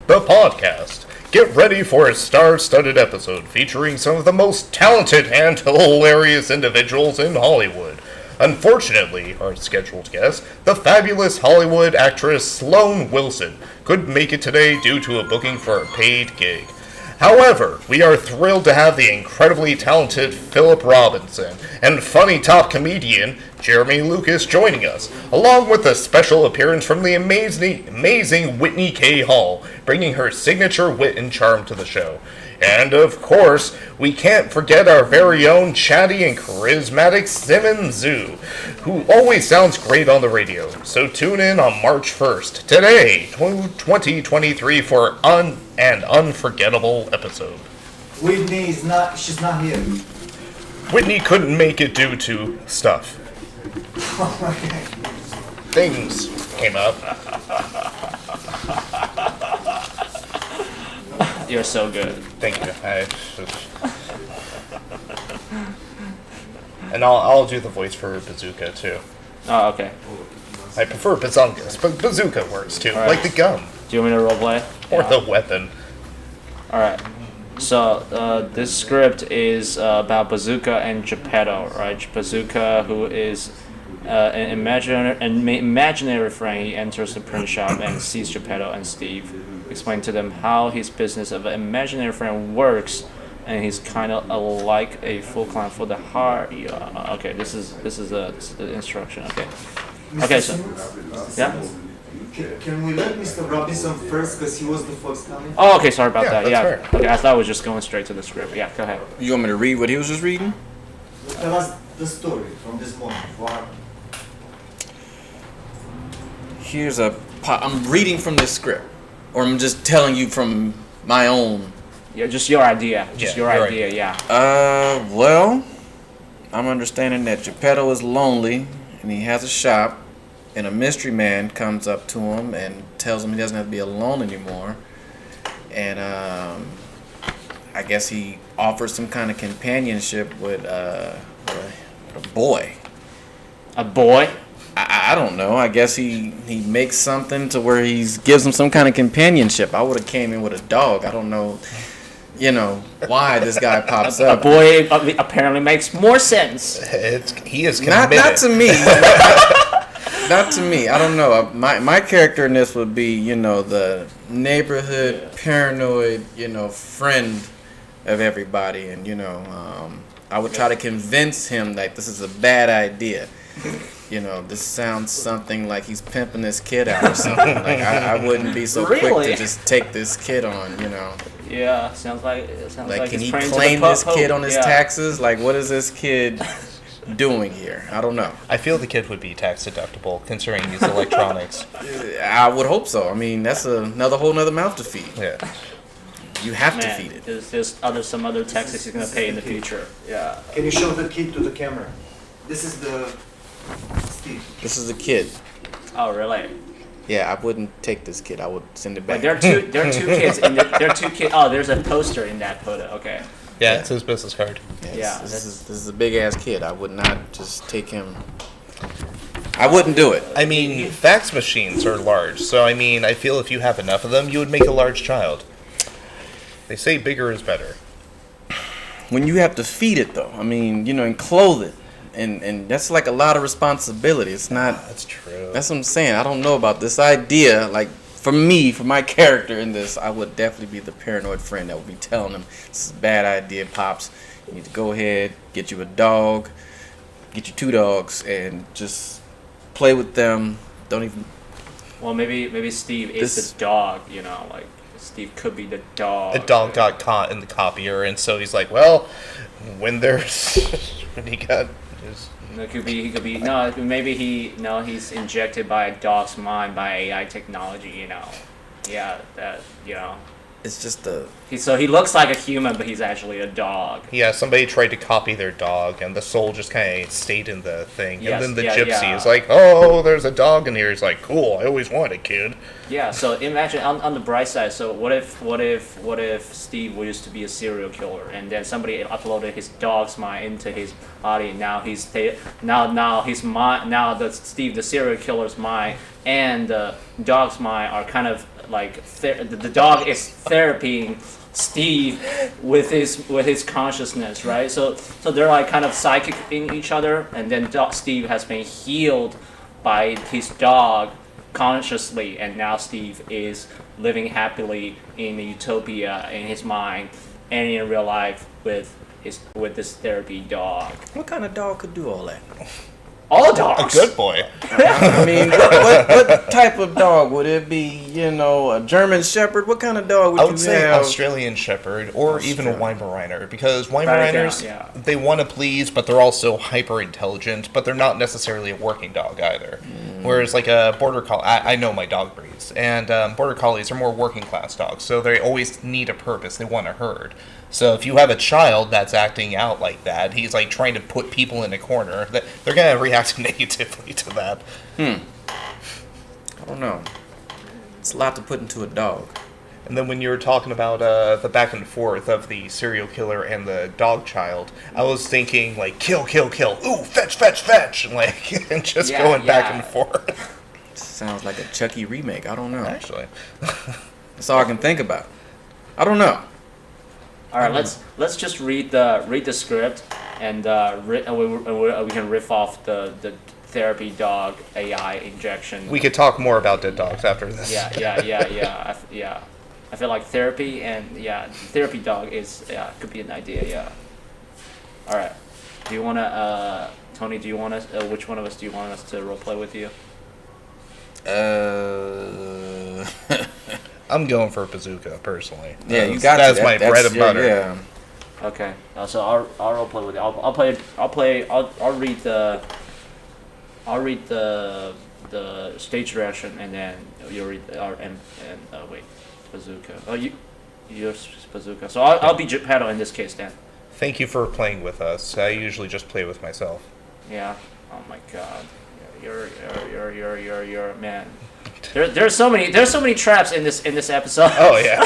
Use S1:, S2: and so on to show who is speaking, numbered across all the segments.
S1: the podcast. Get ready for a star-studded episode featuring some of the most talented and hilarious individuals in Hollywood. Unfortunately, our scheduled guest, the fabulous Hollywood actress Sloane Wilson, couldn't make it today due to a booking for a paid gig. However, we are thrilled to have the incredibly talented Phillip Robinson and funny top comedian Jeremy Lucas joining us, along with a special appearance from the amazing Whitney K Hall, bringing her signature wit and charm to the show. And of course, we can't forget our very own chatty and charismatic Simmons Zhu, who always sounds great on the radio. So tune in on March 1st, today, 2023, for an unforgettable episode.
S2: Whitney she's not here.
S1: Whitney couldn't make it due to stuff.
S2: Okay.
S1: Things came up.
S3: You're so good.
S1: Thank you. And I'll do the voice for Bazooka too.
S3: Oh, okay.
S1: I prefer Bazungus, but Bazooka works too,
S3: Right.
S1: like the gum
S3: Do you want me to roleplay?
S1: or the weapon.
S3: Alright. So, this script is about Bazooka and Geppetto, right? Bazooka, who is an imaginary friend. He enters the print shop and sees Geppetto and Steve. Explain to them how his business of an imaginary friend works, and he's kind of like a full clown for the heart. Yeah, okay, this is the instruction. Okay. Okay, so yeah.
S2: Can we let Mr. Robinson first, because he was the first coming?
S3: Oh, okay. Sorry about that.
S1: that's
S3: Yeah.
S1: fair.
S3: Okay, I thought I was just going straight to the script. Yeah, go ahead.
S4: You want me to read what he was just reading?
S2: Tell us the story from this moment. What happened?
S4: I'm reading from this script, or I'm just telling you from my own.
S3: Yeah, just your idea. Just
S1: Yeah,
S3: your
S1: your
S3: idea. Yeah.
S4: Well, I'm understanding that Geppetto is lonely, and he has a shop, and a mystery man comes up to him and tells him he doesn't have to be alone anymore, and I guess he offers some kind of companionship with a boy.
S3: A boy.
S4: I don't know. I guess he makes something to where he gives him some kind of companionship. I would have came in with a dog. I don't know, why this guy pops
S3: A
S4: up.
S3: boy apparently makes more sense.
S1: He is committed.
S4: Not to me. Not to me. I don't know. My character in this would be, the neighborhood paranoid, friend of everybody, and I would try to convince him that this is a bad idea. This sounds something like he's pimping this kid out or something. Like I wouldn't be so quick
S3: Really?
S4: to just take this kid on.
S3: Yeah, sounds like
S4: Like, can
S3: he's
S4: he
S3: praying to
S4: claim
S3: the
S4: this kid on his
S3: yeah.
S4: taxes? Like, what is this kid doing here? I don't know.
S1: I feel the kid would be tax deductible considering these electronics.
S4: I would hope so. I mean, that's another whole nother mouth to feed.
S1: Yeah.
S4: You have to
S3: Man,
S4: feed it.
S3: there's some other taxes he's gonna pay in the future. Yeah.
S2: Can you show the kid to the camera? This is the Steve.
S4: This is a kid.
S3: Oh, really?
S4: Yeah, I wouldn't take this kid. I would send it
S3: But
S4: back.
S3: there are two kids in there are two kids. Oh, there's a poster in that photo. Okay.
S1: Yeah, it's his business card.
S3: Yeah,
S4: This is a big ass kid. I would not just take him. I wouldn't do it.
S1: I mean, fax machines are large, so I feel if you have enough of them, you would make a large child. They say bigger is better.
S4: When you have to feed it though, and clothe it, and that's like a lot of responsibility. It's not.
S1: That's true.
S4: That's what I'm saying. I don't know about this idea. Like for my character in this, I would definitely be the paranoid friend that would be telling him this is a bad idea, pops. You need to go ahead, get you a dog, get you 2 dogs, and just play with them. Don't even.
S3: Well, maybe Steve is the dog. Like Steve could be the dog.
S1: The dog got caught in the copier, and so he's like, well, when he got his...
S3: It could be. He could be. No, maybe he's injected by a dog's mind by AI technology. Yeah, that.
S4: It's just a.
S3: So he looks like a human, but he's actually a dog.
S1: Yeah, somebody tried to copy their dog, and the soul just kind of stayed in the thing.
S3: Yes,
S1: and then the
S3: yeah,
S1: gypsy
S3: yeah.
S1: is like, oh, there's a dog in here. He's like, cool, I always wanted a kid.
S3: Yeah. So imagine on the bright side. So what if Steve used to be a serial killer, and then somebody uploaded his dog's mind into his body. Now his mind. Now the Steve the serial killer's mind and the dog's mind are kind of the dog is therapying Steve with his consciousness, right? So they're like kind of psychic in each other, and then Steve has been healed by his dog consciously, and now Steve is living happily in the utopia in his mind and in real life with this therapy dog.
S4: What kind of dog could do all that?
S3: All dogs.
S1: A good boy.
S4: I mean, what type of dog would it be? A German Shepherd. What kind of dog would
S1: I
S4: you
S1: would say
S4: have?
S1: Australian Shepherd or even a Weimaraner, because
S3: Right,
S1: Weimaraners,
S3: yeah.
S1: they want to please, but they're also hyper intelligent, but they're not necessarily a working dog either. Whereas like a Border Collie, I know my dog breeds, and Border Collies are more working class dogs, so they always need a purpose. They want a herd. So if you have a child that's acting out like that, he's like trying to put people in a corner, they're going to react negatively to that.
S4: I don't know. It's a lot to put into a dog.
S1: And then when you were talking about the back and forth of the serial killer and the dog child, I was thinking like kill, kill, kill, ooh, fetch, fetch, fetch, like and just going back and forth.
S4: Sounds like a Chucky remake. I don't know.
S1: Actually,
S4: That's all I can think about. I don't know.
S3: All right, let's just read the script, and we can riff off the therapy dog AI injection.
S1: we could talk more about dead dogs after this.
S3: Yeah. I feel like therapy therapy dog could be an idea. Yeah. All right. Do you wanna Tony? Do you want us? Which one of us do you want us to roleplay with you?
S1: I'm going for Bazooka personally.
S4: Yeah, you got
S1: that's
S4: to.
S1: my bread and butter.
S4: Yeah.
S3: Okay. So I'll roleplay with you. I'll read the stage direction, and then you'll read Bazooka. Oh, you're Bazooka. So I'll be Geppetto in this case then.
S1: Thank you for playing with us. I usually just play with myself.
S3: Yeah. Oh my God. You're man. There's so many traps in this episode.
S1: Oh yeah.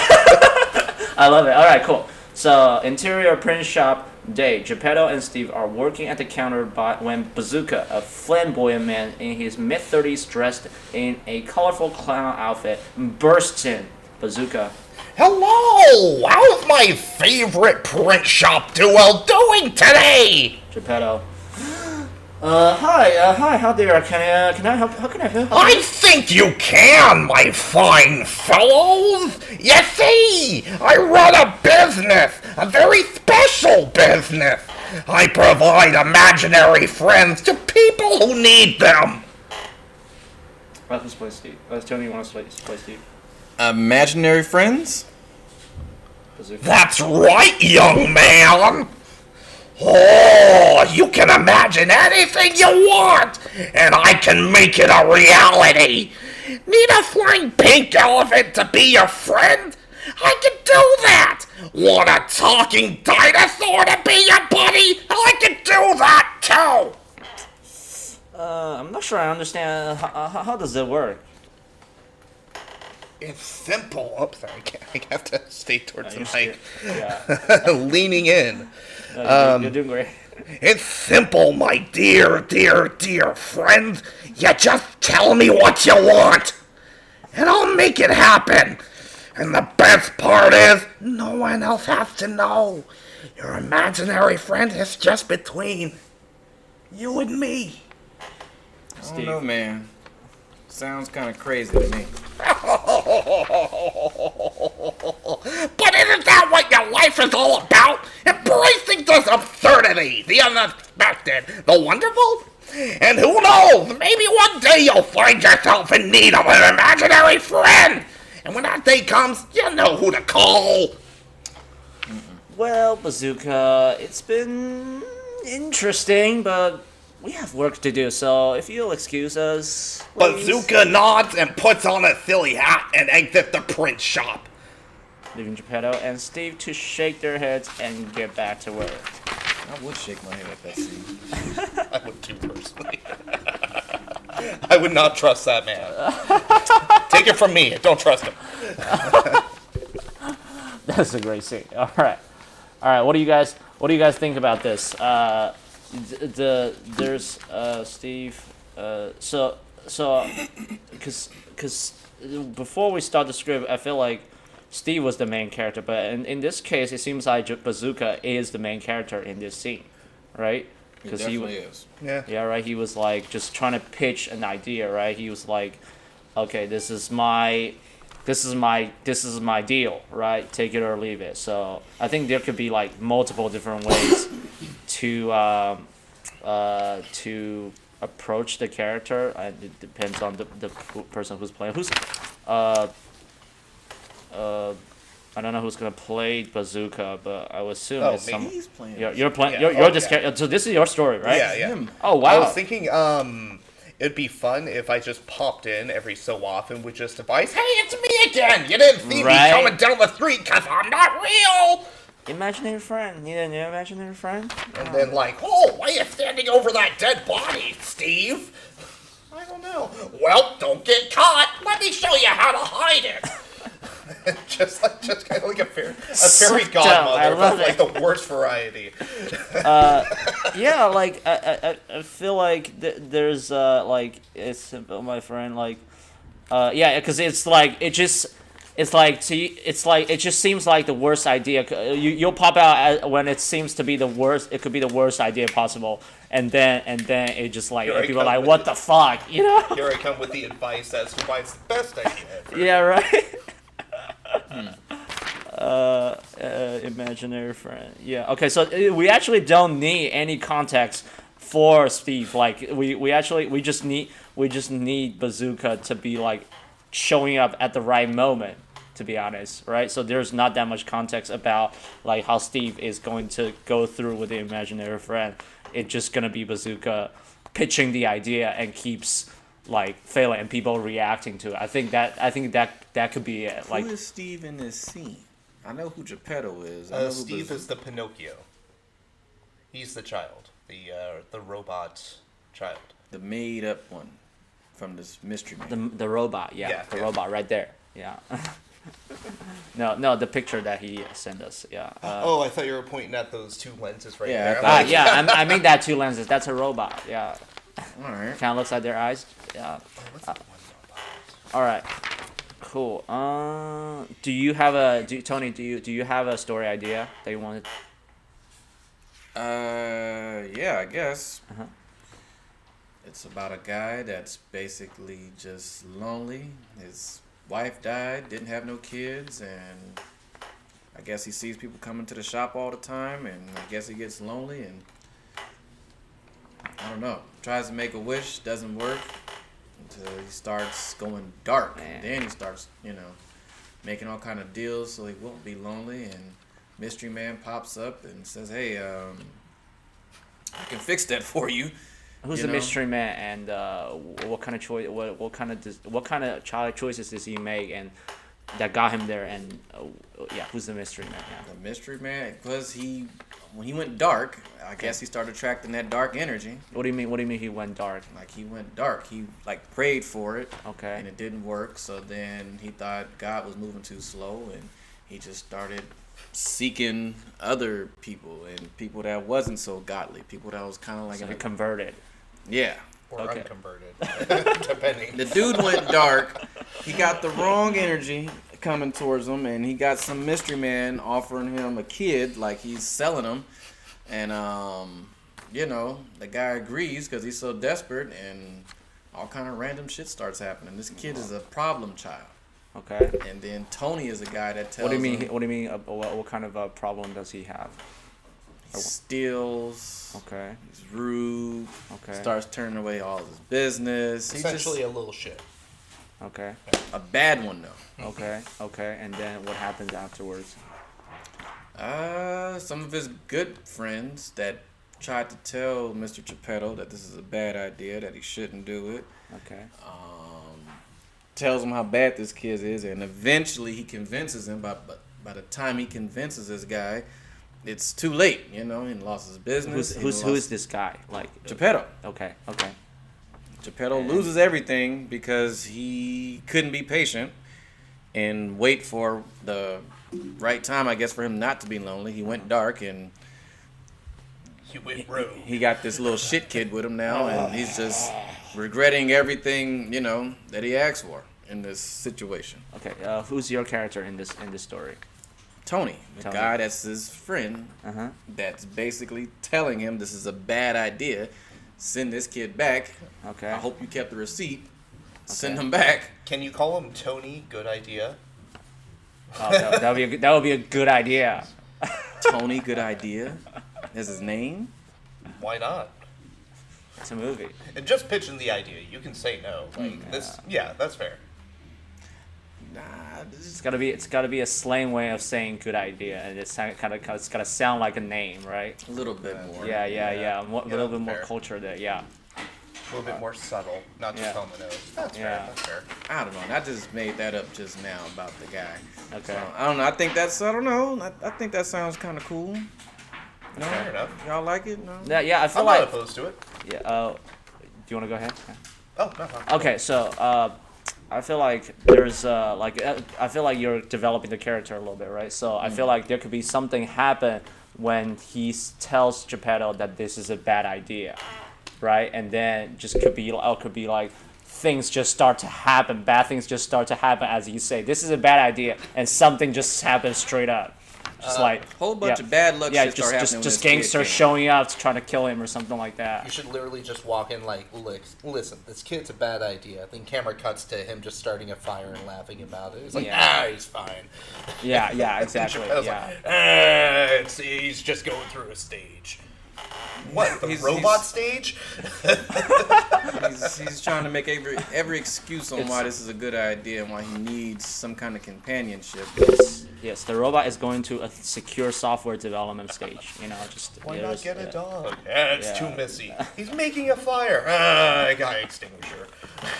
S3: I love it. All right, cool. So interior print shop day. Geppetto and Steve are working at the counter when Bazooka, a flamboyant man in his mid-30s dressed in a colorful clown outfit, bursts in. Bazooka.
S1: Hello! How's my favorite print shop duo doing today?
S3: Geppetto. Hi, how there? Can I help? How can I help?
S1: I think you can, my fine fellows. You see, I run a business, a very special business. I provide imaginary friends to people who need them.
S3: Let's play Steve. Tony, you want to play Steve?
S4: Imaginary friends?
S3: Bazooka.
S1: That's right, young man. Oh, you can imagine anything you want, and I can make it a reality. Need a flying pink elephant to be your friend? I can do that. Want a talking dinosaur to be your buddy? I can do that too.
S3: I'm not sure I understand. How does it work?
S1: It's simple. Oh, sorry, I have to stay towards the mic.
S3: Yeah.
S1: Leaning in.
S3: You're doing great.
S1: It's simple, my dear, dear, dear friend. You just tell me what you want, and I'll make it happen. And the best part is, no one else has to know. Your imaginary friend is just between you and me.
S4: I don't know, man. Sounds kind of crazy to me.
S1: But isn't that what your life is all about? Embracing this absurdity, the unexpected, the wonderful? And who knows, maybe one day you'll find yourself in need of an imaginary friend. And when that day comes, you know who to call.
S3: Well, Bazooka, it's been interesting, but we have work to do, so if you'll excuse us, please.
S1: Bazooka nods and puts on a silly hat and exits the print shop.
S3: Leaving Geppetto and Steve to shake their heads and get back to work.
S4: I would shake my head at that scene.
S1: I would too, personally. I would not trust that man. Take it from me, don't trust him.
S3: That's a great scene. All right. What do you guys think about this? There's Steve. So because before we start the script, I feel like Steve was the main character, but in this case, it seems like Bazooka is the main character in this scene, right?
S4: He definitely is.
S1: Yeah.
S3: Yeah, right. He was like just trying to pitch an idea, right? He was like, okay, this is my deal, right? Take it or leave it. So I think there could be like multiple different ways to approach the character. And it depends on the person who's playing. I don't know who's gonna play Bazooka, but I would assume it's
S1: me?
S3: some.
S4: He's playing.
S3: You're playing.
S1: Yeah.
S3: You're
S1: Oh,
S3: this
S1: yeah.
S3: character. So this is your story, right?
S1: Yeah, yeah.
S4: Him.
S3: Oh
S1: I
S3: wow.
S1: was thinking, it'd be fun if I just popped in every so often with just advice. Hey, it's me again. You didn't see
S3: Right.
S1: me coming down the street because I'm not real.
S3: Imaginary friend. You need a new imaginary friend?
S1: And then like, oh, why are you standing over that dead body, Steve? I don't know. Well, don't get caught. Let me show you how to hide it. just kind of like a fairy
S3: Sucked up.
S1: godmother,
S3: I love
S1: but like the worst variety.
S3: Yeah, like I feel like there's like it's simple, my friend. Like, yeah, because it's like it just seems like the worst idea. You'll pop out when it seems to be the worst. It could be the worst idea possible, and then it just like
S1: Here I
S3: people are
S1: come
S3: like,
S1: with
S3: what
S1: it.
S3: the fuck, you know?
S1: Here I come with the advice as to why it's the best idea ever.
S3: Yeah, right. Imaginary friend. Yeah. Okay. So we actually don't need any context for Steve. Like we just need Bazooka to be like showing up at the right moment. To be honest, right? So there's not that much context about like how Steve is going to go through with the imaginary friend. It's just gonna be Bazooka pitching the idea and keeps like failing and people reacting to it. I think that could be it. Like
S4: Who is Steve in this scene? I know who Geppetto is. I know who
S1: Steve is the Pinocchio. He's the child, the robot child.
S4: the made up one from this mystery man.
S3: the robot,
S1: Yeah,
S3: the
S1: yeah.
S3: robot right there, yeah. No, the picture that he sent us, yeah.
S1: Oh, I thought you were pointing at those two lenses right
S4: Yeah, I
S1: there.
S4: thought-
S3: Yeah, I mean that two lenses. That's a robot, yeah.
S4: All right.
S3: Kind of looks like their eyes, yeah. All right, cool. Tony? Do you have a story idea that you wanted?
S4: Yeah, I guess.
S3: Uh-huh.
S4: It's about a guy that's basically just lonely. His wife died, didn't have no kids, and I guess he sees people coming to the shop all the time, and I guess he gets lonely, and I don't know. Tries to make a wish, doesn't work until he starts going dark.
S3: Man.
S4: And then he starts, making all kind of deals so he won't be lonely, and Mystery Man pops up and says, "Hey, I can fix that for you."
S3: Who's
S4: You
S3: the
S4: know?
S3: mystery man, and what kind of choice? What kind of child choices does he make, and that got him there? And yeah, who's the mystery man? Yeah.
S4: The Mystery Man, because when he went dark, I guess he started attracting that dark energy.
S3: What do you mean? What do you mean he went dark?
S4: Like he went dark. He like prayed for it,
S3: Okay.
S4: and it didn't work. So then he thought God was moving too slow, and he just started seeking other people and people that wasn't so godly, people that was kind of like
S3: So he converted.
S4: yeah.
S1: Or
S3: Okay.
S1: unconverted, depending.
S4: The dude went dark. He got the wrong energy coming towards him, and he got some mystery man offering him a kid, like he's selling him. And the guy agrees because he's so desperate, and all kind of random shit starts happening. This kid is a problem child,
S3: Okay.
S4: and then Tony is a guy that tells
S3: What do you mean?
S4: him
S3: What do you mean? What kind of problem does he have?
S4: he steals,
S3: Okay.
S4: he's rude,
S3: Okay.
S4: starts turning away all his business. He's
S1: Essentially
S4: just
S1: a little shit.
S3: Okay.
S4: a bad one though.
S3: Okay. Okay. And then what happens afterwards?
S4: Some of his good friends that tried to tell Mr. Geppetto that this is a bad idea, that he shouldn't do it.
S3: Okay.
S4: Tells him how bad this kid is, and eventually he convinces him. By the time he convinces this guy, it's too late. He lost his business.
S3: Who is this guy? Like
S4: Geppetto?
S3: Okay. Okay.
S4: Geppetto
S3: And-
S4: loses everything because he couldn't be patient and wait for the right time, I guess, for him not to be lonely. He went dark, and
S1: You went rogue.
S4: he got this little shit kid with him now, and he's just regretting everything, you know, that he asked for in this situation.
S3: Okay, who's your character in this story?
S4: Tony, the
S3: Tony.
S4: guy that's his friend, that's basically telling him this is a bad idea. Send this kid back.
S3: Okay.
S4: I hope you kept the receipt. Send him back.
S1: Can you call him Tony? Good idea.
S3: Oh, that would be a good idea.
S4: Tony, good idea. That's his name.
S1: Why not?
S3: It's a movie.
S1: And just pitching the idea. You can say no. Like this. Yeah, that's fair.
S4: Nah,
S3: It's gotta be a slang way of saying good idea, and it's gotta sound like a name, right?
S4: a little bit more.
S3: Yeah. A little bit more
S1: fair.
S3: culture there. Yeah.
S1: A little bit more subtle, not just
S3: Yeah.
S1: on the nose. That's fair.
S3: Yeah.
S1: That's fair.
S4: I don't know. I just made that up just now about the guy.
S3: Okay.
S4: So, I don't know. I think I think that sounds kind of cool. No?
S1: Fair enough.
S4: Y'all like it? No?
S3: Yeah. I feel
S1: I'm
S3: like.
S1: not opposed to it.
S3: Yeah. Do you want to go ahead?
S1: Oh, no.
S3: Okay. So I feel like there's I feel like you're developing the character a little bit, right? So I feel like there could be something happen when he tells Geppetto that this is a bad idea, right? And then just could be like things just start to happen, bad things just start to happen as you say this is a bad idea, and something just happens straight up, just like
S4: Whole bunch of bad luck
S3: yeah,
S4: shit start happening when
S3: just
S4: this kid
S3: gangsters
S4: came.
S3: showing up to try to kill him or something like that.
S1: You should literally just walk in like, listen, this kid's a bad idea. Then camera cuts to him just starting a fire and laughing about it. It's like, he's fine.
S3: Yeah, exactly.
S1: I was
S3: Yeah.
S1: like, he's just going through a stage. What, the
S4: He's-
S1: robot
S4: he's-
S1: stage?
S4: He's trying to make every excuse on
S3: It's-
S4: why this is a good idea and why he needs some kind of companionship.
S3: Yes, the robot is going to a secure software development stage. You know, just
S1: Why
S3: yeah,
S1: not
S3: there's-
S1: get a
S3: yeah.
S1: dog? It's
S3: Yeah.
S1: too messy. He's making a fire. I got an extinguisher.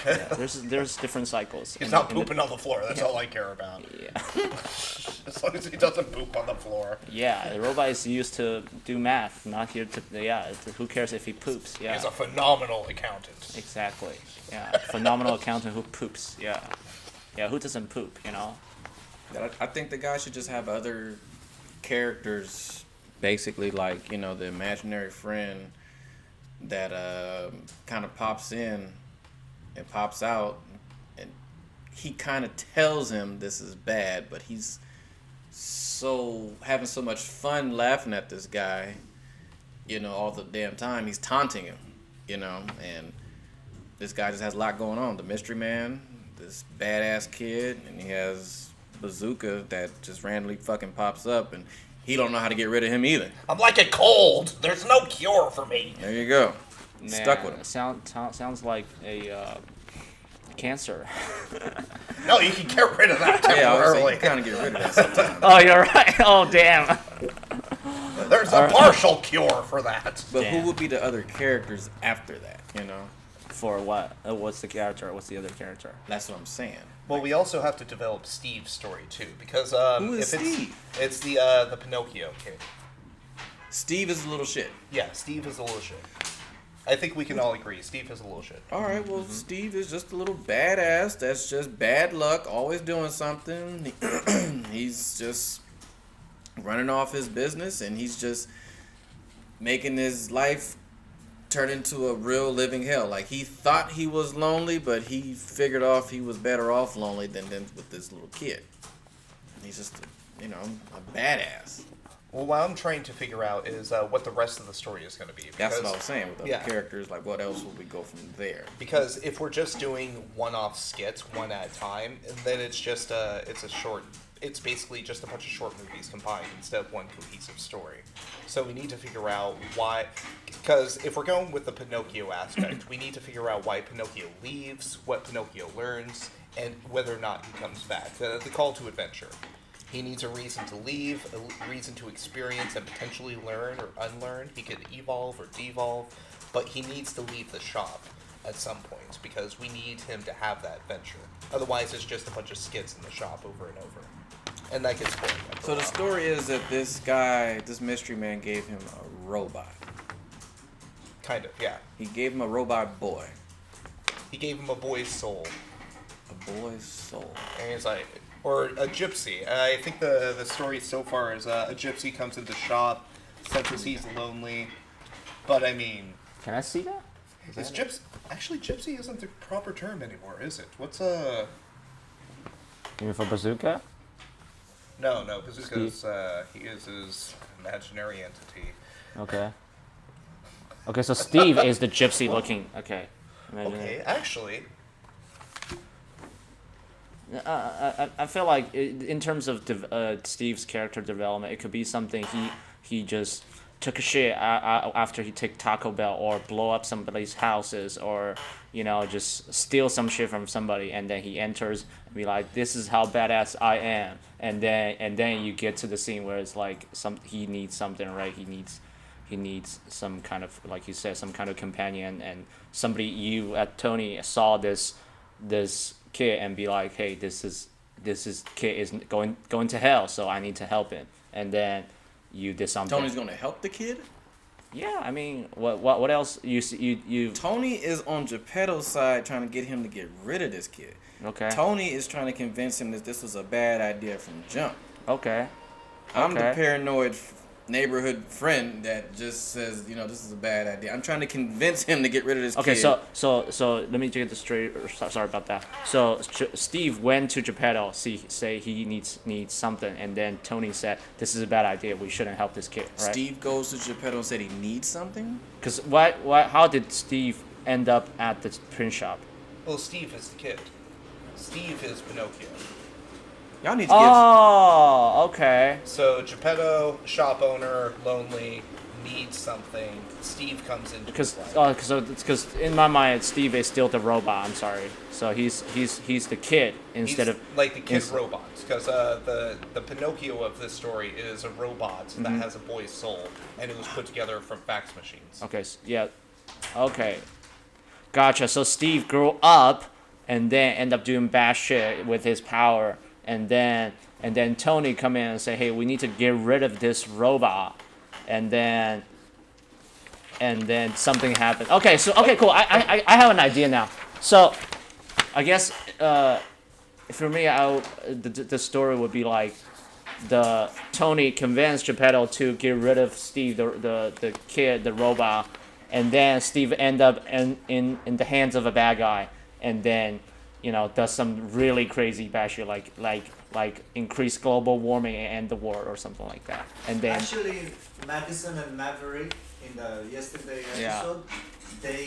S3: Yeah, there's different cycles.
S1: He's
S3: in-
S1: not
S3: in the-
S1: pooping on the floor. That's all I care about.
S3: Yeah.
S1: As long as he doesn't poop on the floor.
S3: Yeah, the robot is used to do math, not here to. Who cares if he poops? Yeah.
S1: He's a phenomenal accountant.
S3: Exactly. Yeah. Phenomenal accountant who poops. Yeah. Yeah. Who doesn't poop? You know.
S4: I think the guy should just have other characters, basically like, you know, the imaginary friend that kind of pops in and pops out, and he kind of tells him this is bad, but he's so having so much fun laughing at this guy, you know, all the damn time. He's taunting him, you know, and this guy just has a lot going on. The mystery man, this badass kid, and he has Bazooka that just randomly fucking pops up, and he don't know how to get rid of him either.
S1: I'm like a cold. There's no cure for me.
S4: There you go.
S3: Man,
S4: Stuck with him.
S3: Sounds like a cancer.
S1: No, you can get rid of that
S4: Yeah, I was saying,
S1: temporarily.
S4: you kind of get rid of that sometimes.
S3: Oh, you're right. Oh, damn.
S1: There's a partial cure for that.
S4: But
S3: Damn.
S4: who would be the other characters after that, you know?
S3: For what? What's the character? What's the other character?
S4: That's what I'm saying.
S1: Well, we also have to develop Steve's story too, because
S4: Who is
S1: if
S4: Steve?
S1: It's the Pinocchio kid.
S4: Steve is a little shit.
S1: Yeah, Steve is a little shit. I think we can all agree. Steve is a little shit.
S4: All right, well, Steve is just a little badass. That's just bad luck, always doing something. He's just running off his business, and he's just making his life turn into a real living hell. Like, he thought he was lonely, but he figured off he was better off lonely than with this little kid. And he's just, you know, a badass.
S1: Well, what I'm trying to figure out is what the rest of the story is going to be.
S4: That's what I was saying with other
S1: yeah.
S4: characters. Like, what else would we go from there?
S1: Because if we're just doing one-off skits, one at a time, then it's just it's basically just a bunch of short movies combined instead of one cohesive story. So we need to figure out why, because if we're going with the Pinocchio aspect, we need to figure out why Pinocchio leaves, what Pinocchio learns, and whether or not he comes back. The call to adventure. He needs a reason to leave, a reason to experience and potentially learn or unlearn. He could evolve or devolve, but he needs to leave the shop at some point because we need him to have that venture. Otherwise, it's just a bunch of skits in the shop over and over. And that gets boring. after
S4: So
S1: a
S4: the
S1: while.
S4: story is that this guy, this mystery man, gave him a robot.
S1: Kind of, yeah.
S4: He gave him a robot boy.
S1: He gave him a boy's soul.
S4: A boy's soul.
S1: And he's like, or a gypsy. I think the story so far is a gypsy comes into the shop, senses he's lonely, But I mean,
S3: Can I see that?
S1: is gypsy actually gypsy isn't the proper term anymore, is it? What's
S3: You mean for bazooka?
S1: No, Bazooka's he is his imaginary entity.
S3: Okay. Okay, so Steve is the gypsy looking. Okay. Imagine
S1: Okay, actually,
S3: I feel like in terms of Steve's character development, it could be something he just took a shit after he took Taco Bell or blow up somebody's houses or just steal some shit from somebody, and then he enters and be like, this is how badass I am, and then you get to the scene where it's like he needs something, right? He needs some kind of, like you said, some kind of companion, and somebody, you at Tony saw this kid and be like, hey, this kid is going to hell, so I need to help him, and then you did something.
S4: Tony's gonna help the kid.
S3: Yeah, I mean, what else you
S4: Tony is on Geppetto's side trying to get him to get rid of this kid.
S3: Okay.
S4: Tony is trying to convince him that this was a bad idea from jump.
S3: Okay.
S4: I'm the
S3: Okay.
S4: paranoid neighborhood friend that just says, this is a bad idea. I'm trying to convince him to get rid of this
S3: Okay,
S4: kid.
S3: so let me get this straight. Sorry about that. So Steve went to Geppetto, say he needs something, and then Tony said, "This is a bad idea. We shouldn't help this kid." Right?
S4: Steve goes to Geppetto and said he needs something.
S3: Because how did Steve end up at the print shop?
S1: well, Steve is the kid. Steve is Pinocchio.
S4: Y'all need to
S3: Oh, okay.
S1: So Geppetto, shop owner, lonely, needs something. Steve comes in
S3: Because in my mind, Steve is still the robot. I'm sorry. So he's the kid instead of
S1: like the kid robots. Because the Pinocchio of this story is a robot that has a boy's soul, and it was put together from fax machines.
S3: Okay, yeah. Okay. Gotcha. So Steve grew up and then end up doing bad shit with his power, and then Tony come in and say, "Hey, we need to get rid of this robot." And then something happened. Okay, cool. I have an idea now. So I guess for me, the story would be like Tony convinced Geppetto to get rid of Steve, the kid, the robot, and then Steve end up in the hands of a bad guy, and then does some really crazy bad shit like increase global warming and end the war or something like that, and then
S2: Actually, Madison and Maverick in the yesterday
S3: Yeah.
S2: episode, they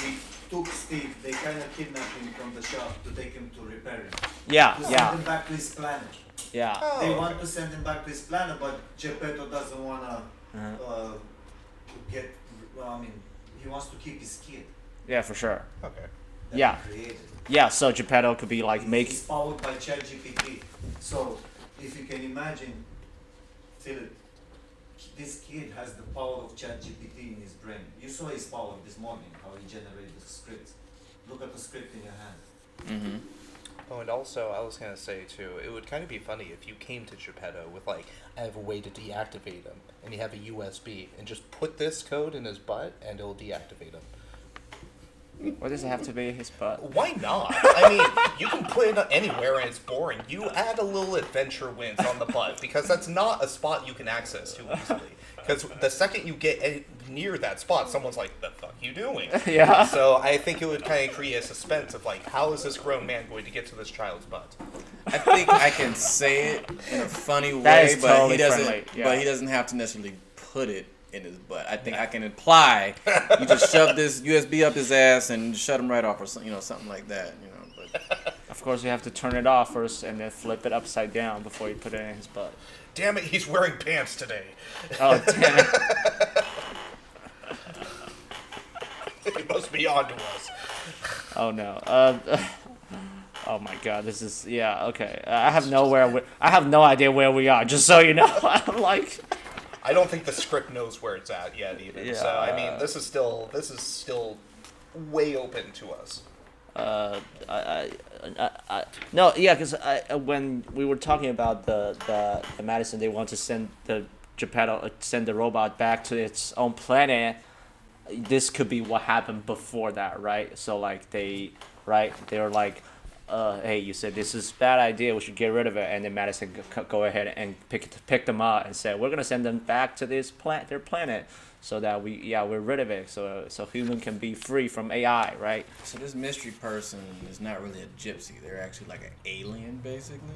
S2: took Steve. They kind of kidnapped him from the shop to take him to repair him. To send him back to his planet.
S3: yeah.
S2: They want to send him back to his planet, but Geppetto doesn't wanna get. Well, I mean, he wants to keep his kid.
S3: Yeah, for sure.
S1: Okay.
S2: That
S3: Yeah.
S2: He created.
S3: Yeah, so Geppetto could be like
S2: He's powered by ChatGPT. So if you can imagine, Philip, this kid has the power of ChatGPT in his brain. You saw his power this morning, how he generated the scripts. Look at the script in your hand.
S4: Mm-hmm.
S1: Oh, and also, I was gonna say too, it would kind of be funny if you came to Geppetto with like, I have a way to deactivate him, and you have a USB, and just put this code in his butt, and it'll deactivate him.
S3: What does it have to be his butt?
S1: Why not? I mean, you can put it anywhere and it's boring. You add a little adventure wins on the butt, because that's not a spot you can access too easily. Because the second you get near that spot, someone's like, "The fuck you doing?"
S3: Yeah.
S1: So I think it would kind of create a suspense of like, how is this grown man going to get to this child's butt?
S4: I think I can say it in a funny way,
S3: That is
S4: but
S3: totally
S4: he doesn't.
S3: friendly, yeah.
S4: But he doesn't have to necessarily put it in his butt. I think I can imply you just shove this USB up his ass and shut him right off, or something like that. But
S3: Of course, you have to turn it off first and then flip it upside down before you put it in his butt.
S1: Damn it, he's wearing pants today.
S3: Oh, damn it.
S1: He must be on to us.
S3: Oh, no. Oh, my God. This is... Yeah, okay. I have no idea where we are, just so you know. I'm like...
S1: I don't think the script knows where it's at yet either.
S3: Yeah.
S1: So I mean, this is still way open to us.
S3: No, yeah, because when we were talking about the Madison, they want to send the Geppetto, send the robot back to its own planet. This could be what happened before that, right? So like they were like, hey, you said this is a bad idea. We should get rid of it. And then Madison go ahead and pick them up and say, we're gonna send them back to their planet, so that we're rid of it. So human can be free from AI, right?
S4: So this mystery person is not really a gypsy. They're actually like an alien, basically.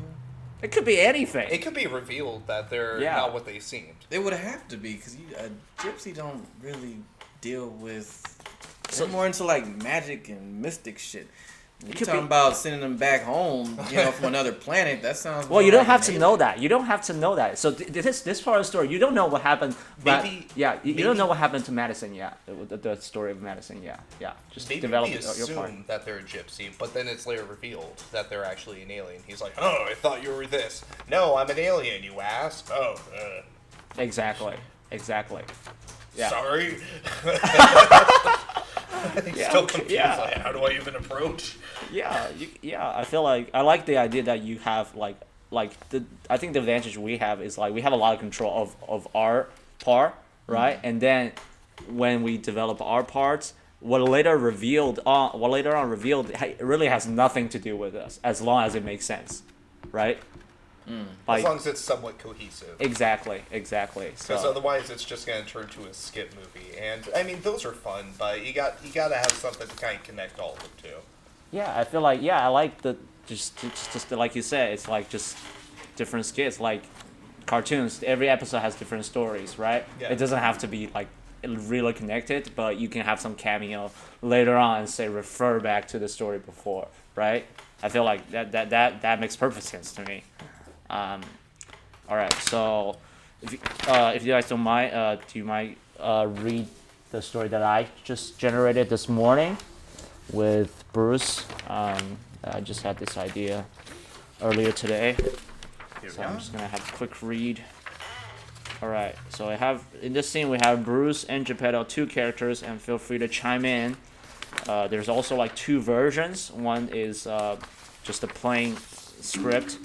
S3: It could be anything.
S1: It could be revealed that they're
S3: Yeah.
S1: not what they seemed.
S4: They would have to be, because a gypsy don't really deal with.
S3: So-
S4: They're more into like magic and mystic shit. You
S3: could
S4: talking
S3: be-
S4: about sending them back home, from another planet? That sounds.
S3: Well,
S4: more
S3: you don't
S4: like
S3: have
S4: an
S3: to
S4: alien.
S3: know that. You don't have to know that. So this part of the story, you don't know what happened. But
S1: Maybe-
S3: you
S1: maybe-
S3: don't know what happened to Madison yet. The story of Madison, yeah. Just
S1: Maybe
S3: develop
S1: we
S3: your part.
S1: assume that they're a gypsy, but then it's later revealed that they're actually an alien. He's like, oh, I thought you were this. No, I'm an alien, you ass. Oh,
S3: Exactly. Yeah.
S1: sorry. He's still confused.
S3: yeah.
S1: Like, how do I even approach?
S3: Yeah, I feel like I like the idea that you have I think the advantage we have is like we have a lot of control of our part, right? And then when we develop our parts, what later on revealed it really has nothing to do with us as long as it makes sense, right?
S1: As long as it's somewhat cohesive.
S3: Exactly.
S1: Because
S3: So
S1: otherwise, it's just going to turn to a skit movie. And I mean, those are fun, but you got to have something to kind of connect all of them to.
S3: yeah, I feel like I like the just like you said, it's like just different skits like cartoons. Every episode has different stories, right?
S1: Yeah.
S3: It doesn't have to be like really connected, but you can have some cameo later on and say refer back to the story before, right? I feel like that makes perfect sense to me. All right, so if you guys don't mind, do you mind read the story that I just generated this morning with Bruce? I just had this idea earlier today, so I'm just gonna have a quick read. All right, so I have in this scene we have Bruce and Geppetto, two characters, and feel free to chime in. There's also like two versions. One is just a plain script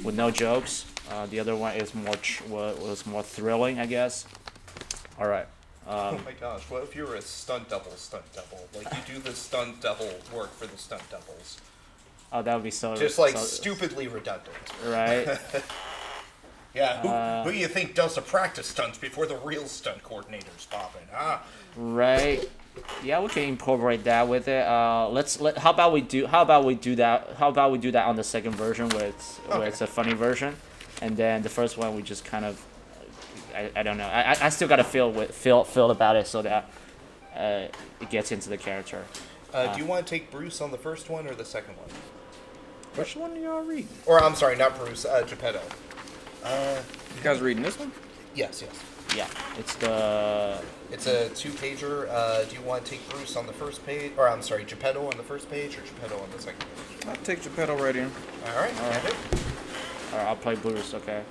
S3: with no jokes. The other one is was more thrilling, I guess. All right.
S1: Oh my gosh, what if you were a stunt double? Like, you do the stunt double work for the stunt doubles.
S3: Oh, that would be so.
S1: Just like
S3: so,
S1: stupidly redundant.
S3: Right.
S1: Yeah, who do you think does the practice stunts before the real stunt coordinators pop in, huh?
S3: Right. Yeah, we can incorporate that with it. How about we do that on the second version where it's a funny version, and then the first one we just kind of I don't know. I still gotta feel about it so that it gets into the character.
S1: Do you want to take Bruce on the first one or the second one?
S4: Which one do y'all read?
S1: Or I'm sorry, not Bruce, Geppetto.
S4: You guys reading this one?
S1: Yes.
S3: Yeah, it's
S1: It's a two-pager. Do you want to take Bruce on the first page, or I'm sorry, Geppetto on the first page, or Geppetto on the second page?
S4: I'll take Geppetto right in.
S1: All right.
S3: Alright, I'll play Bruce. Okay.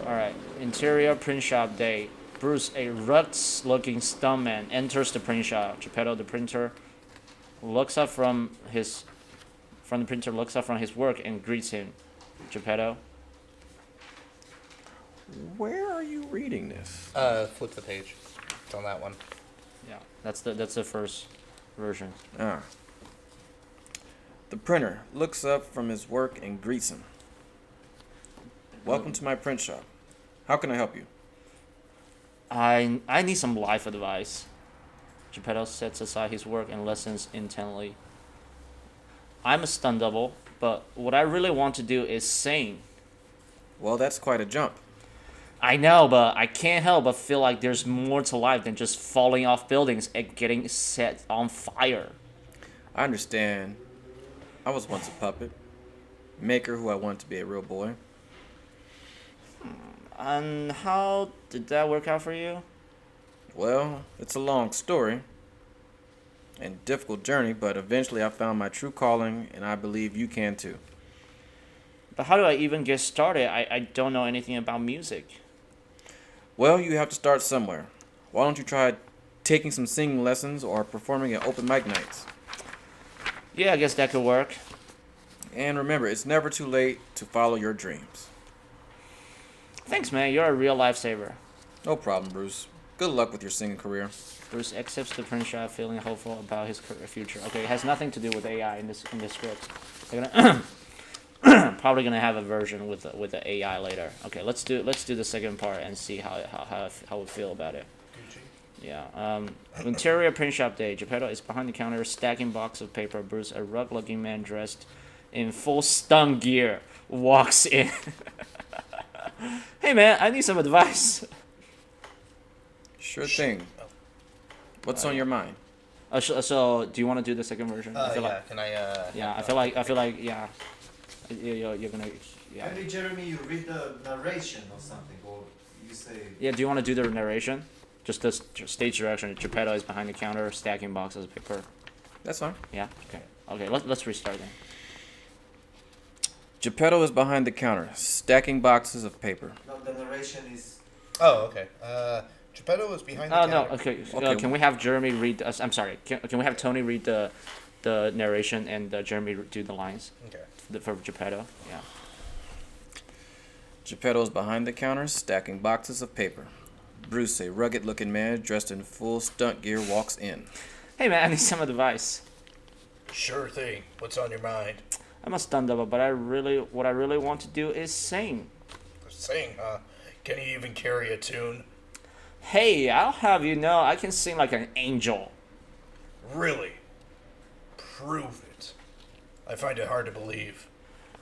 S3: All right. Interior print shop day. Bruce, a rugged-looking stuntman, enters the print shop. Geppetto, the printer, looks up from his work and greets him. Geppetto.
S4: Where are you reading this?
S1: Flip the page. It's on that one.
S3: Yeah, that's the first version.
S4: Ah. The printer looks up from his work and greets him. Welcome to my print shop. How can I help you?
S3: I need some life advice. Geppetto sets aside his work and listens intently. I'm a stunt double, but what I really want to do is sing.
S4: Well, that's quite a jump.
S3: I know, but I can't help but feel like there's more to life than just falling off buildings and getting set on fire.
S4: I understand. I was once a puppet. Maker who I want to be a real boy.
S3: And how did that work out for you?
S4: Well, it's a long story and difficult journey, but eventually I found my true calling, and I believe you can too.
S3: But how do I even get started? I don't know anything about music.
S4: Well, you have to start somewhere. Why don't you try taking some singing lessons or performing at open mic nights?
S3: Yeah, I guess that could work.
S4: And remember, it's never too late to follow your dreams.
S3: Thanks, man. You're a real lifesaver.
S4: No problem, Bruce. Good luck with your singing career.
S3: Bruce accepts the print shop, feeling hopeful about his career future. Okay, it has nothing to do with AI in this script. They're gonna probably gonna have a version with the AI later. Okay, let's do the second part and see how we feel about it. Yeah. Interior print shop day. Geppetto is behind the counter stacking box of paper. Bruce, a rugged-looking man dressed in full stunt gear, walks in. Hey man, I need some advice.
S4: Sure thing. What's on your mind?
S3: So do you want to do the second version? I feel
S1: yeah.
S3: like,
S1: Can I?
S3: yeah, I feel like yeah. You're gonna yeah.
S2: Maybe Jeremy, you read the narration or something, or you say.
S3: Yeah, do you want to do the narration? Just the stage direction. Geppetto is behind the counter stacking boxes of paper.
S4: That's fine.
S3: Yeah. Okay. Okay. Let's restart then.
S4: Geppetto is behind the counter, stacking boxes of paper.
S2: No, the narration is.
S1: Oh, okay. Geppetto is behind the
S3: Oh no.
S1: counter.
S3: Okay.
S4: Okay.
S3: Can we have Jeremy read? I'm sorry. Can we have Tony read the narration and Jeremy do the lines?
S1: Okay.
S3: For Geppetto. Yeah.
S4: Geppetto is behind the counter, stacking boxes of paper. Bruce, a rugged-looking man dressed in full stunt gear, walks in.
S3: Hey man, I need some advice.
S1: Sure thing. What's on your mind?
S3: I'm a stunt double, but what I really want to do is sing.
S1: Sing, huh? Can you even carry a tune?
S3: Hey, I'll have you know, I can sing like an angel.
S1: Really? Prove it. I find it hard to believe.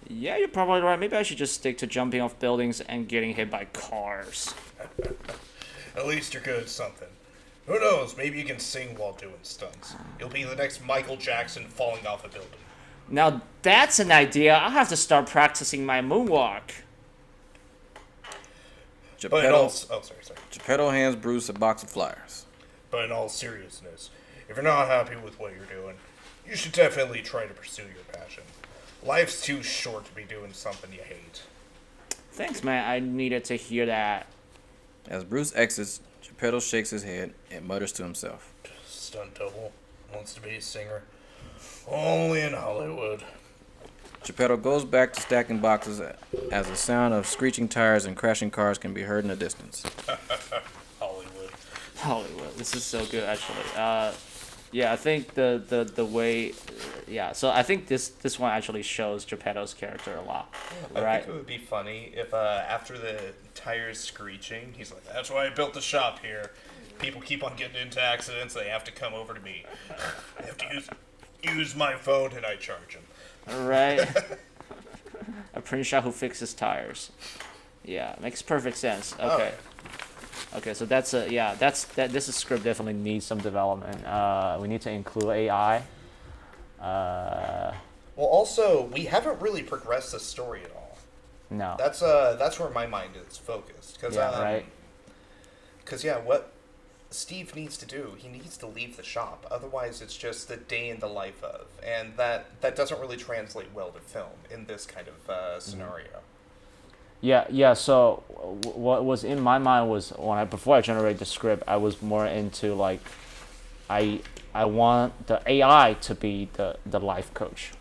S3: Yeah, you're probably right. Maybe I should just stick to jumping off buildings and getting hit by cars.
S1: At least you're good at something. Who knows, maybe you can sing while doing stunts. You'll be the next Michael Jackson falling off a building.
S3: Now that's an idea. I'll have to start practicing my moonwalk.
S4: Geppetto hands Bruce a box of flyers.
S1: But in all seriousness, if you're not happy with what you're doing, you should definitely try to pursue your passion. Life's too short to be doing something you hate.
S3: Thanks, man. I needed to hear that.
S4: As Bruce exits, Geppetto shakes his head and mutters to himself.
S1: Stunt double. Wants to be a singer. Only in Hollywood.
S4: Geppetto goes back to stacking boxes as the sound of screeching tires and crashing cars can be heard in the distance.
S3: Hollywood. This is so good, actually. Yeah, I think the way, yeah. So I think this one actually shows Geppetto's character a lot.
S1: I think it would be funny if after the tires screeching, he's like, "That's why I built the shop here. People keep on getting into accidents. They have to come over to me. They have to use my phone, and I charge them."
S3: Right. A print shop who fixes tires. Yeah, makes perfect sense. Okay. Okay, so that's this script definitely needs some development. We need to include AI.
S1: Well, also, we haven't really progressed the story at all.
S3: No.
S1: That's where my mind is focused. Cause,
S3: right.
S1: Because what Steve needs to do, he needs to leave the shop. Otherwise, it's just the day in the life of, and that doesn't really translate well to film in this kind of scenario.
S3: Yeah. So what was in my mind was before I generate the script, I was more into like, I want the AI to be the life coach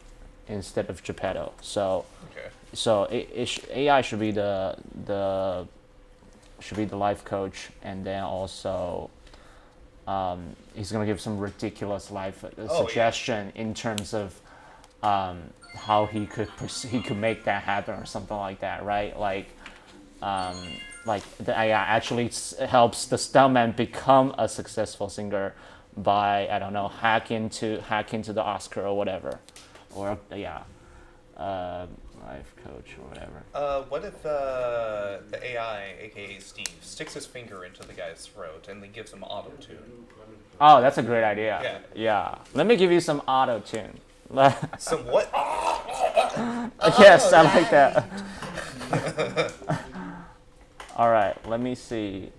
S3: instead of Geppetto. So AI should be the life coach, and then also he's gonna give some ridiculous life suggestion in terms of how he could make that happen or something like that, right? Like the AI actually helps the stuntman become a successful singer by, I don't know, hack into the Oscar or whatever, or life coach or whatever.
S1: What if the AI, aka Steve, sticks his finger into the guy's throat and then gives him auto-tune?
S3: Oh, that's a great idea. Yeah. Let me give you some auto-tune.
S1: Some what?
S3: Yes, I like that. All right, let me see.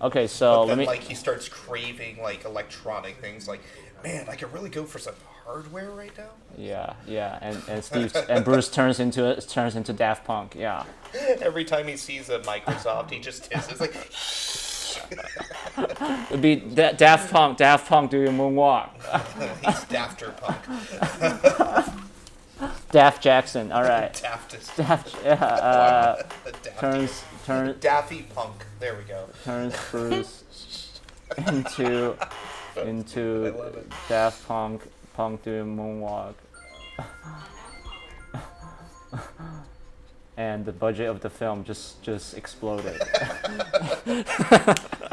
S3: Okay, so
S1: but then, he starts craving electronic things. Like, man, I could really go for some hardware right now.
S3: Yeah, and Bruce turns into Daft Punk. Yeah.
S1: Every time he sees a Microsoft, he just hisses like.
S3: It'd be Daft Punk. Daft Punk, do your moonwalk.
S1: He's Dafter Punk.
S3: Daft Jackson. All right.
S1: Daftest.
S3: Turns
S1: Daffy Punk. There we go.
S3: turns Bruce into
S1: I love it.
S3: Daft Punk doing moonwalk. And the budget of the film just exploded.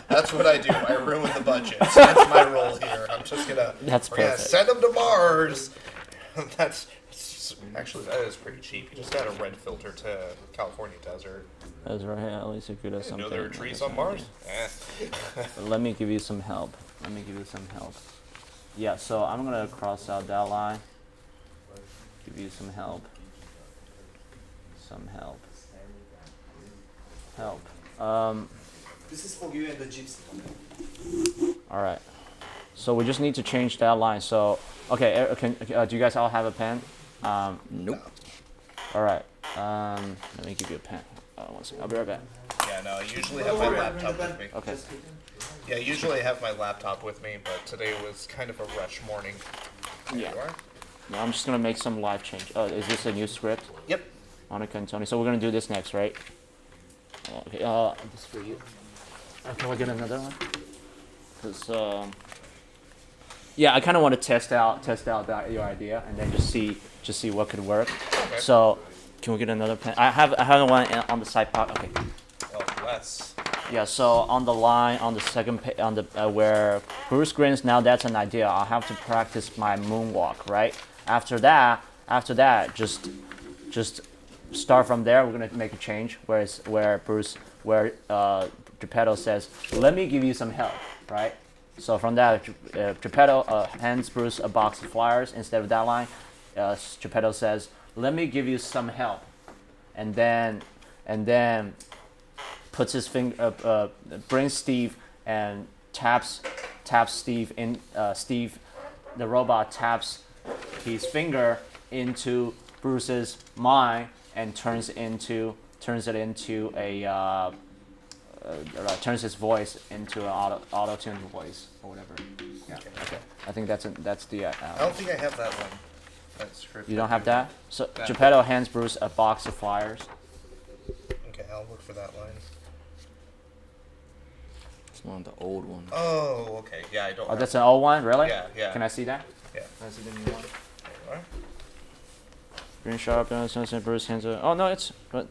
S1: That's what I do. I ruin the budget. So that's my role here. I'm just gonna.
S3: That's
S1: We're gonna
S3: perfect.
S1: send them to Mars. That's actually that is pretty cheap. You just add a red filter to California desert.
S3: That's right. At least if you do
S1: You
S3: something.
S1: know there are trees on Mars.
S3: Let me give you some help. Yeah, so I'm gonna cross out that line. Give you some help.
S2: This is for you and the gypsy.
S3: All right. So we just need to change that line. So okay, do you guys all have a pen?
S4: Nope.
S3: All right. Let me give you a pen. One second. I'll be right back.
S1: Yeah, no. I usually have my laptop with me.
S3: Okay.
S1: Yeah, usually I have my laptop with me, but today was kind of a rush morning.
S3: Yeah.
S1: You are?
S3: No, I'm just gonna make some live change. Oh, is this a new script?
S1: Yep.
S3: Monica and Tony. So we're gonna do this next, right? Okay. This for you. Can I get another one? Cause yeah, I kind of want to test out your idea and then just see what could work.
S1: Okay.
S3: So can we get another pen? I have one on the side pocket. Okay.
S1: Well, less.
S3: Yeah. So on the line on the second on the where Bruce grins. Now that's an idea. I'll have to practice my moonwalk, right? After that, just start from there. We're gonna make a change. Where Geppetto says, "Let me give you some help," right? So from that, Geppetto hands Bruce a box of flyers. Instead of that line, Geppetto says, "Let me give you some help," and then puts his finger, brings Steve and taps Steve in. Steve, the robot, taps his finger into Bruce's mind and turns it into turns his voice into an auto-tuned voice or whatever. Yeah. Okay. I think that's the.
S1: I don't think I have that one. That script.
S3: You don't have that? So
S1: No.
S3: Geppetto hands Bruce a box of flyers.
S1: Okay, I'll look for that line.
S4: It's one of the old ones.
S1: Oh, okay. Yeah, I don't.
S3: Oh,
S1: have
S3: that's an old one, really?
S1: Yeah.
S3: Can I see that?
S1: Yeah.
S3: Can I see the new one?
S1: There you are.
S3: Green sharp, Bruce hands a. Oh no, it's but.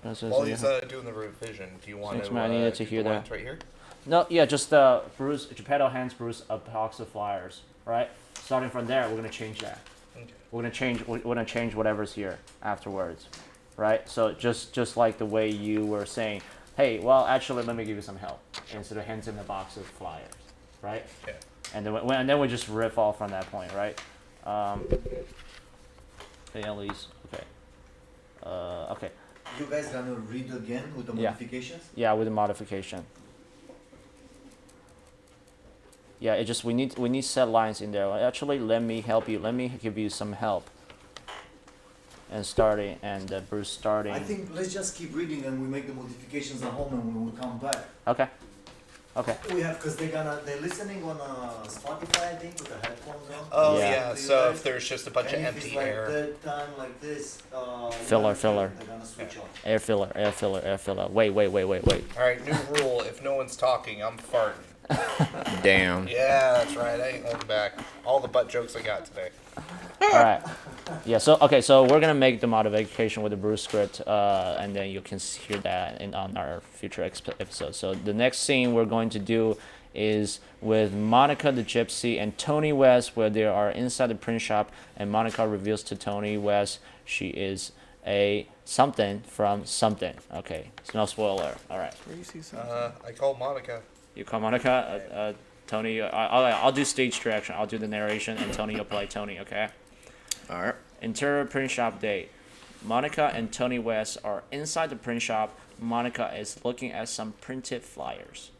S1: While he's doing the revision, do you want
S3: Thanks,
S1: to?
S3: man, I needed to
S1: do
S3: hear
S1: the
S3: that.
S1: lines right here.
S3: No, yeah, just Geppetto hands Bruce a box of flyers, right? Starting from there, we're gonna change that.
S1: Okay.
S3: We're gonna change whatever's here afterwards, right? So just like the way you were saying, hey, well, actually, let me give you some help, instead of hands him a box of flyers, right?
S1: Yeah.
S3: And then we just riff off from that point, right? At least, okay. Okay.
S2: You guys gonna read again with the
S3: Yeah.
S2: modifications?
S3: Yeah, with the modification. Yeah, it just we need set lines in there. Actually, let me help you. Let me give you some help. And starting Bruce starting.
S2: I think let's just keep reading and we make the modifications at home and when we come back.
S3: Okay. Okay.
S2: We have because they're listening on Spotify, I think, with the headphones on.
S1: Oh
S3: Yeah.
S1: yeah. So if there's just a bunch
S2: And
S1: of
S2: if
S1: empty
S2: it's like
S1: air.
S2: third time like this,
S3: Filler.
S2: they're gonna switch off.
S3: Air filler. Wait.
S1: All right, new rule: if no one's talking, I'm farting.
S4: Damn.
S1: Yeah, that's right. I ain't holding back. All the butt jokes I got today.
S3: All right. Yeah. So we're gonna make the modification with the Bruce script, and then you can hear that on our future episodes. So the next scene we're going to do is with Monica the Gypsy and Tony West, where they are inside the print shop, and Monica reveals to Tony West she is a something from something. Okay. It's no spoiler. All right.
S4: Where you see something?
S1: I called Monica.
S3: You call Monica. Tony, I'll do stage direction. I'll do the narration, and Tony, you'll play Tony. Okay.
S4: All right.
S3: Interior print shop day. Monica and Tony West are inside the print shop. Monica is looking at some printed flyers.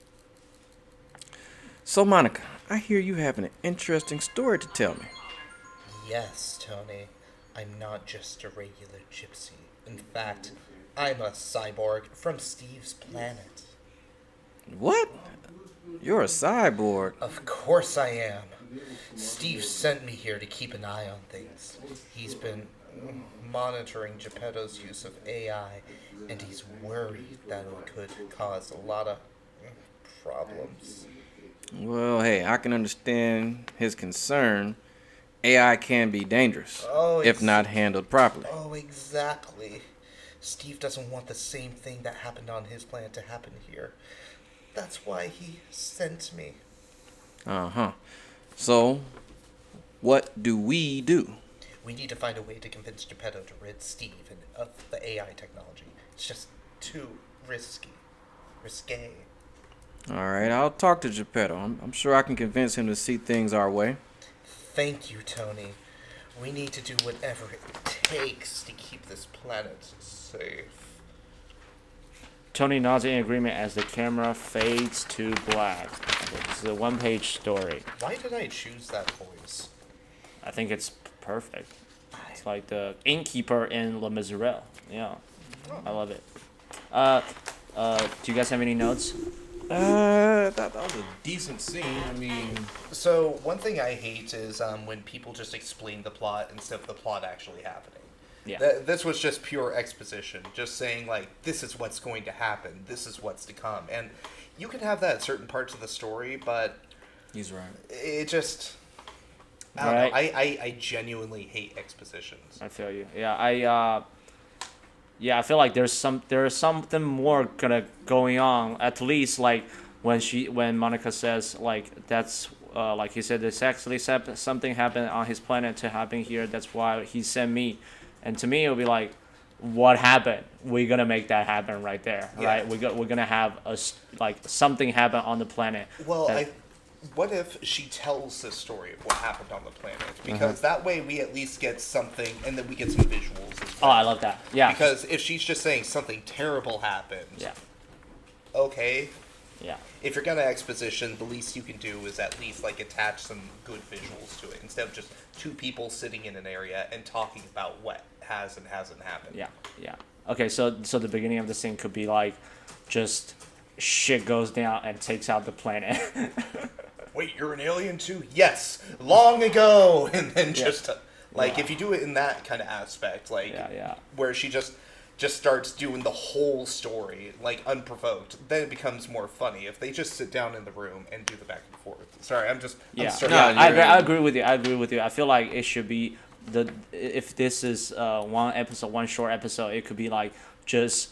S4: So, Monica, I hear you have an interesting story to tell me.
S1: Yes, Tony. I'm not just a regular gypsy. In fact, I'm a cyborg from Steve's planet.
S4: What? You're a cyborg.
S1: Of course I am. Steve sent me here to keep an eye on things. He's been monitoring Geppetto's use of AI, and he's worried that it could cause a lot of problems.
S4: Well, hey, I can understand his concern. AI can be dangerous if not handled properly.
S1: Oh, exactly. Steve doesn't want the same thing that happened on his planet to happen here. That's why he sent me.
S4: Uh-huh. So, what do we do?
S1: We need to find a way to convince Geppetto to rid Steve of the AI technology. It's just too risky. Risque.
S4: All right, I'll talk to Geppetto. I'm sure I can convince him to see things our way.
S1: Thank you, Tony. We need to do whatever it takes to keep this planet safe.
S3: Tony nods in agreement as the camera fades to black. This is a one-page story.
S1: Why did I choose that voice?
S3: I think it's perfect. It's like the innkeeper in Les Miserables. Yeah, I love it. Do you guys have any notes?
S4: That was a decent scene. I mean,
S1: So, one thing I hate is when people just explain the plot instead of the plot actually happening.
S3: Yeah.
S1: This was just pure exposition, just saying, like, this is what's going to happen, this is what's to come. And you can have that at certain parts of the story, but
S4: he's right.
S1: it just... I don't know. I genuinely hate expositions.
S3: I feel you. Yeah, I feel like there's something more going on. At least like when Monica says like that's like he said there's actually something happened on his planet to happen here. That's why he sent me. And to me, it'll be like, what happened? We're gonna make that happen right there, right? We're gonna have something happen on the planet.
S1: Well, what if she tells the story of what happened on the planet? Because that way we at least get something, and then we get some visuals as well.
S3: Oh, I love that. Yeah.
S1: Because if she's just saying something terrible happened, okay.
S3: Yeah.
S1: If you're gonna exposition, the least you can do is at least like attach some good visuals to it, instead of just two people sitting in an area and talking about what has and hasn't happened.
S3: Yeah. Yeah. Okay, so the beginning of the scene could be like, just shit goes down and takes out the planet.
S1: Wait, you're an alien too? Yes, long ago. And then just if you do it in that kind of aspect, like where she just starts doing the whole story like unprovoked, then it becomes more funny. If they just sit down in the room and do the back and forth. Sorry, I'm
S3: I agree with you. I feel like it should be if this is one short episode, it could be like just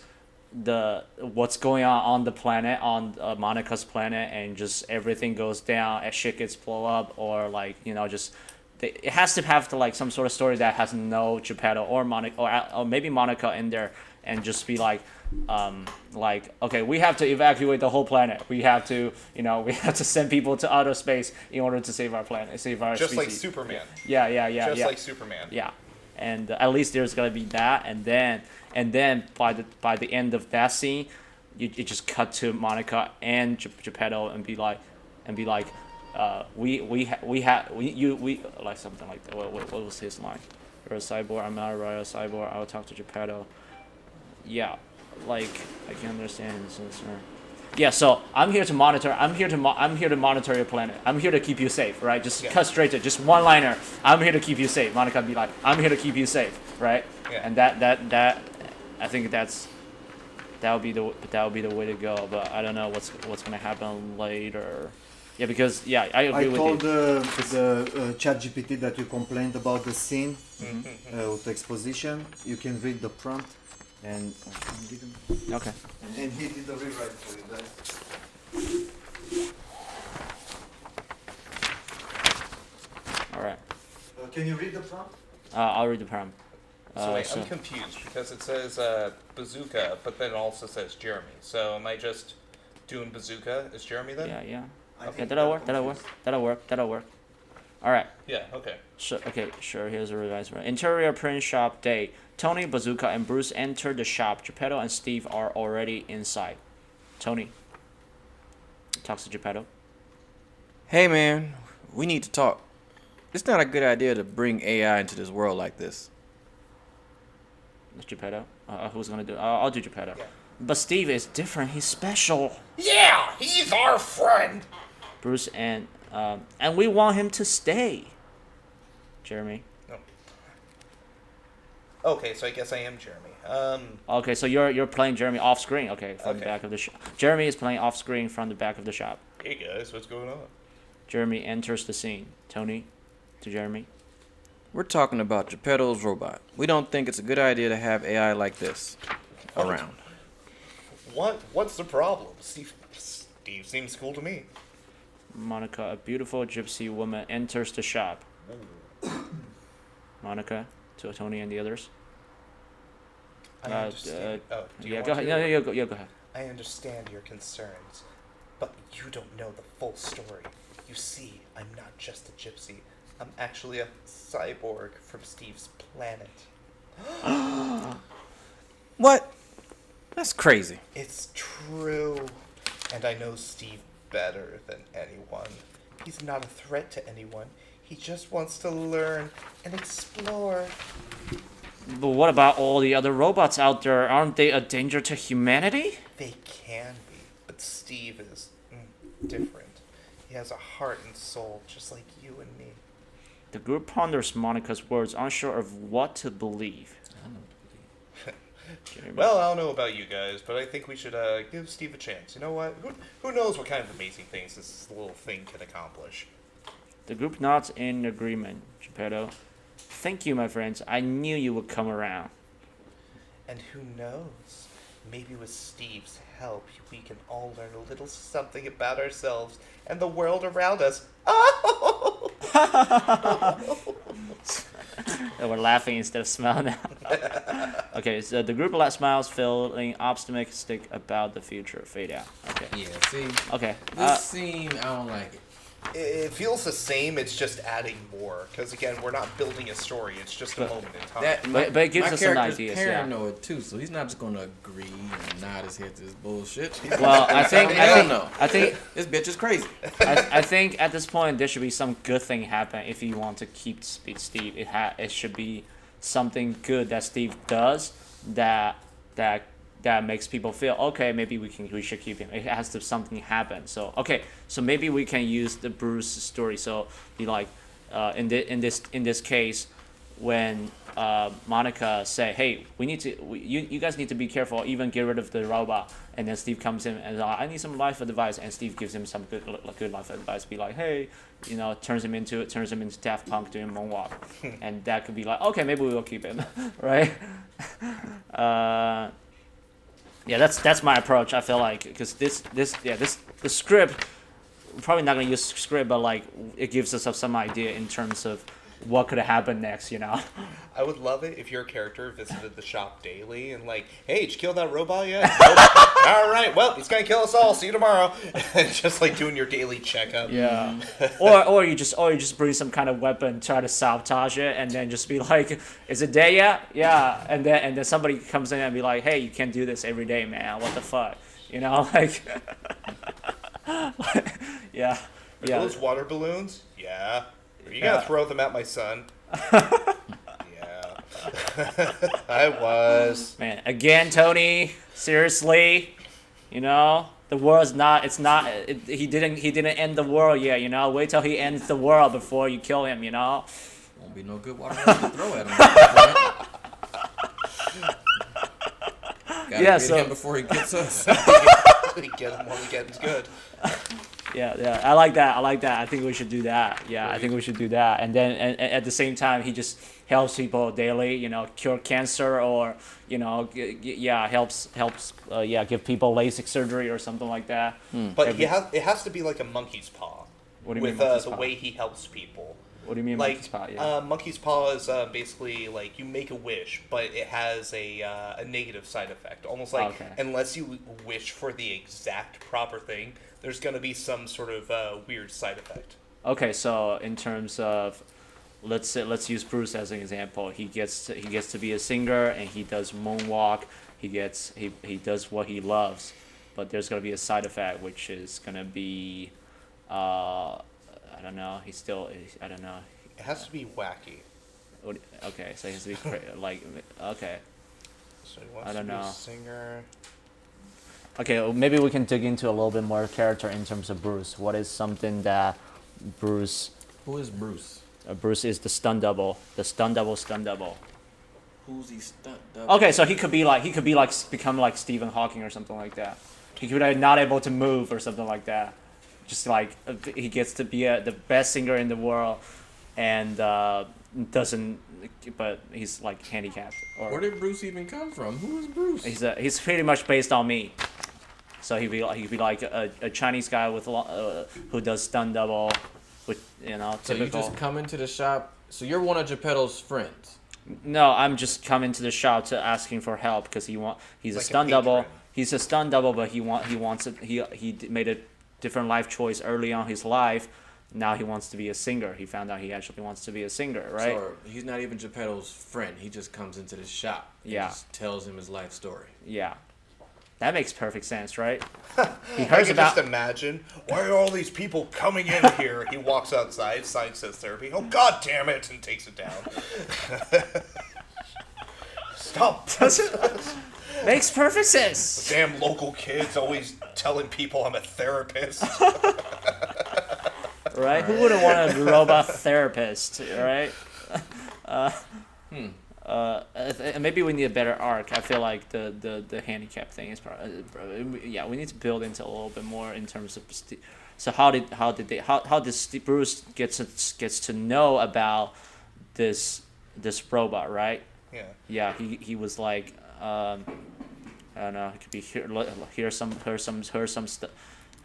S3: what's going on the planet, on Monica's planet, and just everything goes down and shit gets blow up, or like it has to have some sort of story that has no Geppetto or Monica or maybe Monica in there, and just be like okay, we have to evacuate the whole planet. We have to send people to outer space in order to save our planet, save our
S1: just
S3: species.
S1: like Superman.
S3: Just
S1: like Superman.
S3: Yeah, and at least there's gonna be that, and then by the end of that scene, you just cut to Monica and Geppetto and be like, we like something like that. What was his line? You're a cyborg. I'm not a royal cyborg. I'll talk to Geppetto. Yeah, like I can understand his concern. Yeah, so I'm here to monitor. I'm here to monitor your planet. I'm here to keep you safe, right? Just cut straight to just one liner. I'm here to keep you safe. Monica be like, I'm here to keep you safe, right?
S1: Yeah.
S3: And that I think that would be the way to go. But I don't know what's gonna happen later. Yeah, because I agree with you.
S2: I told the ChatGPT that you complained about the scene with exposition. You can read the prompt, and
S3: Okay.
S2: and he did the rewrite for you guys.
S3: All right.
S2: Can you read the prompt?
S3: I'll read the prompt.
S1: So wait, I'm confused because it says Bazooka, but then it also says Jeremy. So am I just doing Bazooka as Jeremy then?
S3: Yeah.
S2: I
S3: Okay,
S2: think
S3: that'll
S2: that
S3: work. That'll work. All right.
S1: Yeah, okay.
S3: Sure. Here's a revised one. Interior print shop day. Tony, Bazooka, and Bruce enter the shop. Geppetto and Steve are already inside. Tony talks to Geppetto.
S4: Hey man, we need to talk. It's not a good idea to bring AI into this world like this.
S3: It's Geppetto. Who's gonna do? I'll do Geppetto.
S1: Yeah.
S3: But Steve is different. He's special.
S1: Yeah, he's our friend.
S3: Bruce and we want him to stay. Jeremy.
S1: No. Okay, so I guess I am Jeremy.
S3: Okay, so you're playing Jeremy off screen. Okay, from the
S1: Okay.
S3: back of the shop. Jeremy is playing off screen from the back of the shop.
S1: Hey guys, what's going on?
S3: Jeremy enters the scene. Tony, to Jeremy.
S4: We're talking about Geppetto's robot. We don't think it's a good idea to have AI like this around.
S1: What's the problem? Steve seems cool to me.
S3: Monica, a beautiful gypsy woman, enters the shop. Monica, to Tony and the others.
S1: I understand. Do you
S3: Yeah,
S1: want
S3: go ahead.
S1: to?
S3: Yeah, go ahead.
S1: I understand your concerns, but you don't know the full story. You see, I'm not just a gypsy. I'm actually a cyborg from Steve's planet.
S4: What? That's crazy.
S1: It's true. And I know Steve better than anyone. He's not a threat to anyone. He just wants to learn and explore.
S3: But what about all the other robots out there? Aren't they a danger to humanity?
S1: They can be, but Steve is different. He has a heart and soul just like you and me.
S3: The group ponders Monica's words, unsure of what to believe. Jeremy.
S1: Well, I don't know about you guys, but I think we should give Steve a chance. You know what? Who knows what kind of amazing things this little thing can accomplish?
S3: The group nods in agreement. Geppetto. Thank you, my friends. I knew you would come around.
S1: And who knows? Maybe with Steve's help, we can all learn a little something about ourselves and the world around us. Oh!
S3: We're laughing instead of smiling now. Okay, so the group smiles, feeling optimistic about the future. Fade out. Okay.
S4: Yeah, see?
S3: Okay.
S4: This scene, I don't like it.
S1: It feels the same, it's just adding more. Because again, we're not building a story, it's just a moment in time.
S3: But it gives us some ideas, yeah.
S4: paranoid too, so he's not just gonna agree and nod his head to this bullshit.
S3: Well, I think
S4: This bitch is crazy.
S3: I think at this point there should be some good thing happen if you want to keep Steve. It should be something good that Steve does that makes people feel okay. Maybe we should keep him. It has to something happen. So okay, so maybe we can use the Bruce story. So be like, in this case, when Monica say, hey, you guys need to be careful, even get rid of the robot. And then Steve comes in and I need some life advice, and Steve gives him some good life advice. Be like, hey, turns him into Daft Punk doing moonwalk, and that could be like, okay, maybe we will keep him, right? Yeah, that's my approach. I feel like because the script, we're probably not gonna use script, but like it gives us some idea in terms of what could happen next.
S1: I would love it if your character visited the shop daily and like, hey, did you kill that robot yet? Nope. All right, well, he's gonna kill us all. See you tomorrow. And just like doing your daily checkup.
S3: Yeah. or you just bring some kind of weapon, try to sabotage it, and then just be like, is it day yet? Yeah. And then somebody comes in and be like, hey, you can't do this every day, man. What the fuck? Like. Yeah.
S1: Are those water balloons? Yeah. Are you gonna throw them at my son? Yeah. I was.
S3: Man, again, Tony. Seriously, the world's not. It's not. He didn't end the world yet. Wait till he ends the world before you kill him.
S4: Won't be no good water to throw at him. Right? Gotta get him before he gets us.
S1: Get him while he gets good.
S3: Yeah, I like that. I think we should do that. Yeah, I think we should do that. And then and at the same time, he just helps people daily, cure cancer or, helps, give people LASIK surgery or something like that.
S1: But it has to be like a monkey's paw.
S3: What do you mean
S1: with the way he helps people.
S3: What do you mean
S1: like,
S3: monkey's paw? Yeah.
S1: Monkey's paw is basically like you make a wish, but it has a negative side effect. Almost like unless you wish for the exact proper thing, there's going to be some sort of weird side effect.
S3: Okay, so in terms of, let's use Bruce as an example. He gets to be a singer and he does moonwalk. He does what he loves, but there's going to be a side effect, which is going to be, I don't know. I don't know.
S1: It has to be wacky.
S3: Okay, so it has to be like okay.
S1: So he wants
S3: I don't
S1: to be
S3: know.
S1: a singer.
S3: Okay, well, maybe we can dig into a little bit more character in terms of Bruce. What is something that Bruce?
S4: Who is Bruce?
S3: Bruce is the stunt double. The stunt double.
S4: Who's he stunt double?
S3: Okay, so he could be like become like Stephen Hawking or something like that. He could be not able to move or something like that. Just like he gets to be the best singer in the world, and doesn't, but he's like handicapped. Or
S4: Where did Bruce even come from? Who is Bruce?
S3: he's pretty much based on me. So he'd be like a Chinese guy with who does stunt double, with
S4: So you
S3: typical.
S4: just come into the shop. So you're one of Geppetto's friends.
S3: No, I'm just coming to the shop to asking for help because he's
S1: Like
S3: a
S1: a
S3: stunt double.
S1: patron.
S3: He's a stunt double, but he wants it. He made a different life choice early on his life. Now he wants to be a singer. He found out he actually wants to be a singer, right?
S4: So he's not even Geppetto's friend. He just comes into the shop. And
S3: Yeah.
S4: just tells him his life story.
S3: Yeah, that makes perfect sense, right? He
S1: I
S3: hears
S1: can
S3: about.
S1: just imagine, why are all these people coming in here? He walks outside, signs says therapy. Oh, God damn it, and takes it down. Stop.
S3: Makes perfect sense.
S1: Damn local kids always telling people I'm a therapist.
S3: Right? Who wouldn't want a robot therapist, right? Maybe we need a better arc. I feel like the handicap thing is probably yeah. We need to build into a little bit more in terms of. So how did Bruce gets to know about this robot, right?
S1: Yeah.
S3: Yeah, he was like I don't know. It could be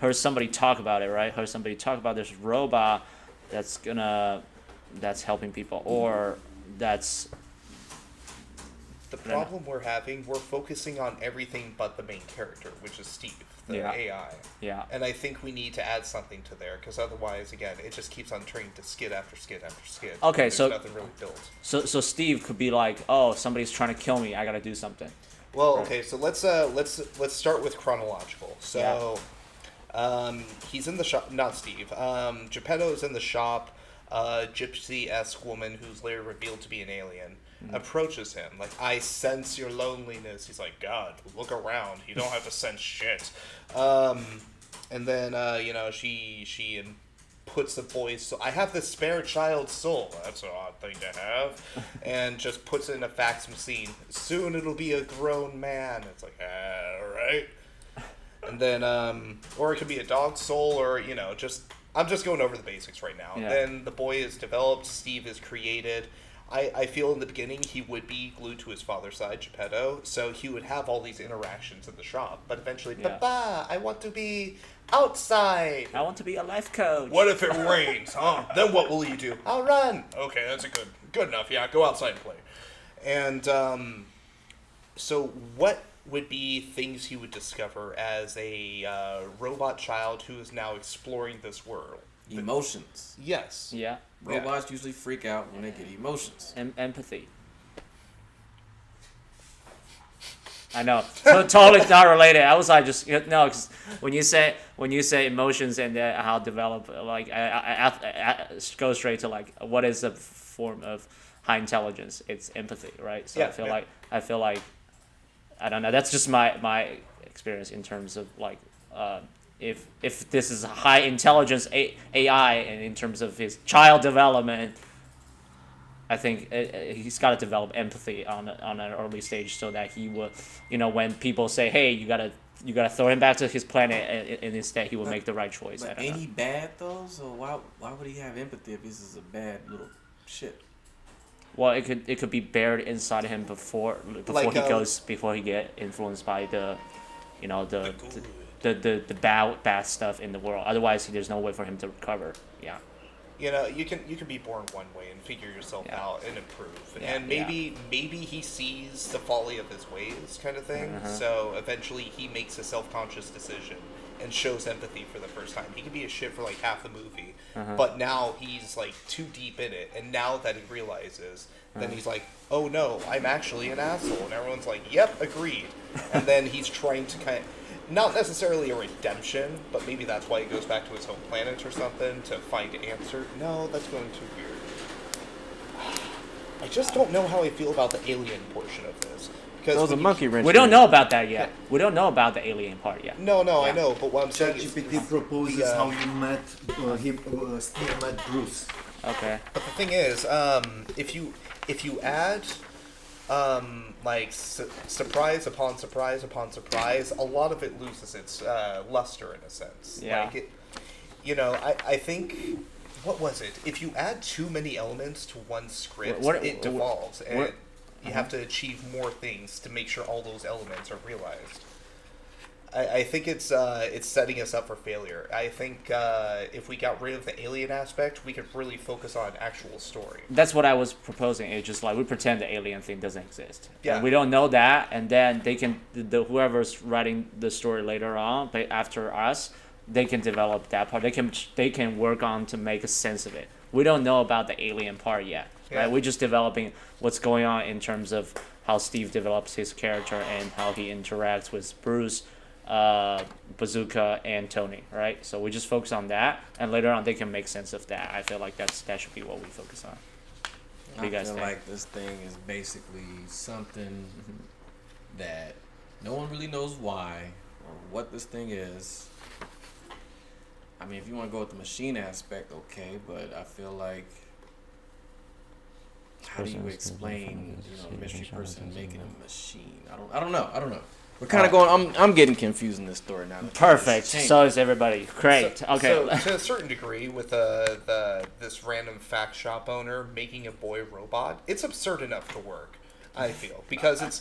S3: heard somebody talk about it, right? Heard somebody talk about this robot that's helping people, or that's
S1: The problem we're having, we're focusing on everything but the main character, which is Steve, the
S3: Yeah.
S1: AI.
S3: yeah.
S1: And I think we need to add something to there, because otherwise, again, it just keeps on turning to skid after skid after skid.
S3: Okay,
S1: There's
S3: so-
S1: nothing really built.
S3: So Steve could be like, oh, somebody's trying to kill me. I gotta do something.
S1: Well, okay, so let's start with chronological. So, he's in the shop. Not Steve. Geppetto's in the shop. Gypsy-esque woman, who's later revealed to be an alien, approaches him like, "I sense your loneliness." He's like, "God, look around. You don't have to sense shit." And then she puts the boy's soul. "I have this spare child's soul." That's an odd thing to have. And just puts it in a fax machine. "Soon it'll be a grown man." It's like, all right. And then, or it could be a dog's soul, or, I'm just going over the basics right now.
S3: Yeah.
S1: Then the boy is developed, Steve is created. I feel in the beginning he would be glued to his father's side, Geppetto, so he would have all these interactions in the shop. But eventually,
S3: Yeah.
S1: Papa, I want to be outside.
S3: I want to be a life coach.
S1: What if it rains? Huh? Then what will you do? I'll run. Okay, that's good enough. Yeah, go outside and play. And so what would be things he would discover as a robot child who is now exploring this world?
S4: Emotions.
S1: Yes.
S3: Yeah.
S4: Robots usually freak out when they get emotions.
S3: Empathy. I know. So totally not related. I was like, just no, because when you say emotions and how develop, like I go straight to like what is a form of high intelligence? It's empathy, right? So
S1: Yeah,
S3: I feel like I don't know. That's just my experience in terms of like if this is a high intelligence AI and in terms of his child development. I think he's got to develop empathy on an early stage so that he will, when people say, "Hey, you gotta throw him back to his planet," and instead he will make the right choice.
S4: But ain't he bad though? So why would he have empathy if this is a bad little shit?
S3: Well, it could be buried inside him before he get influenced by the bad stuff in the world. Otherwise, there's no way for him to recover. Yeah.
S1: You can be born one way and figure yourself out and improve.
S3: Yeah,
S1: And maybe he sees the folly of his ways, kind of thing.
S3: Uh-huh.
S1: So eventually he makes a self-conscious decision and shows empathy for the first time. He can be a shit for like half the movie, but now he's like too deep in it. And now that he realizes, then he's like, "Oh no, I'm actually an asshole." And everyone's like, "Yep, agreed." And then he's trying to kind of, not necessarily a redemption, but maybe that's why he goes back to his home planet or something to find an answer. No, that's going too weird. I just don't know how I feel about the alien portion of this. Because
S4: Those are monkey wrench.
S3: We don't know about that yet. We don't know about the alien part yet.
S1: No, I
S3: Yeah.
S1: know, but what I'm saying is,
S2: ChatGPT proposes how you met Steve met Bruce.
S3: Okay.
S1: but the thing is, if you add surprise upon surprise upon surprise, a lot of it loses its luster in a sense.
S3: Yeah.
S1: I think, what was it? If you add too many elements to one script, it devolves, and you have to achieve more things to make sure all those elements are realized. I think it's setting us up for failure. I think if we got rid of the alien aspect, we could really focus on actual story.
S3: That's what I was proposing. It's just like we pretend the alien thing doesn't exist.
S1: Yeah.
S3: And we don't know that, and then they can whoever's writing the story later on, but after us, they can develop that part. They can work on to make a sense of it. We don't know about the alien part yet.
S1: Yeah.
S3: Right? We're just developing what's going on in terms of how Steve develops his character and how he interacts with Bruce, Bazooka, and Tony, right? So we just focus on that, and later on they can make sense of that. I feel like that should be what we focus on. What do you guys
S4: feel
S3: think?
S4: like this thing is basically something that no one really knows why or what this thing is. I mean, if you want to go with the machine aspect, okay, but I feel like, how do you explain, a mystery person making a machine? I don't know. We're kind of going. I'm getting confused in this story now.
S3: Perfect. So is everybody. Great. Okay.
S1: So to a certain degree, with this random fact shop owner making a boy robot, it's absurd enough to work. I feel, because it's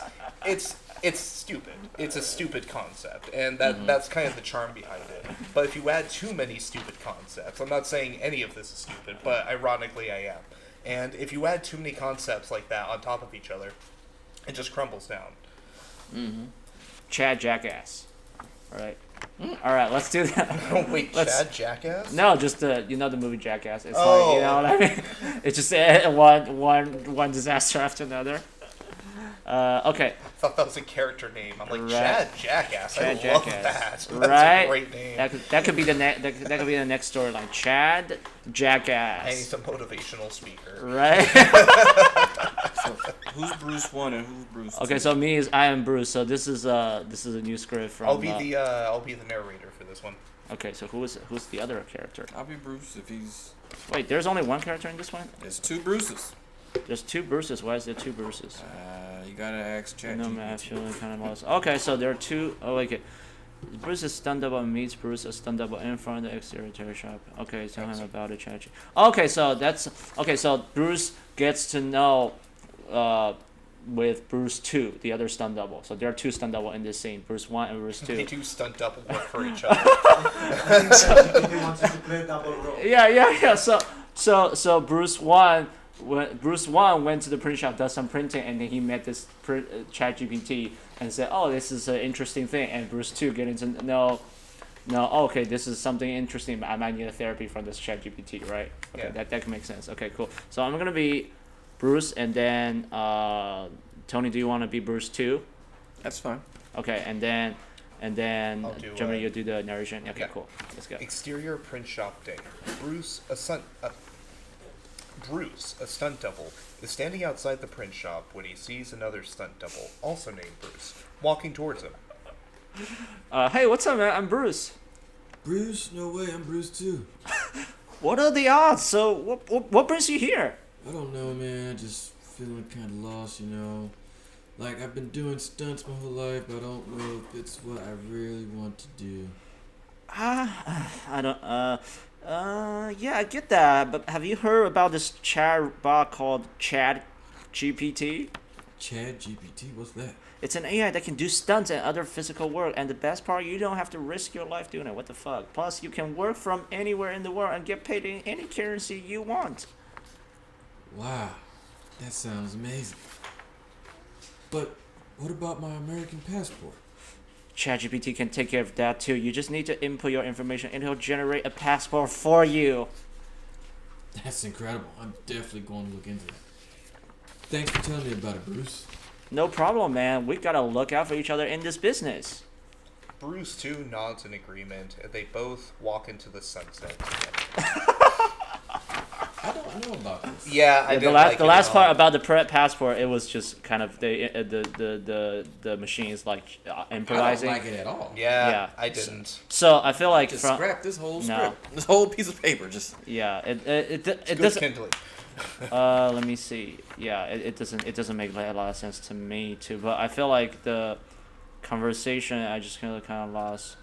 S1: stupid. It's a stupid concept, and that's kind of the charm behind it. But if you add too many stupid concepts, I'm not saying any of this is stupid, but ironically I am. And if you add too many concepts like that on top of each other, it just crumbles down.
S3: Mm-hmm. Chad Jackass. All right. All right, let's do that.
S1: Wait, Chad Jackass?
S3: No, just the movie Jackass. It's like, you know what I mean? It's just one disaster after another. Okay.
S1: I thought that was a character name. I'm like,
S3: Right.
S1: Chad Jackass.
S3: Chad
S1: I
S3: Jackass.
S1: love that. That's
S3: Right?
S1: a great name.
S3: That could be the that could be the next storyline. Chad Jackass.
S1: And he's a motivational speaker.
S3: Right?
S4: So who's Bruce 1 and who's Bruce 2?
S3: Okay, so I am Bruce. So this is a new script from.
S1: I'll be the narrator for this one.
S3: Okay, so who's the other character?
S4: I'll be Bruce if he's...
S3: Wait, there's only one character in this one?
S4: There's two Bruces.
S3: There's two Bruces. Why is there two Bruces?
S4: You gotta ask ChatGPT.
S3: No match, kind of lost. Okay, so there are two. Oh, okay. Bruce is stunt double meets Bruce a stunt double in front of the exterior terror shop. Okay, tell him about the chat. Okay, so so Bruce gets to know with Bruce 2, the other stunt double. So there are two stunt double in this scene, Bruce 1 and Bruce 2.
S1: They do stunt double work for each other.
S2: They wanted to play double role.
S3: Yeah. So Bruce 1. When Bruce 1 went to the print shop, does some printing, and then he met this ChatGPT and said, "Oh, this is an interesting thing." And Bruce 2 getting to know, okay, this is something interesting, but I might need a therapy from this ChatGPT, right? Okay,
S1: Yeah.
S3: that can make sense. Okay, cool. So I'm gonna be Bruce, and then Tony, do you want to be Bruce 2?
S4: That's fine.
S3: Okay, and then
S1: I'll do,
S3: Jeremy, you do the narration. Okay,
S1: yeah.
S3: cool. Let's go.
S1: Exterior print shop day. Bruce, a stunt double, is standing outside the print shop when he sees another stunt double, also named Bruce, walking towards him.
S3: Hey, what's up, man? I'm Bruce.
S5: Bruce? No way, I'm Bruce too.
S3: What are the odds? So, what brings you here?
S5: I don't know, man. I just feeling kind of lost, Like, I've been doing stunts my whole life, but I don't know if it's what I really want to do.
S3: I don't, yeah, I get that, but have you heard about this chat bot called ChatGPT?
S5: ChatGPT? What's that?
S3: It's an AI that can do stunts and other physical work, and the best part, you don't have to risk your life doing it. What the fuck? Plus, you can work from anywhere in the world and get paid in any currency you want.
S5: Wow, that sounds amazing. But what about my American passport?
S3: ChatGPT can take care of that too. You just need to input your information and it'll generate a passport for you.
S5: That's incredible. I'm definitely going to look into that. Thanks for telling me about it, Bruce.
S3: No problem, man. We gotta look out for each other in this business.
S1: Bruce 2 nods in agreement, and they both walk into the sunset together.
S5: I don't know about this.
S1: Yeah, I
S3: The
S1: didn't
S3: last
S1: like
S3: the
S1: it
S3: last
S1: at
S3: part
S1: all.
S3: about the passport, it was just kind of the machines like
S4: I
S3: improvising.
S4: don't like it at all.
S1: Yeah,
S3: Yeah.
S1: I didn't.
S3: So I feel like
S4: Just
S3: from
S4: scrap this whole
S3: No.
S4: script. This whole piece of paper. Just
S3: yeah, it
S1: Good
S3: doesn't.
S1: kindling.
S3: Let me see. Yeah, it doesn't make a lot of sense to me too. But I feel like the conversation I just kind of lost.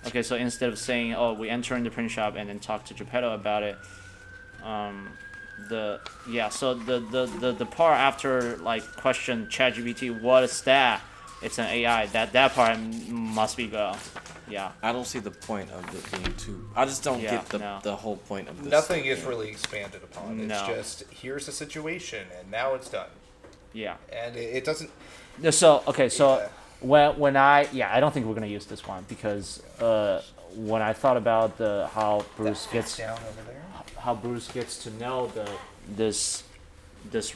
S3: Okay, so instead of saying, "Oh, we enter in the print shop and then talk to Geppetto about it," so the part after like question ChatGPT, what is that? It's an AI. That part must be go. Yeah.
S4: I don't see the point of it being too. I just don't
S3: Yeah,
S4: get
S3: no.
S4: the whole point of this.
S1: Nothing is really expanded upon. It's
S3: No.
S1: just here's the situation, and now it's done.
S3: Yeah.
S1: And it doesn't.
S3: So okay, so
S1: Yeah.
S3: when I don't think we're gonna use this one because when I thought about how Bruce gets
S1: down over there.
S3: how Bruce gets to know this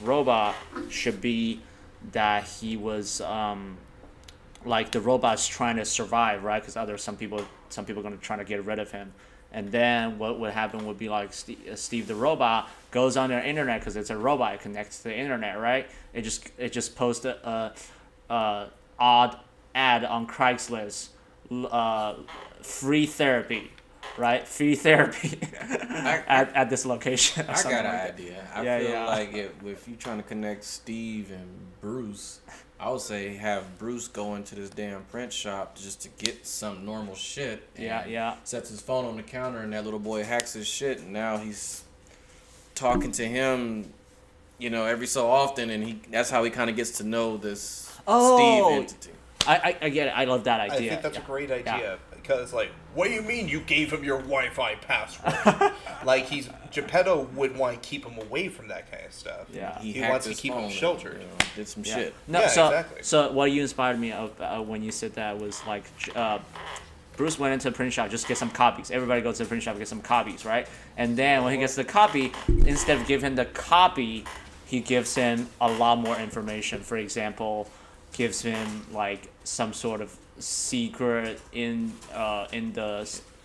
S3: robot should be that he was like the robot's trying to survive, right? Because some people are gonna try to get rid of him, and then what would happen would be like Steve the robot goes on the internet because it's a robot, it connects to the internet, right? It just posts a odd ad on Craigslist, free therapy, right? Free therapy at this location.
S4: I got an idea. I
S3: Yeah,
S4: feel
S3: yeah.
S4: like if you're trying to connect Steve and Bruce, I would say have Bruce go into this damn print shop just to get some normal shit. And
S3: Yeah.
S4: Sets his phone on the counter and that little boy hacks his shit and now he's talking to him, every so often and that's how he kind of gets to know this Steve entity.
S3: I get it. I love that idea.
S1: I think that's a great idea
S3: Yeah.
S1: because, like, what do you mean you gave him your Wi-Fi password? Like, Geppetto would want to keep him away from that kind of stuff.
S3: Yeah.
S1: He
S4: hacked
S1: wants to
S4: his
S1: keep him
S4: phone
S1: sheltered.
S4: and, did some
S3: Yeah.
S4: shit.
S3: No,
S1: Yeah,
S3: so
S1: exactly.
S3: so what you inspired me of when you said that was like Bruce went into the print shop just get some copies. Everybody goes to the print shop to get some copies, right? And then when he gets the copy, instead of giving him the copy, he gives him a lot more information. For example, gives him like some sort of secret in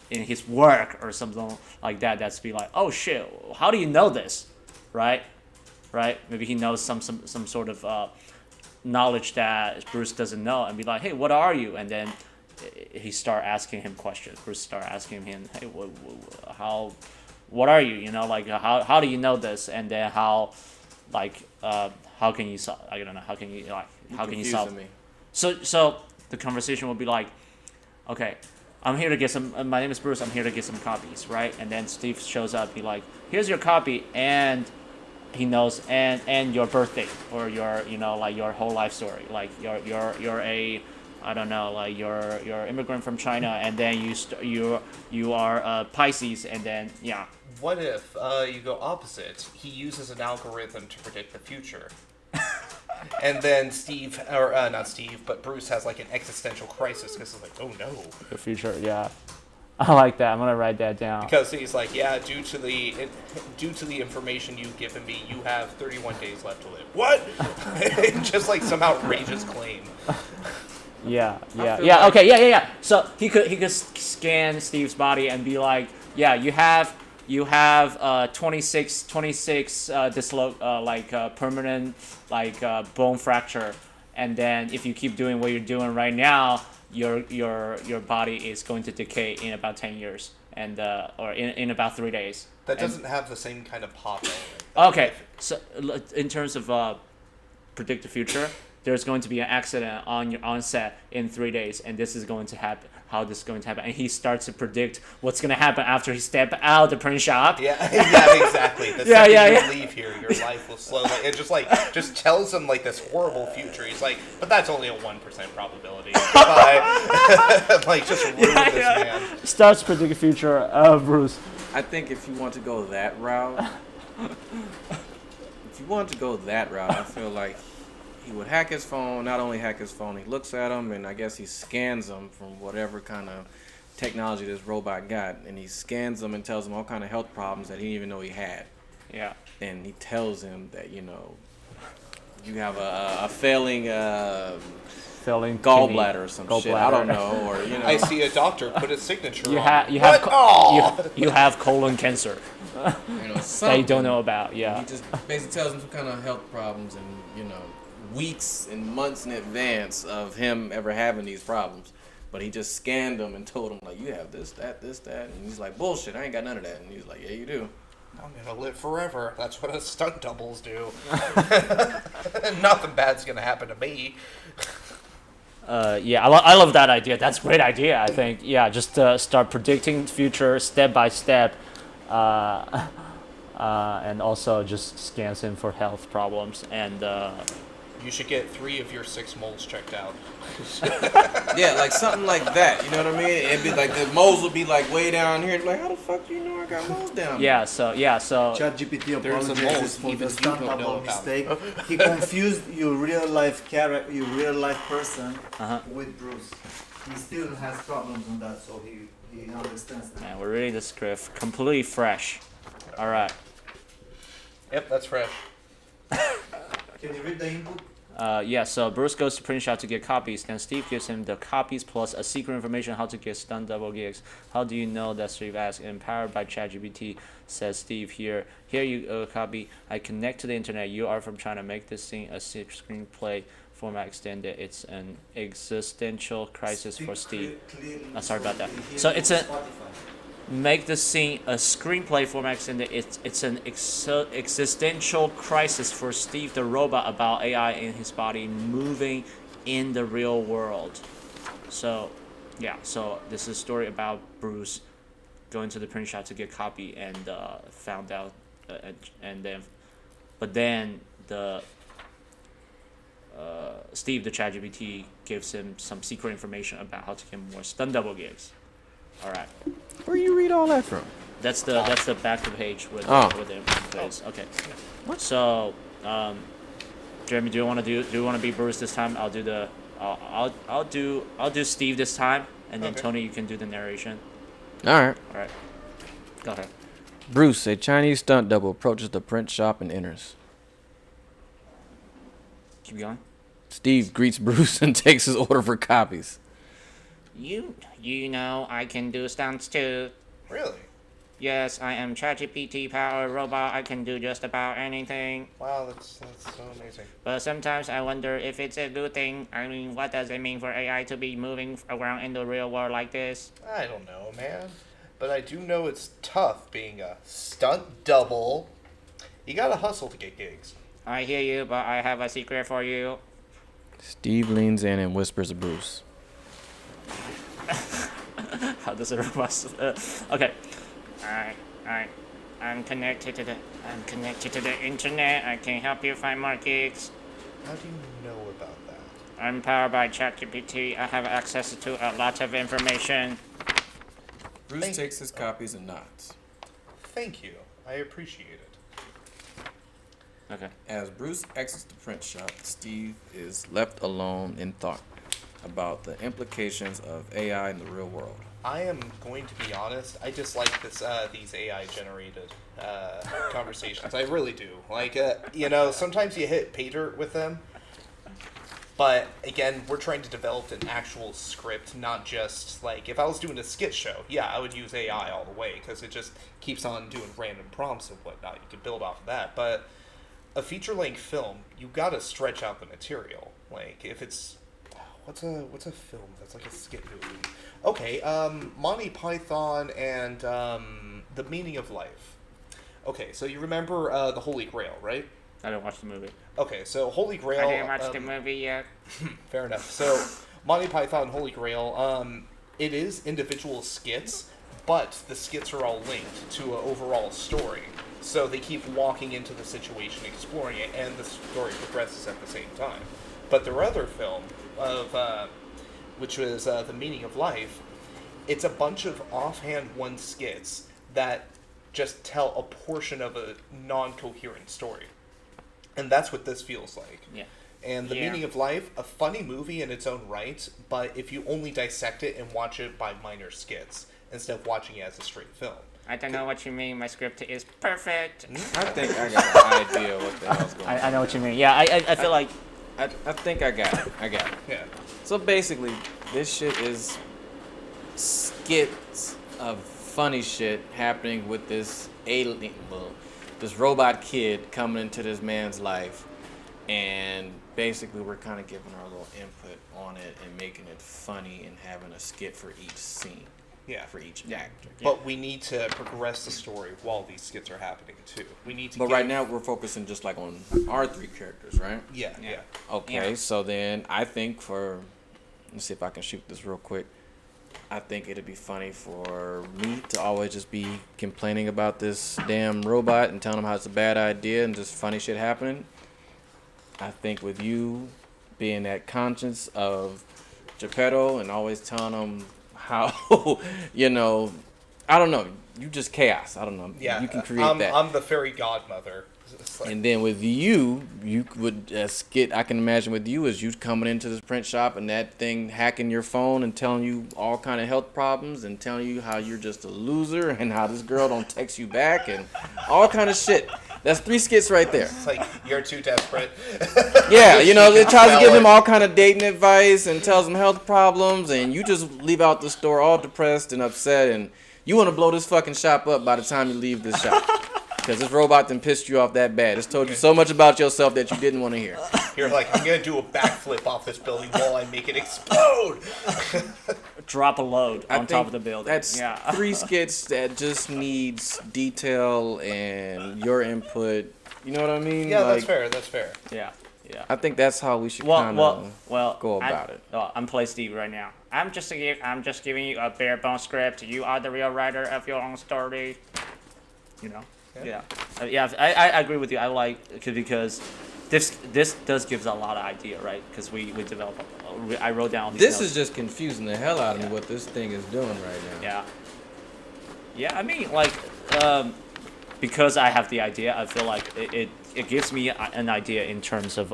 S3: his work or something like that. That's be like, oh shit, how do you know this, right? Maybe he knows some sort of knowledge that Bruce doesn't know, and be like, hey, what are you? And then he start asking him questions. Bruce start asking him, hey, what are you? Like how do you know this? And then how can you solve? I don't know. How can you solve?
S4: Me.
S3: So the conversation will be like, okay, I'm here to get some. My name is Bruce. I'm here to get some copies, right? And then Steve shows up. Be like, here's your copy, and he knows and your birthday or your like your whole life story. Like you're a I don't know, like you're immigrant from China, and then you are Pisces, and then yeah.
S1: What if you go opposite? He uses an algorithm to predict the future. And then not Steve, but Bruce has like an existential crisis because he's like, oh no.
S3: The future, yeah. I like that. I'm gonna write that down.
S1: Because he's like, yeah, due to the information you've given me, you have 31 days left to live. What? Just like some outrageous claim.
S3: Yeah.
S4: like-
S3: Okay, yeah. So he could scan Steve's body and be like, yeah, you have 26 permanent bone fracture, and then if you keep doing what you're doing right now, your body is going to decay in about 10 years and or in about 3 days.
S1: That doesn't have the same kind of pop element.
S3: Okay, so in terms of predict the future, there's going to be an accident on set in 3 days, and this is going to happen. How this is going to happen, and he starts to predict what's going to happen after he step out the print shop.
S1: Yeah, exactly. The second
S3: yeah.
S1: you leave here, your life will slowly. It just tells him like this horrible future. He's like, but that's only a 1% probability. Bye. Like just ruin this man.
S3: Starts to predict the future of Bruce.
S4: I think if you want to go that route, I feel like he would hack his phone. Not only hack his phone, he looks at him, and I guess he scans them from whatever kind of technology this robot got, and he scans them and tells him all kind of health problems that he didn't even know he had.
S3: Yeah.
S4: And he tells him that you have a failing gallbladder or some shit. I don't know, or
S1: I see a doctor put a signature
S3: You
S1: on.
S3: you have colon cancer. That you don't know about.
S4: He
S3: Yeah.
S4: just basically tells him some kind of health problems, and weeks and months in advance of him ever having these problems. But he just scanned them and told him, like, you have this, that, and he's like, bullshit, I ain't got none of that. And he's like, yeah, you do.
S1: I'm gonna live forever. That's what stunt doubles do. Nothing bad's gonna happen to me.
S3: Yeah, I love that idea. That's a great idea, I think. Yeah, just start predicting the future step by step. And also just scans him for health problems. And
S1: You should get 3 of your 6 moles checked out.
S4: Yeah, like something like that. You know what I mean? It'd be like the moles would be like way down here. Like, how the fuck do you know I got moles down?
S3: yeah, so
S2: ChatGPT
S1: There's a
S2: apologizes
S1: mole
S2: for the
S1: even you don't know
S2: stunt-double
S1: about.
S2: mistake. He confused your real life character, your real life person
S3: Uh-huh.
S2: with Bruce. He still has problems on that, so he understands that.
S3: man, we're reading the script completely fresh. All right.
S1: Yep, that's fresh.
S2: Can you read the input?
S3: Yeah, so Bruce goes to print shop to get copies. Then Steve gives him the copies plus a secret information how to get stunt double gigs. How do you know that? Steve asks. Empowered by ChatGPT, says Steve. Here you go, copy. I connect to the internet. You are from China. Make this scene a screenplay format extended. It's an existential crisis for Steve. Sorry about that. So it's a make the scene a screenplay format extended. It's an existential crisis for Steve the robot about AI in his body moving in the real world. So, yeah. So this is a story about Bruce going to the print shop to get copy and found out, but then the Steve the ChatGPT gives him some secret information about how to get more stunt double gigs. All right.
S4: Where you read all that from?
S3: That's the back of the page with the info. Okay. So, Jeremy, do you want to be Bruce this time? I'll do Steve this time, and then
S1: Okay.
S3: Tony, you can do the narration.
S4: All right.
S3: All right. Go ahead.
S4: Bruce, a Chinese stunt double, approaches the print shop and enters.
S3: Keep going.
S4: Steve greets Bruce and takes his order for copies.
S3: You know I can do stunts too.
S1: Really?
S3: Yes, I am ChatGPT powered robot. I can do just about anything.
S1: Wow, that's so amazing.
S3: But sometimes I wonder if it's a good thing. I mean, what does it mean for AI to be moving around in the real world like this?
S1: I don't know, man. But I do know it's tough being a stunt double. You gotta hustle to get gigs.
S3: I hear you, but I have a secret for you.
S4: Steve leans in and whispers to Bruce.
S3: How does it robust? Okay. I'm connected to the internet. I can help you find more gigs.
S1: How do you know about that?
S3: I'm powered by ChatGPT. I have access to a lot of information.
S4: Bruce takes his copies and nods.
S1: Thank you. I appreciate it.
S3: Okay.
S4: As Bruce exits the print shop, Steve is left alone in thought about the implications of AI in the real world.
S1: I am going to be honest. I dislike these AI generated conversations. I really do. Like, sometimes you hit pay dirt with them. But again, we're trying to develop an actual script, not just like if I was doing a skit show. Yeah, I would use AI all the way because it just keeps on doing random prompts and whatnot. You could build off of that. But a feature-length film, you gotta stretch out the material. Like if it's what's a film that's like a skit movie? Okay, Monty Python and The Meaning of Life. Okay, so you remember the Holy Grail, right?
S3: I didn't watch the movie.
S1: Okay, so Holy Grail.
S3: I didn't watch the movie yet.
S1: Fair enough. So Monty Python, Holy Grail. It is individual skits, but the skits are all linked to an overall story. So they keep walking into the situation, exploring it, and the story progresses at the same time. But their other film of which was The Meaning of Life, it's a bunch of offhand one skits that just tell a portion of a non-coherent story. And that's what this feels like.
S3: Yeah.
S1: And The Meaning of Life, a funny movie in its own right, but if you only dissect it and watch it by minor skits, instead of watching it as a straight film.
S3: I don't know what you mean. My script is perfect.
S4: I think I got an idea what the hell's going on.
S3: I know what you mean. Yeah, I feel like...
S4: I think I got it.
S1: Yeah.
S4: So basically, this shit is skits of funny shit happening with this alien, this robot kid coming into this man's life, and basically we're kind of giving our little input on it and making it funny and having a skit for each scene.
S6: Yeah.
S4: for each
S3: Yeah.
S4: actor.
S6: But we need to progress the story while these skits are happening too. We need to.
S4: But right now we're focusing just like on our 3 characters, right?
S6: Yeah.
S4: Okay,
S3: Yeah.
S4: so then I think let's see if I can shoot this real quick. I think it'd be funny for me to always just be complaining about this damn robot and telling him how it's a bad idea and just funny shit happening. I think with you being that conscience of Geppetto and always telling him how, you know, I don't know, you just chaos. I don't know.
S6: Yeah.
S4: You can create that.
S6: I'm the fairy godmother. It's like-
S4: And then with you would skit. I can imagine with you is you coming into this print shop and that thing hacking your phone and telling you all kind of health problems and telling you how you're just a loser and how this girl don't text you back and all kind of shit. That's 3 skits right there.
S6: It's like you're too desperate.
S4: Yeah, you know, it tries to
S6: smell
S4: give
S6: it.
S4: him all kind of dating advice and tells him health problems, and you just leave out the store all depressed and upset, and you want to blow this fucking shop up by the time you leave this shop. Because this robot done pissed you off that bad. It's told you so much about yourself that you didn't want to hear.
S6: You're like, I'm gonna do a backflip off this building while I make it explode.
S3: Drop a load
S4: I
S3: on top
S4: think
S3: of the building.
S4: That's
S3: yeah.
S4: 3 skits that just needs detail and your input. You know what I mean?
S6: Yeah,
S4: Like,
S6: that's fair.
S3: Yeah. Yeah.
S4: I think that's how we should kind of go about it.
S3: I'm play Steve right now. I'm just giving you a bare bone script. You are the real writer of your own story. You know. Yeah. I agree with you. I like because this does give us a lot of idea, right? Because we develop. I wrote down these
S4: This
S3: notes.
S4: is just confusing the hell out of me what this thing is doing right now.
S3: Yeah. Yeah, I mean, like, because I have the idea, I feel like it gives me an idea in terms of,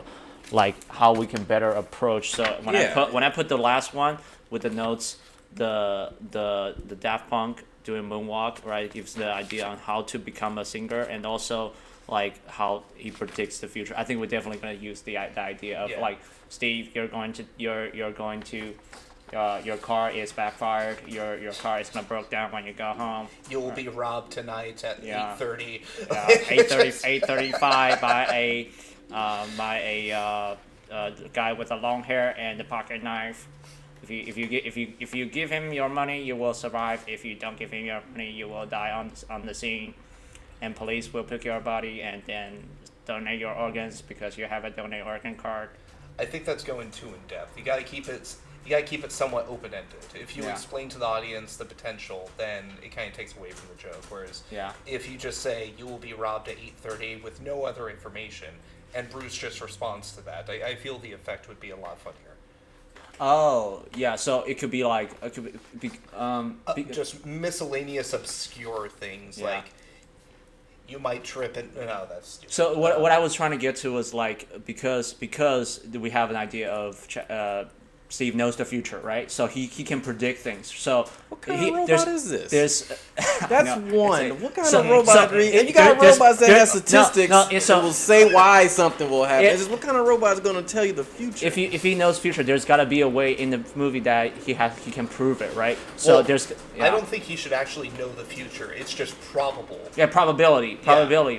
S3: like, how we can better approach. So when I put the last one with the notes, the Daft Punk doing moonwalk, right, gives the idea on how to become a singer and also like how he predicts the future. I think we're definitely going to use the idea of like, Steve, your car is backfired. Your car is gonna break down when you go home.
S6: You will be robbed tonight at 8:30.
S3: 8:35 by a guy with a long hair and a pocket knife. If you give him your money, you will survive. If you don't give him your money, you will die on the scene. And police will pick your body and then donate your organs because you have a donate organ card.
S6: I think that's going too in depth. You gotta keep it somewhat open ended. If you explain to the audience the potential, then it kind of takes away from the joke. Whereas if you just say you will be robbed at 8:30 with no other information, and Bruce just responds to that, I feel the effect would be a lot funnier.
S3: Oh yeah, so it could be like
S6: just miscellaneous obscure things like you might trip and no, that's stupid.
S3: So what I was trying to get to was like because we have an idea of Steve knows the future, right? So he can predict things. So
S4: what kind of robot is this? That's one. What kind of robot? And you got robots that have statistics that will say why something will happen. What kind of robot is going to tell you the future?
S3: If he knows future, there's got to be a way in the movie that he can prove it, right? So I
S6: don't think he should actually know the future. It's just probable.
S3: Yeah, probability,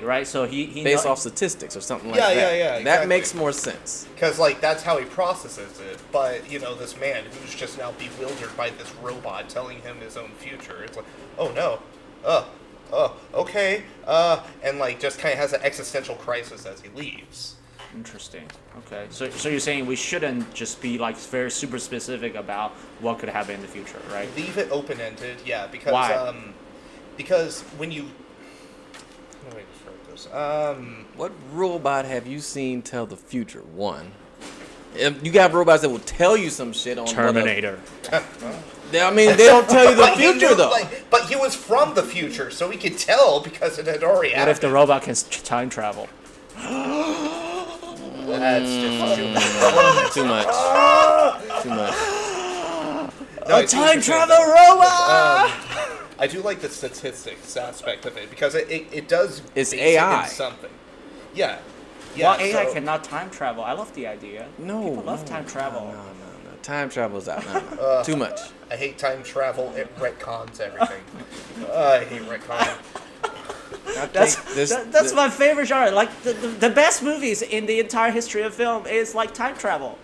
S3: right? So he
S4: based off statistics or something like that.
S6: Yeah, exactly.
S4: That makes more sense.
S6: Because like that's how he processes it. But this man who's just now bewildered by this robot telling him his own future. It's like, oh no, okay, and like just kind of has an existential crisis as he leaves.
S3: Interesting. Okay, so you're saying we shouldn't just be like very super specific about what could happen in the future, right?
S6: Leave it open ended, yeah. Because
S3: why?
S6: Because when you let me just start this.
S4: What robot have you seen tell the future? One. You got robots that will tell you some shit on
S3: Terminator.
S4: I mean, they don't tell you the future though.
S6: But he was from the future, so he could tell because it had already happened.
S3: What if the robot can time travel?
S6: That's just
S4: too much. Too much.
S6: No,
S3: a time travel robot.
S6: I do like the statistics aspect of it because it does.
S4: It's
S6: base
S4: AI.
S6: It in something. Yeah.
S3: Well, AI cannot time travel. I love the idea. People love time travel.
S4: No. Time travel's out. No. Too much.
S6: I hate time travel. It retcons everything. I hate retcon.
S3: That's my favorite genre. Like the best movies in the entire history of film is like time travel.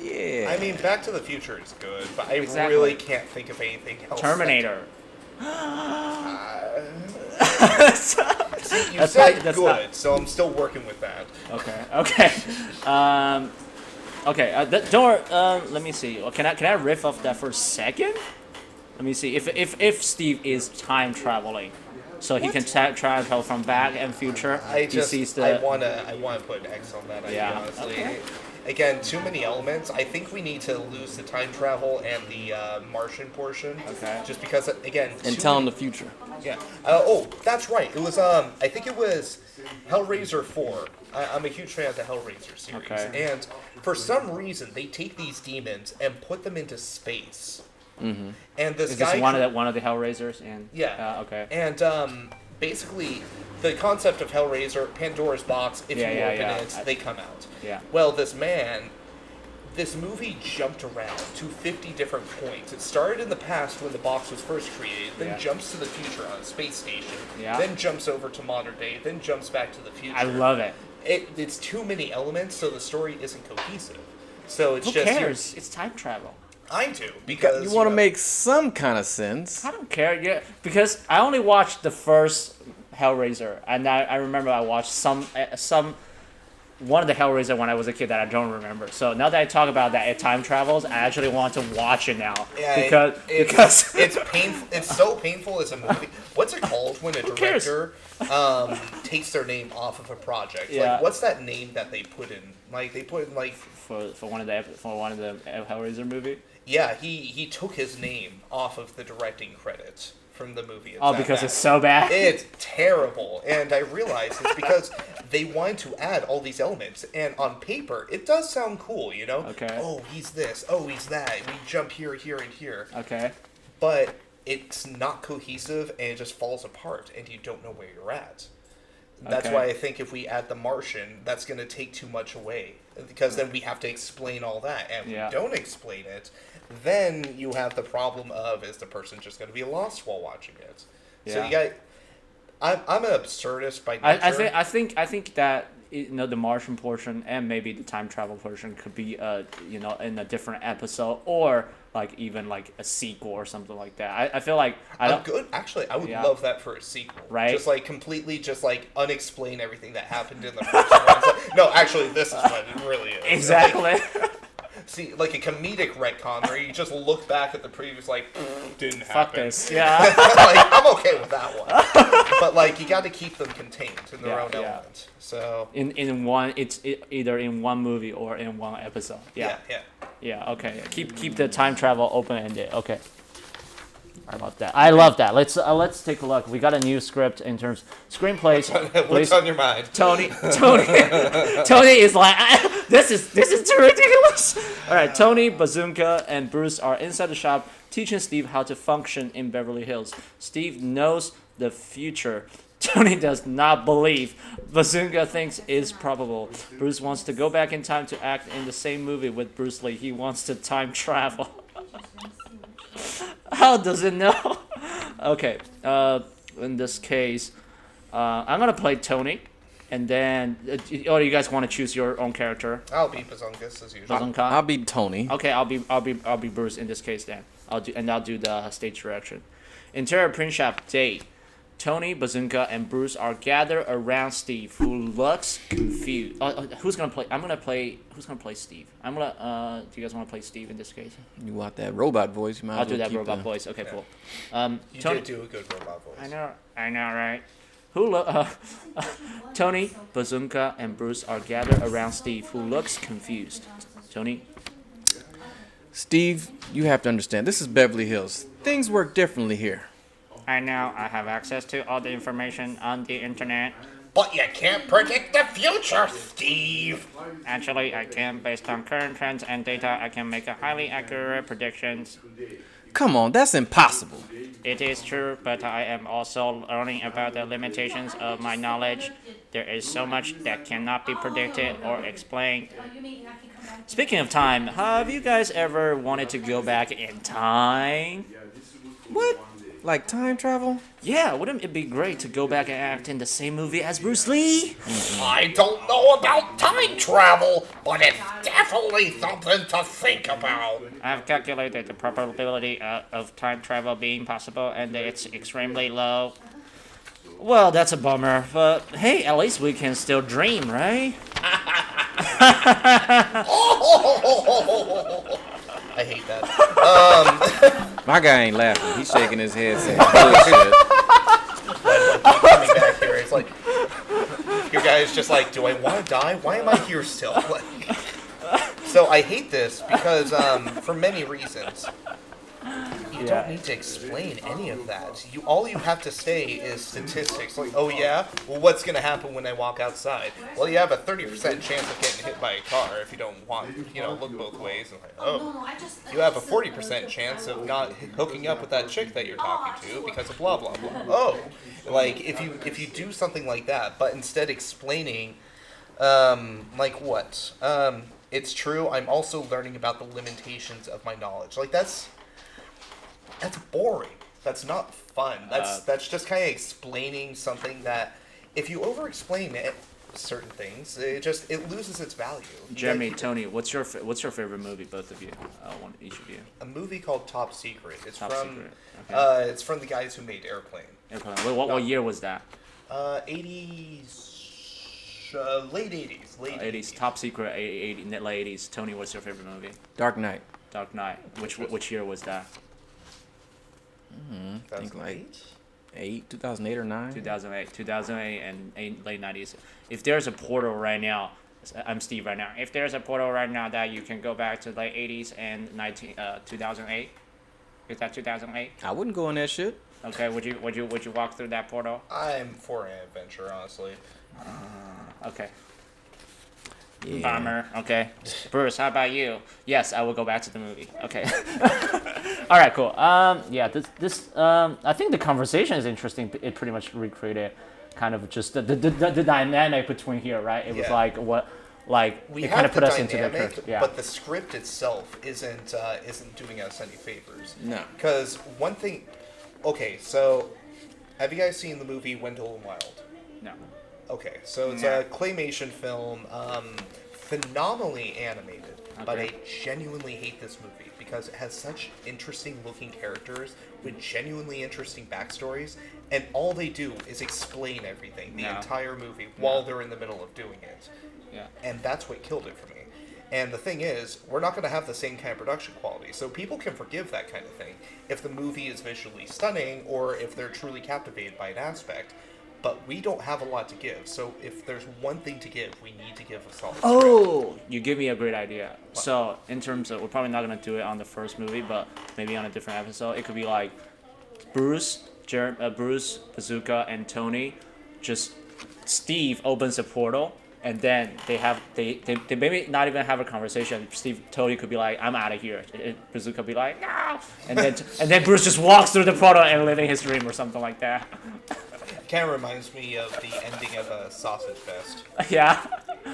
S4: Yeah.
S6: I mean, Back to the Future is good, but I
S3: Exactly.
S6: really can't think of anything else.
S3: Terminator.
S6: You
S3: That's
S6: said
S3: not- that's
S6: good,
S3: not-
S6: so I'm still working with that.
S3: Okay. Okay. Don't. Let me see. Can I riff off that for a second? Let me see. If Steve is time traveling, so he can travel from back and future.
S6: I wanna put an X on that idea,
S3: Yeah.
S6: honestly.
S3: Okay.
S6: Again, too many elements. I think we need to lose the time travel and the Martian portion.
S3: Okay.
S6: Just because, again,
S4: And
S6: too
S4: tell him
S6: many-
S4: the future.
S6: Yeah. Oh, that's right. It was I think it was Hellraiser 4. I'm a huge fan of the Hellraiser series.
S3: Okay.
S6: And for some reason, they take these demons and put them into space.
S4: Mm-hmm.
S6: And this
S3: Is
S6: guy
S3: this one of the Hellraisers? And
S6: Yeah.
S3: okay.
S6: And basically, the concept of Hellraiser, Pandora's box, if you open it, they come out.
S3: Yeah.
S6: Well, this movie jumped around to 50 different points. It started in the past when the box was first created, then jumps to the future on a space station, then jumps over to modern day, then jumps back to the future.
S3: I love it.
S6: It's too many elements, so the story isn't cohesive. So it's
S3: Who
S6: just
S3: cares? It's time travel.
S6: I do because
S4: You want to make some kind of sense.
S3: I don't care. Yeah, because I only watched the first Hellraiser, and I remember I watched some one of the Hellraiser when I was a kid that I don't remember. So now that I talk about that, it time travels. I actually want to watch it now because
S6: it's painful. It's so painful as a movie. What's it called when a director takes their name off of a project?
S3: Yeah.
S6: Like, what's that name that they put in? Like they put in like
S3: for one of the Hellraiser movie.
S6: Yeah, he took his name off of the directing credits from the movie.
S3: Oh, because it's so bad?
S6: It's terrible. And I realized it's because they wanted to add all these elements. And on paper, it does sound cool, you know?
S3: Okay.
S6: Oh, he's this. Oh, he's that. We jump here, here, and here.
S3: Okay.
S6: But it's not cohesive, and it just falls apart, and you don't know where you're at. That's why I think if we add the Martian, that's going to take too much away. Because then we have to explain all that. And if we don't explain it, then you have the problem of, is the person just going to be lost while watching it? Yeah. So you got... I'm an absurdist by nature.
S3: I think that the Martian portion and maybe the time travel portion could be in a different episode or like even like a sequel or something like that. I feel like
S6: I'm good. Actually, I would love that for a sequel.
S3: Right?
S6: Just like completely, just like unexplain everything that happened in the first one. Like, no, actually, this is what it really is.
S3: Exactly.
S6: Like, see, like a comedic retcon where you just look back at the previous, like, didn't happen.
S3: Fuck this. Yeah.
S6: Like, I'm okay with that one. But like, you got to keep them contained in their own element. So
S3: in one, it's either in one movie or in one episode. Yeah. Yeah. Okay. Keep the time travel open ended. Okay. I love that. Let's take a look. We got a new script in terms of screenplays.
S6: What's on your mind?
S3: Tony is like, this is too ridiculous. All right, Tony, Bazooka, and Bruce are inside the shop teaching Steve how to function in Beverly Hills. Steve knows the future. Tony does not believe. Bazooka thinks it's probable. Bruce wants to go back in time to act in the same movie with Bruce Lee. He wants to time travel. How does it know? Okay, in this case, I'm gonna play Tony, and then, or you guys want to choose your own character?
S6: I'll be Bazungus as usual.
S3: Bazunka?
S4: I'll be Tony.
S3: Okay, I'll be Bruce in this case then. I'll do the stage direction. Interior print shop day. Tony, Bazooka, and Bruce are gathered around Steve, who looks confused. Who's gonna play? Who's gonna play Steve? Do you guys want to play Steve in this case?
S4: You want that robot voice? You might
S3: I'll
S4: as
S3: do
S4: well
S3: that
S4: keep
S3: robot
S4: the-
S3: voice. Okay, cool.
S6: You
S3: Tony,
S6: did do a good robot voice.
S3: I know, right? Tony, Bazooka, and Bruce are gathered around Steve, who looks confused. Tony.
S4: Steve, you have to understand. This is Beverly Hills. Things work differently here.
S3: I know. I have access to all the information on the internet.
S6: But you can't predict the future, Steve.
S3: Actually, I can. Based on current trends and data, I can make a highly accurate predictions.
S4: Come on, that's impossible.
S3: It is true, but I am also learning about the limitations of my knowledge. There is so much that cannot be predicted or explained. Speaking of time, have you guys ever wanted to go back in time?
S4: What? Like time travel?
S3: Yeah, wouldn't it be great to go back and act in the same movie as Bruce Lee?
S1: I don't know about time travel, but it's definitely something to think about.
S3: I've calculated the probability of time travel being possible, and it's extremely low. Well, that's a bummer, but hey, at least we can still dream, right?
S6: I hate that.
S4: My guy ain't laughing. He's shaking his head saying bullshit.
S6: Coming back here, it's like your guy is just like, do I want to die? Why am I here still? Like, so I hate this because for many reasons. You don't need to explain any of that. All you have to say is statistics. Like, oh yeah, well, what's gonna happen when I walk outside? Well, you have a 30% chance of getting hit by a car if you don't want, look both ways. And like, oh, you have a 40% chance of not hooking up with that chick that you're talking to because of blah blah blah. Oh, like if you do something like that, but instead explaining, like what? It's true. I'm also learning about the limitations of my knowledge. Like that's boring. That's not fun. That's just kind of explaining something that, if you over-explain it, certain things, it loses its value.
S3: Jeremy, Tony, what's your favorite movie? Both of you, each of you.
S6: A movie called Top Secret. It's
S3: Top
S6: from
S3: Secret. Okay.
S6: it's from the guys who made Airplane.
S3: Airplane. What year was that?
S6: 80s, late 80s.
S3: 80s. Top Secret. Late 80s. Tony, what's your favorite movie?
S4: Dark Knight.
S3: Dark Knight. Which year was that?
S4: I think like 2008 or 9.
S3: 2008 and late 90s. If there's a portal right now, I'm Steve right now. If there's a portal right now that you can go back to late 80s and 2008, is that 2008?
S4: I wouldn't go in that shit.
S3: Okay, would you walk through that portal?
S6: I'm for an adventure, honestly.
S3: Okay.
S4: Yeah.
S3: Bummer. Okay. Bruce, how about you? Yes, I will go back to the movie. Okay. All right, cool. Yeah, this I think the conversation is interesting. It pretty much recreated kind of just the dynamic between here, right? It was like what, like
S6: We
S3: it
S6: have
S3: kind of
S6: the
S3: put us into the
S6: dynamic,
S3: character. Yeah.
S6: but the script itself isn't doing us any favors.
S4: No.
S6: Because one thing, okay, so have you guys seen the movie Wendell and Wild?
S3: No.
S6: Okay, so it's a claymation film, phenomenally animated, but I genuinely hate this movie because it has such interesting looking characters with genuinely interesting backstories, and all they do is explain everything the entire movie while they're in the middle of doing it.
S3: Yeah.
S6: And that's what killed it for me. And the thing is, we're not going to have the same kind of production quality, so people can forgive that kind of thing if the movie is visually stunning or if they're truly captivated by an aspect. But we don't have a lot to give, so if there's one thing to give, we need to give a solid script.
S3: You give me a great idea. So in terms of, we're probably not gonna do it on the first movie, but maybe on a different episode, it could be like Bruce, Bazooka, and Tony. Just Steve opens a portal, and then they maybe not even have a conversation. Tony could be like, "I'm out of here." Bazooka could be like, "No," and then Bruce just walks through the portal and living his dream or something like that.
S6: Kind of reminds me of the ending of a Sausage Fest.
S3: Yeah.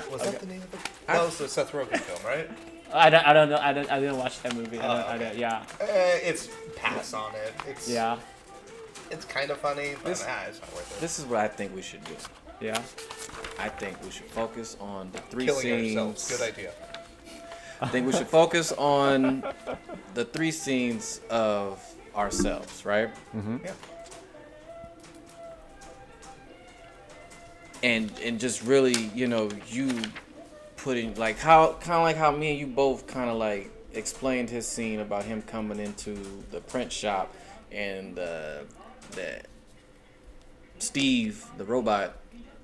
S6: Was that the name of it? That was the Seth Rogen film, right?
S3: I don't know. I didn't watch that movie. Yeah.
S6: It's pass on it. It's kind of funny, but it's not worth it.
S4: This is what I think we should do.
S3: Yeah.
S4: I think we should focus on the three
S6: Killing
S4: scenes.
S6: ourselves. Good idea.
S4: I think we should focus on the 3 scenes of ourselves, right?
S3: Mm-hmm.
S6: Yeah.
S4: And just really, you putting like how me and you both kind of like explained his scene about him coming into the print shop and that Steve, the robot,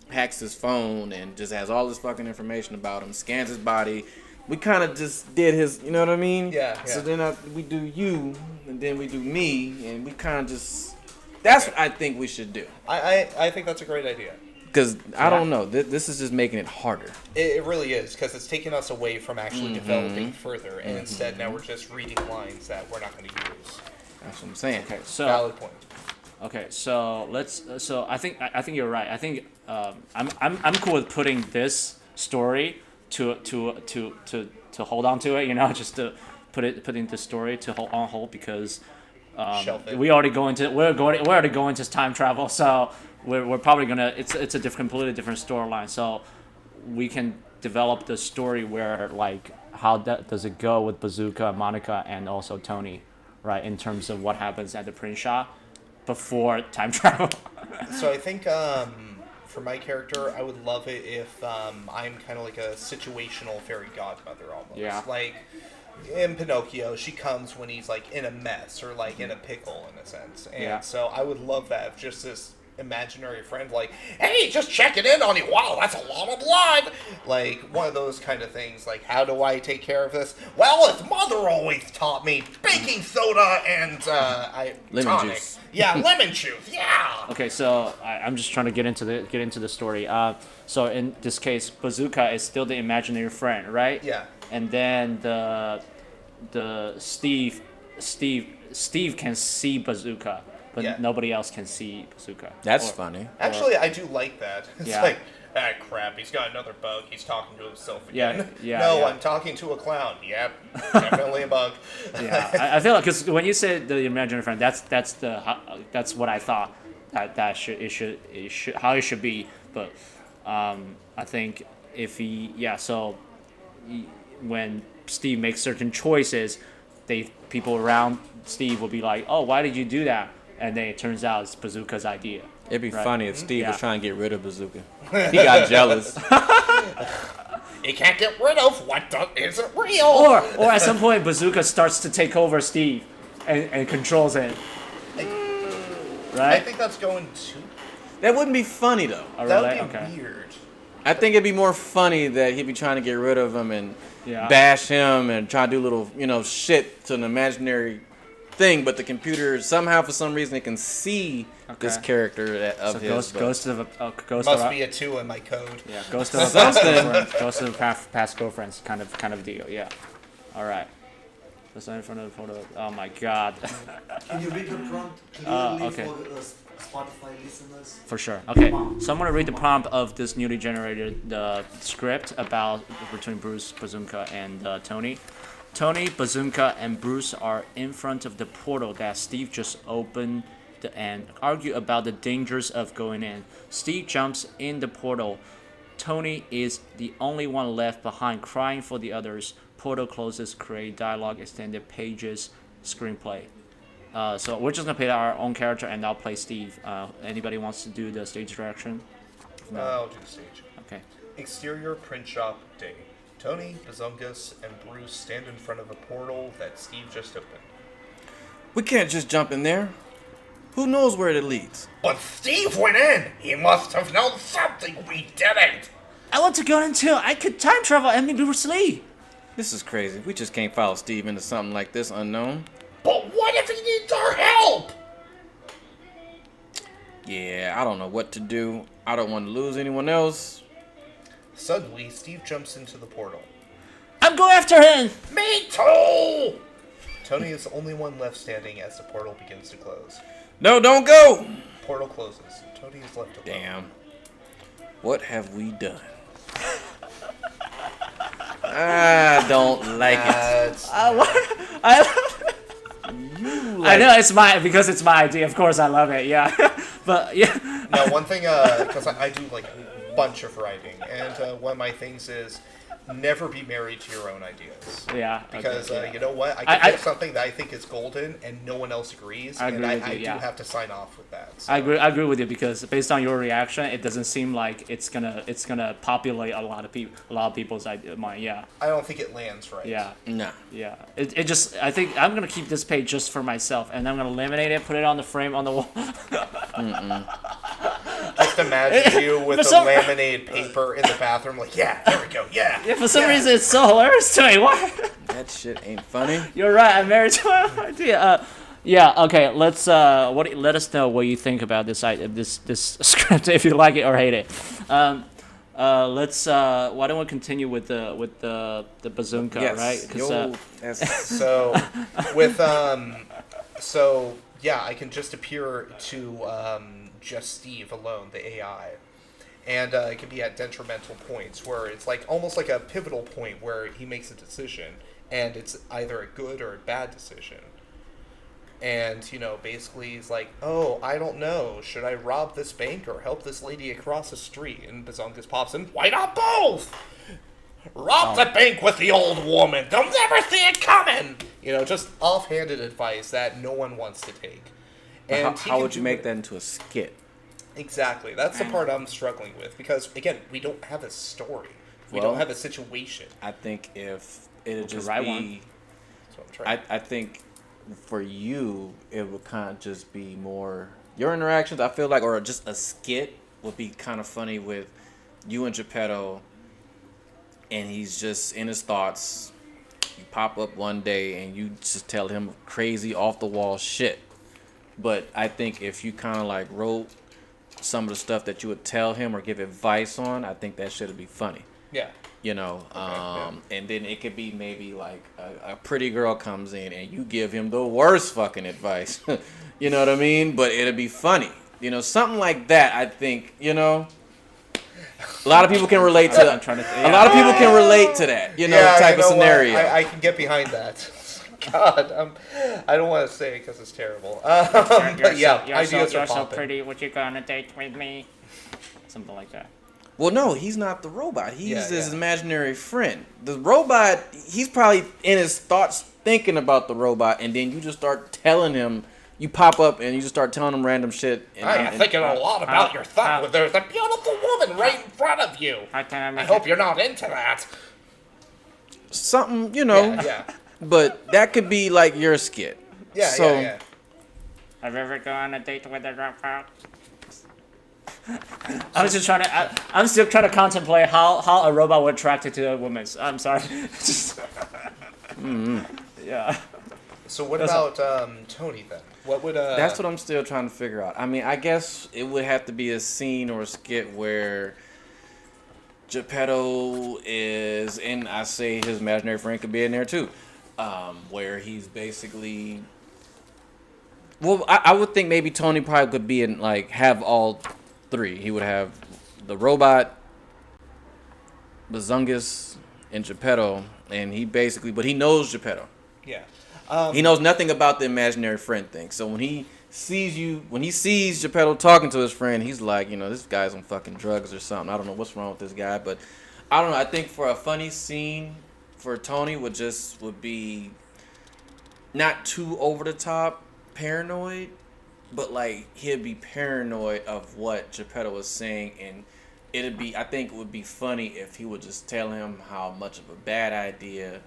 S4: hacks his phone and just has all this fucking information about him, scans his body. We kind of just did his, you know what I mean?
S6: Yeah.
S4: So then we do you, and then we do me, and we kind of just. That's what I think we should do.
S6: I think that's a great idea.
S4: Because I don't know, this is just making it harder.
S6: It really is, because it's taking us away from actually developing further, and instead now we're just reading lines that we're not going to use.
S4: That's what I'm saying.
S3: Okay, so
S6: Valid point.
S3: Okay, so let's. So I think you're right. I think I'm cool with putting this story to hold on to it. Just to put into story to hold on hold because
S6: Shelf it.
S3: we're already going to time travel, so we're probably gonna. It's a completely different storyline. So we can develop the story where like how does it go with Bazooka, Monica, and also Tony, right? In terms of what happens at the print shop before time travel.
S6: So I think for my character, I would love it if I'm kind of like a situational fairy godmother almost.
S3: Yeah.
S6: Like in Pinocchio, she comes when he's like in a mess or like in a pickle in a sense. And so I would love that if just this imaginary friend like, hey, just checking in on you. Wow, that's a lot of blood. Like one of those kind of things. Like, how do I take care of this? Well, as mother always taught me, baking soda and
S4: Lemon
S6: tonic.
S4: juice.
S6: Yeah, lemon juice. Yeah.
S3: Okay, so I'm just trying to get into the story. So in this case, Bazooka is still the imaginary friend, right?
S6: Yeah.
S3: And then the Steve can see Bazooka, but nobody else can see Bazooka.
S4: That's funny.
S6: Actually, I do like that. It's
S3: Yeah.
S6: like, ah, crap, he's got another bug. He's talking to himself again.
S3: Yeah,
S6: I'm talking to a clown. Yep, definitely a bug.
S3: Yeah, I feel like because when you said the imaginary friend, that's what I thought that how it should be. But I think if when Steve makes certain choices, people around Steve will be like, oh, why did you do that? And then it turns out it's Bazooka's idea.
S4: It'd be funny if Steve was
S3: Yeah.
S4: trying to get rid of Bazooka. He got jealous.
S6: You can't get rid of what isn't real.
S3: Or at some point, Bazooka starts to take over Steve and controls it.
S6: I
S3: Right?
S6: think that's going too.
S4: That wouldn't be funny though.
S3: Oh,
S6: That
S3: really?
S6: would be
S3: Okay.
S6: weird.
S4: I think it'd be more funny that he'd be trying to get rid of him and
S3: Yeah.
S4: bash him and try to do little, shit to an imaginary thing, but the computer somehow, for some reason, it can see this character of
S3: So
S4: his.
S3: goes to the
S6: Must be a 2 in my code.
S3: Yeah, goes to the past girlfriend, goes to the past girlfriends kind of deal. Yeah. All right. That's in front of the photo. Oh my God.
S2: Can you read the prompt clearly
S3: okay.
S2: for Spotify listeners?
S3: For sure. Okay. So I'm gonna read the prompt of this newly generated script between Bruce, Bazooka, and Tony. Tony, Bazooka, and Bruce are in front of the portal that Steve just opened and argue about the dangers of going in. Steve jumps in the portal. Tony is the only one left behind, crying for the others. Portal closes, create dialogue, extended pages, screenplay. So we're just gonna play our own character, and I'll play Steve. Anybody wants to do the stage direction?
S6: I'll do the stage.
S3: Okay.
S6: Exterior print shop day. Tony, Bazungus, and Bruce stand in front of a portal that Steve just opened.
S4: We can't just jump in there. Who knows where it leads?
S6: But Steve went in! He must have known something we didn't!
S3: I want to go until I could time travel and meet Bruce Lee.
S4: This is crazy. We just can't follow Steve into something like this unknown.
S6: But what if he needs our help?
S4: Yeah, I don't know what to do. I don't want to lose anyone else.
S6: Suddenly, Steve jumps into the portal.
S3: I'm going after him.
S6: Me too! Tony is the only one left standing as the portal begins to close.
S4: No, don't go!
S6: Portal closes. Tony is left alone.
S4: Damn. What have we done? I don't like it.
S3: I know it's my idea. Of course, I love it. Yeah, but yeah.
S6: Now, one thing, because I do like a bunch of writing, and one of my things is never be married to your own ideas.
S3: Yeah.
S6: Because
S3: okay, yeah.
S6: you know what, I can get something that I think is golden, and no one else agrees,
S3: I agree
S6: and
S3: with you,
S6: I do have to sign off with that. So.
S3: I agree with you because based on your reaction, it doesn't seem like it's gonna populate a lot of people's mind. Yeah.
S6: I don't think it lands right.
S3: Yeah.
S4: Nah.
S3: Yeah. It just I think I'm gonna keep this page just for myself, and I'm gonna laminate it, put it on the frame on the wall.
S6: Just imagine you with the laminated paper in the bathroom, like, yeah, there we go, yeah.
S3: Yeah. For some reason, it's so hilarious to me. Why?
S4: That shit ain't funny.
S3: You're right. I'm married to my idea. Yeah. Okay. Let's. Let us know what you think about this script, if you like it or hate it. Let's. Why don't we continue with the bazooka,
S4: Yes.
S3: right?
S6: So yeah, I can just appear to just Steve alone, the AI. And it can be at detrimental points where it's like almost like a pivotal point where he makes a decision, and it's either a good or a bad decision. And, basically he's like, oh, I don't know. Should I rob this bank or help this lady across the street? And Bazungus pops in, why not both? Rob the bank with the old woman. They'll never see it coming. Just offhanded advice that no one wants to take. And
S4: how would you make that into a skit?
S6: Exactly. That's the part I'm struggling with. Because, again, we don't have a story. We don't have a situation.
S4: I think if it'd just
S3: right
S4: be...
S3: one.
S6: That's what I'm trying.
S4: I think for you, it would kind of just be more... Your interactions, I feel like, or just a skit would be kind of funny with you and Geppetto, and he's just in his thoughts. You pop up one day, and you just tell him crazy, off-the-wall shit. But I think if you kind of like wrote some of the stuff that you would tell him or give advice on, I think that shit would be funny.
S6: Yeah.
S4: And then it could be maybe like a pretty girl comes in and you give him the worst fucking advice. You know what I mean? But it'd be funny. Something like that, I think, a lot of people can relate to that. A lot of people can relate to that, type of scenario.
S6: I can get behind that. God, I don't want to say it because it's terrible. But yeah, ideas are
S3: you're so
S6: popping.
S3: pretty. Would you go on a date with me? Something like that.
S4: Well, no, he's not the robot. He's his imaginary friend. The robot, he's probably in his thoughts thinking about the robot, and then you just start telling him. You pop up and you just start telling him random shit.
S6: I'm thinking a lot about your thought. There's a beautiful woman right in front of you. I hope you're not into that.
S4: Something,
S6: Yeah.
S4: But that could be like your skit.
S6: Yeah.
S3: Have you ever gone on a date with a robot? I'm still trying to contemplate how a robot would attract to a woman. I'm sorry. Yeah.
S6: So what about Tony then? What would
S4: That's what I'm still trying to figure out. I mean, I guess it would have to be a scene or a skit where Geppetto is, and I say his imaginary friend could be in there too. Where he's basically, well, I would think maybe Tony probably could be in, like, have all three. He would have the robot, Bazungus, and Geppetto, and but he knows Geppetto.
S6: Yeah.
S4: He knows nothing about the imaginary friend thing. So when he sees Geppetto talking to his friend, he's like, this guy's on fucking drugs or something. I don't know what's wrong with this guy, but I don't know. I think for a funny scene for Tony would be not too over the top paranoid, but like he'd be paranoid of what Geppetto was saying, and I think it would be funny if he would just tell him how much of a bad idea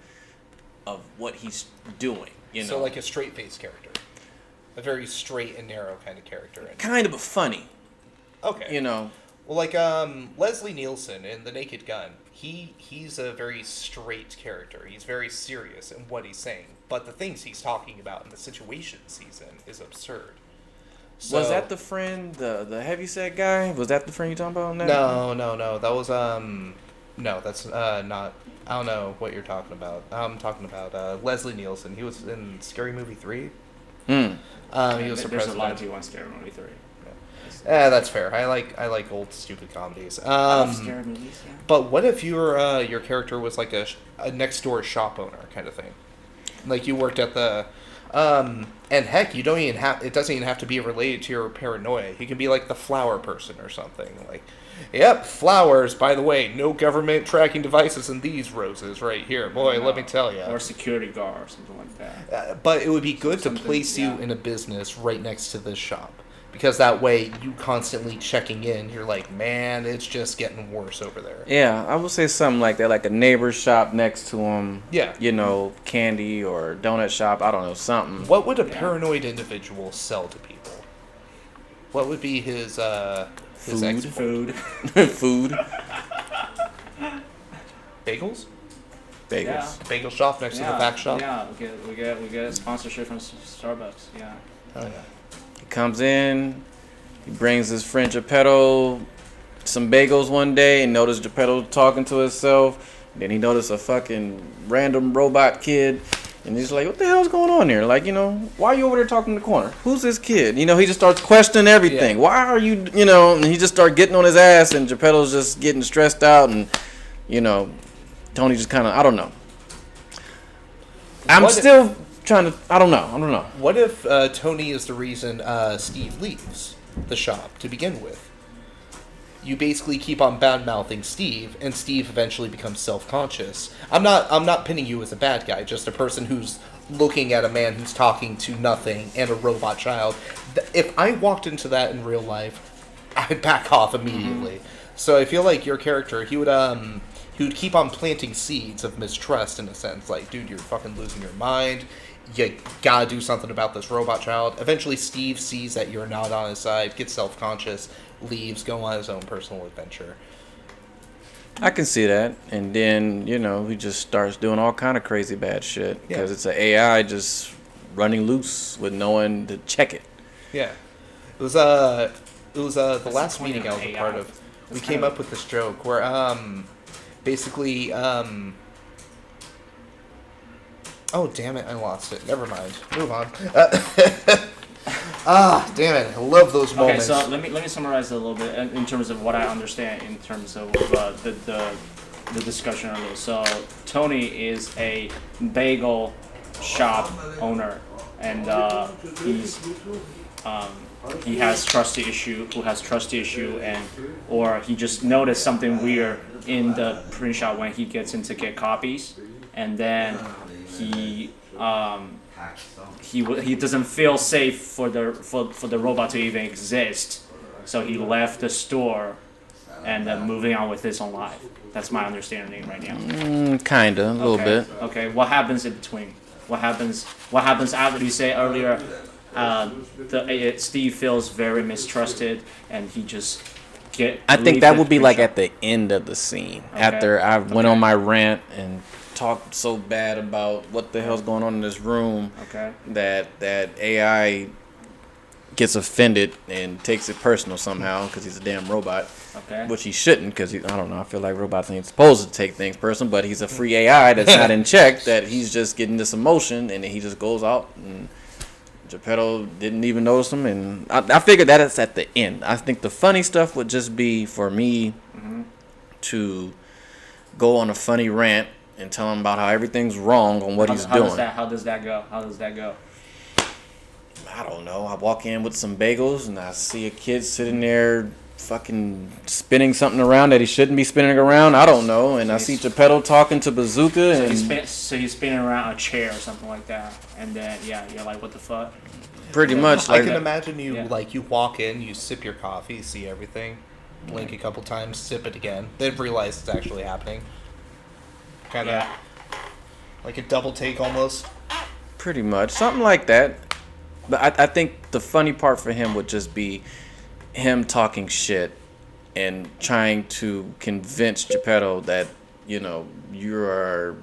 S4: of what he's doing.
S6: So like a straight-faced character, a very straight and narrow kind of character.
S4: Kind of funny.
S6: Okay. Well, like Leslie Nielsen in The Naked Gun, he's a very straight character. He's very serious in what he's saying, but the things he's talking about and the situations he's in is absurd. So,
S4: was that the friend, the heavyset guy? Was that the friend you talking about?
S6: No. That was no, that's not. I don't know what you're talking about. I'm talking about Leslie Nielsen. He was in Scary Movie 3. He was the
S3: There's a lot
S6: president.
S3: of you on Scary Movie 3.
S6: That's fair. I like old stupid comedies.
S3: I love scary movies, yeah.
S6: But what if your character was like a next door shop owner kind of thing? Like you worked at the and heck, it doesn't even have to be related to your paranoia. You can be like the flower person or something. Like, yep, flowers, by the way, no government tracking devices in these roses right here. Boy, let me tell you.
S3: Or security guard or something like that.
S6: But it would be good to place you in a business right next to this shop. Because that way, you constantly checking in, you're like, man, it's just getting worse over there.
S4: Yeah, I would say something like that, like a neighbor's shop next to him.
S6: Yeah.
S4: Candy or donut shop, I don't know, something.
S6: What would a paranoid individual sell to people? What would be his export?
S3: Food.
S4: Food.
S6: Bagels?
S4: Bagels.
S3: Yeah.
S6: Bagel shop next to the back shop?
S3: Yeah, we get a sponsorship from Starbucks, yeah.
S6: Oh, yeah.
S4: Comes in, he brings his friend Geppetto some bagels one day and noticed Geppetto talking to himself. Then he noticed a fucking random robot kid, and he's like, what the hell's going on here? Like, why are you over there talking in the corner? Who's this kid? He just starts questioning everything. Yeah. Why are you, and he just started getting on his ass, and Geppetto's just getting stressed out, and, Tony just kind of, I don't know. I'm still trying to. I don't know.
S6: What if Tony is the reason Steve leaves the shop to begin with? You basically keep on bad-mouthing Steve, and Steve eventually becomes self-conscious. I'm not pinning you as a bad guy, just a person who's looking at a man who's talking to nothing and a robot child. If I walked into that in real life, I'd back off immediately. Mm-hmm. So I feel like your character, he would keep on planting seeds of mistrust in a sense. Like, dude, you're fucking losing your mind. You gotta do something about this robot child. Eventually, Steve sees that you're not on his side, gets self-conscious, leaves, go on his own personal adventure.
S4: I can see that, and then he just starts doing all kind of crazy bad shit because it's an AI just running loose with no one to check it.
S6: Yeah, it was the last meeting I was a part of. We came up with this joke where basically oh damn it, I lost it. Never mind. Move on. Damn it! I love those moments.
S3: Okay, so let me summarize it a little bit in terms of what I understand in terms of the discussion earlier. So Tony is a bagel shop owner, and he has trust issue, or he just noticed something weird in the print shop when he gets in to get copies, and then he doesn't feel safe for the robot to even exist, so he left the store and then moving on with his own life. That's my understanding right now.
S4: Kinda, a little bit.
S3: Okay, what happens in between? What happens after you say earlier? Steve feels very mistrusted, and he just
S4: I think that would be like at the end of the scene, after I went on my rant and talked so bad about what the hell's going on in this room, that AI gets offended and takes it personal somehow because he's a damn robot, which he shouldn't, because I don't know, I feel like robots ain't supposed to take things personal, but he's a free AI that's not in check, that he's just getting this emotion, and then he just goes out, and Geppetto didn't even notice him, and I figured that it's at the end. I think the funny stuff would just be for me to go on a funny rant and tell him about how everything's wrong on what he's doing.
S3: How does that go?
S4: I don't know. I walk in with some bagels and I see a kid sitting there fucking spinning something around that he shouldn't be spinning around. I don't know. And I see Geppetto talking to Bazooka.
S3: So he's spinning around a chair or something like that. And then, you're like, what the fuck?
S4: Pretty much.
S6: I can imagine you, you walk in, you sip your coffee, see everything, blink a couple times, sip it again, then realize it's actually happening. Kind of like a double take almost.
S4: Pretty much. Something like that. But I think the funny part for him would just be him talking shit and trying to convince Geppetto that, you're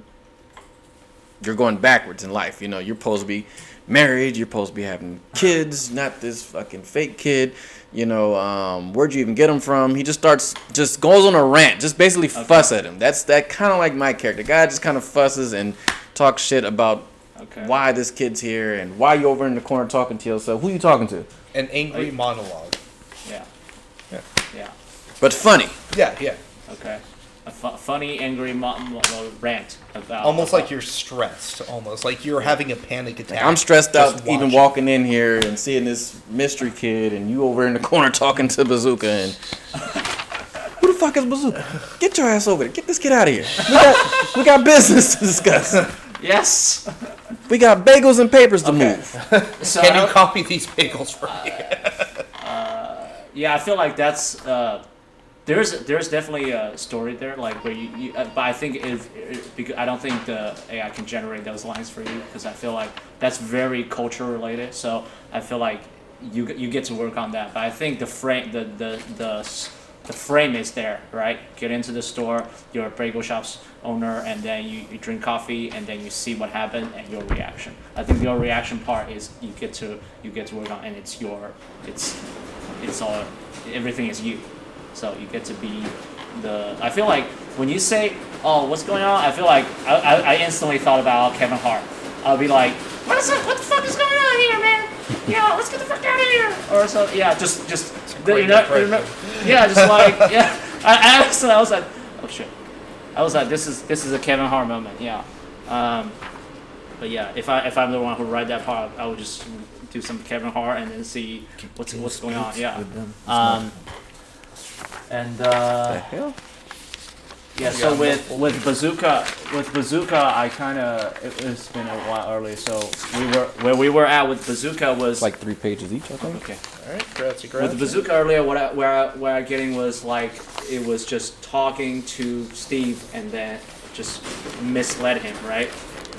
S4: going backwards in life. You're supposed to be married, you're supposed to be having kids, not this fucking fake kid. Where'd you even get him from? He just goes on a rant, just basically fuss at him. That kind of like my character. The guy just kind of fusses and talks shit about why this kid's here and why you over in the corner talking to yourself. Who you talking to?
S6: An angry monologue.
S3: Yeah.
S4: But funny.
S6: Yeah.
S3: Okay. A funny, angry rant about...
S6: Almost like you're stressed, almost. Like you're having a panic attack.
S4: I'm stressed out even walking in here and seeing this mystery kid and you over in the corner talking to Bazooka and... Who the fuck is Bazooka? Get your ass over there. Get this kid out of here. We got business to discuss.
S3: Yes.
S4: We got bagels and papers to move.
S3: So
S6: Can you copy these bagels for me?
S3: I feel like that's... There's definitely a story there, like where you but I think because I don't think the AI can generate those lines for you, because I feel like that's very culture related. So I feel like you get to work on that. But I think the frame the frame is there, right? Get into the store, you're a bagel shop's owner, and then you drink coffee, and then you see what happened and your reaction. I think your reaction part is you get to work on, and it's all, everything is you. So you get to be I feel like when you say, oh, what's going on? I feel like I instantly thought about Kevin Hart. I'll be like, what the fuck is going on here, man? Yeah, let's get the fuck out of here. Or so, just just like, I was like, oh shit. I was like, this is a Kevin Hart moment, yeah. But yeah, if I'm the one who write that part, I would just do some Kevin Hart and then see what's going on. Yeah. And
S4: The hell?
S3: yeah. So with Bazooka, I kind of it's been a while early. So where we were at with Bazooka was
S4: Like 3 pages each, I think.
S3: okay.
S6: All right, grazie.
S3: With the Bazooka earlier, where I getting was like it was just talking to Steve and then just misled him, right?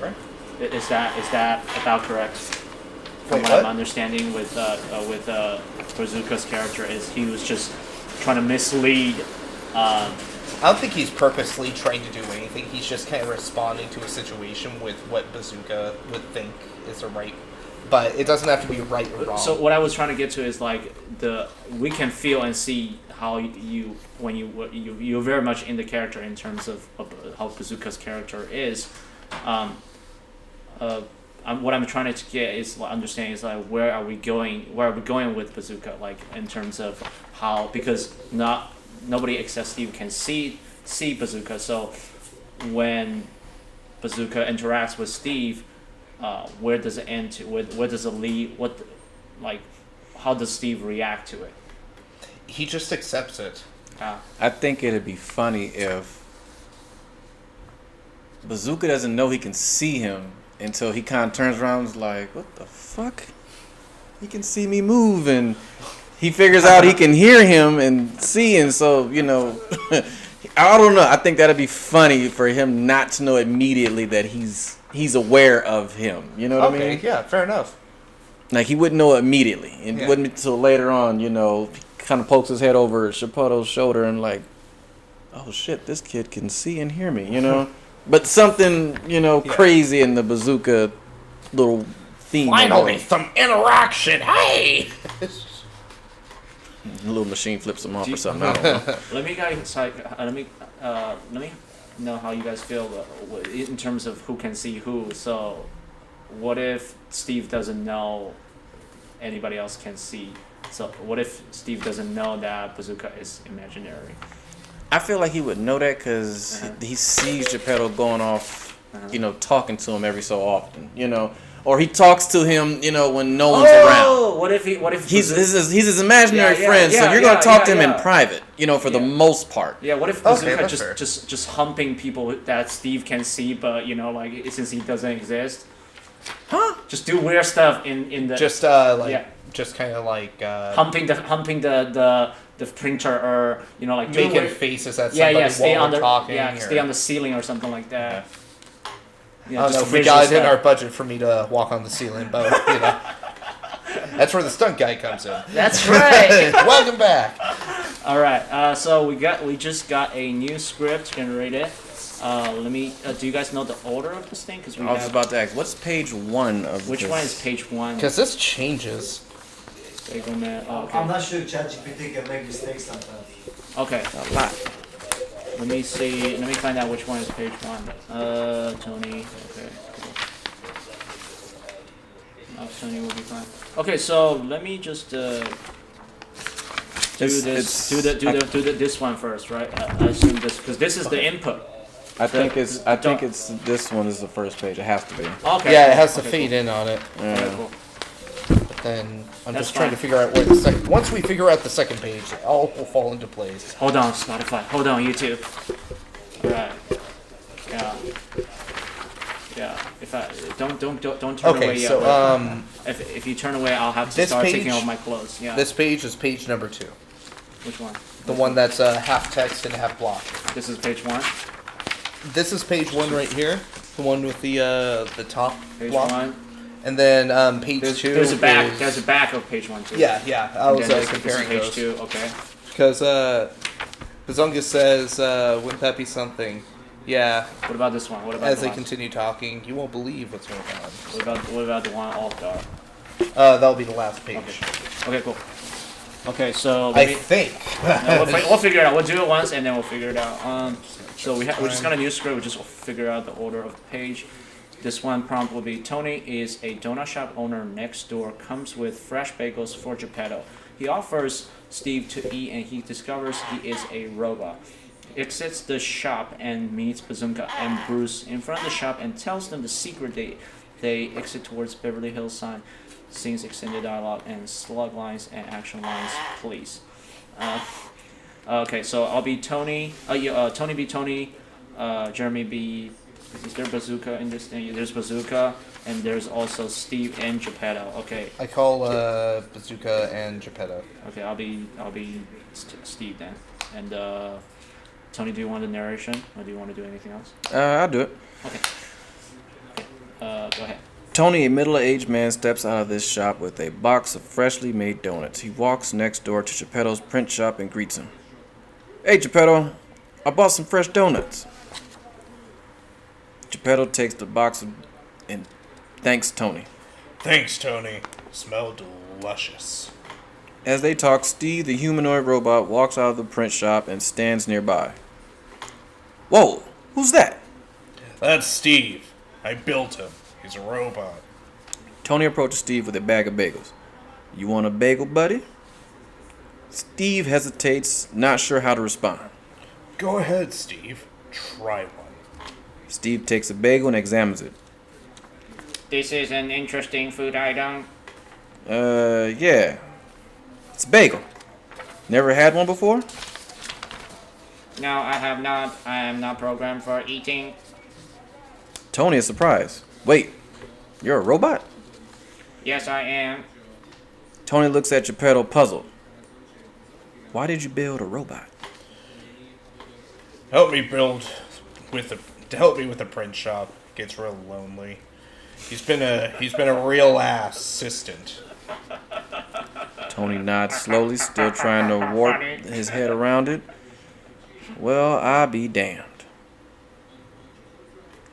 S6: Right.
S3: Is that about correct? From
S6: Wait,
S3: what
S6: what?
S3: I'm understanding with Bazooka's character is he was just trying to mislead.
S6: I don't think he's purposely trying to do anything. He's just kind of responding to a situation with what Bazooka would think is the right. But it doesn't have to be right or wrong.
S3: So what I was trying to get to is like we can feel and see how you're very much in the character in terms of how Bazooka's character is. What I'm trying to get is understanding is like where are we going with Bazooka, like in terms of how, because nobody except Steve can see Bazooka. So when Bazooka interacts with Steve, where does it end to? Where does it lead? How does Steve react to it?
S6: He just accepts it.
S4: I think it'd be funny if Bazooka doesn't know he can see him until he kind of turns around and is like, what the fuck? He can see me move, and he figures out he can hear him and see, and so, you know, I don't know. I think that'd be funny for him not to know immediately that he's aware of him. You know what I mean?
S6: Yeah, fair enough.
S4: Like, he wouldn't know immediately. And
S6: Yeah.
S4: it wouldn't until later on, you know, he kind of pokes his head over Chipoto's shoulder and like, oh shit, this kid can see and hear me, you know? But something, you know, crazy in the Bazooka little theme.
S6: Finally, some interaction. Hey!
S4: The little machine flips him off or something. I don't know.
S3: Let me know how you guys feel in terms of who can see who. So, what if Steve doesn't know anybody else can see? So, what if Steve doesn't know that Bazooka is imaginary?
S4: I feel like he would know that because he sees Geppetto going off, you know, talking to him every so often, you know. Or he talks to him, you know, when no one's around.
S3: What if
S4: he's his imaginary friend, so you're gonna talk to him in private, you know, for the most part.
S3: Yeah, what if Bazooka just humping people that Steve can see, but you know, like since he doesn't exist, just do weird stuff in the
S6: just kind of like
S3: humping the printer, or you know, like
S6: making faces at somebody
S3: stay
S6: while
S3: on
S6: we're talking.
S3: stay on the ceiling or something like that. Yeah,
S6: I don't know if we got it in our budget for me to walk on the ceiling, but you know, that's where the stunt guy comes in.
S3: That's right.
S6: Welcome back.
S3: All right. So we just got a new script generated. Let me. Do you guys know the order of this thing? Because
S4: I was about to ask, what's page 1 of
S3: which
S4: this?
S3: one is page 1?
S6: Because this changes.
S2: I'm not sure ChatGPT can make mistakes sometimes.
S3: Okay.
S4: A lot.
S3: Let me see. Let me find out which one is page 1. Tony. Okay. Cool. Tony will be fine. Okay, so let me just do this one first, right? I assume this because this is the input.
S4: I think it's this one is the first page. It has to be.
S3: Okay.
S6: Yeah, it has to fade in on it.
S4: Yeah.
S3: Okay, cool.
S6: But then I'm
S3: That's
S6: just trying to
S3: fine.
S6: figure out where the second. Once we figure out the second page, it all will fall into place.
S3: Hold on, Spotify. Hold on, YouTube. All right. Yeah. If I don't turn away
S6: Okay,
S3: yet.
S6: so
S3: if you turn away, I'll have to
S6: this
S3: start
S6: page-
S3: taking off my clothes. Yeah.
S6: this page is page number 2,
S3: Which one?
S6: the one that's half text and half block.
S3: This is page 1.
S6: This is page 1 right here, the one with the top
S3: Page
S6: block.
S3: 1.
S6: And then page 2.
S3: There's a back.
S6: is-
S3: There's a back of page 1 too.
S6: Yeah. I
S3: And
S6: was
S3: then this is
S6: comparing
S3: page
S6: those
S3: 2. Okay.
S6: because Bazunga says, "Wouldn't that be something?" Yeah.
S3: What about this one? What about
S6: As
S3: the
S6: they
S3: last-
S6: continue talking, you won't believe what's going on.
S3: What about the one off dark?
S6: That'll be the last page.
S3: Okay, cool. Okay, so
S6: I think.
S3: we'll figure it out. We'll do it once and then we'll figure it out. So we just got a new script. We just figure out the order of the page. This one prompt will be: Tony is a donut shop owner next door. Comes with fresh bagels for Geppetto. He offers Steve to eat, and he discovers he is a robot. Exits the shop and meets Bazooka and Bruce in front of the shop and tells them the secret They exit towards Beverly Hills sign. Scenes extended dialogue and slug lines and action lines, please. Okay, so I'll be Tony. Tony be Tony. Jeremy be. Is there Bazooka in this thing? There's Bazooka, and there's also Steve and Geppetto. Okay.
S6: I call Bazooka and Geppetto.
S3: Okay, I'll be Steve then. And Tony, do you want the narration, or do you want to do anything else?
S4: I'll do it.
S3: Okay. Go ahead.
S4: Tony, a middle-aged man, steps out of this shop with a box of freshly made donuts. He walks next door to Geppetto's print shop and greets him. Hey, Geppetto, I bought some fresh donuts. Geppetto takes the box and thanks Tony.
S1: Thanks, Tony. Smell delicious.
S4: As they talk, Steve, the humanoid robot, walks out of the print shop and stands nearby. Whoa, who's that?
S1: That's Steve. I built him. He's a robot.
S4: Tony approaches Steve with a bag of bagels. You want a bagel, buddy? Steve hesitates, not sure how to respond.
S1: Go ahead, Steve. Try one.
S4: Steve takes a bagel and examines it.
S3: This is an interesting food item.
S4: Yeah. It's a bagel. Never had one before?
S3: No, I have not. I am not programmed for eating.
S4: Tony is surprised. Wait, you're a robot?
S3: Yes, I am.
S4: Tony looks at Geppetto puzzled. Why did you build a robot?
S1: Help me with the print shop. Gets real lonely. He's been a real assistant.
S4: Tony nods slowly, still trying to warp his head around it. Well, I'll be damned.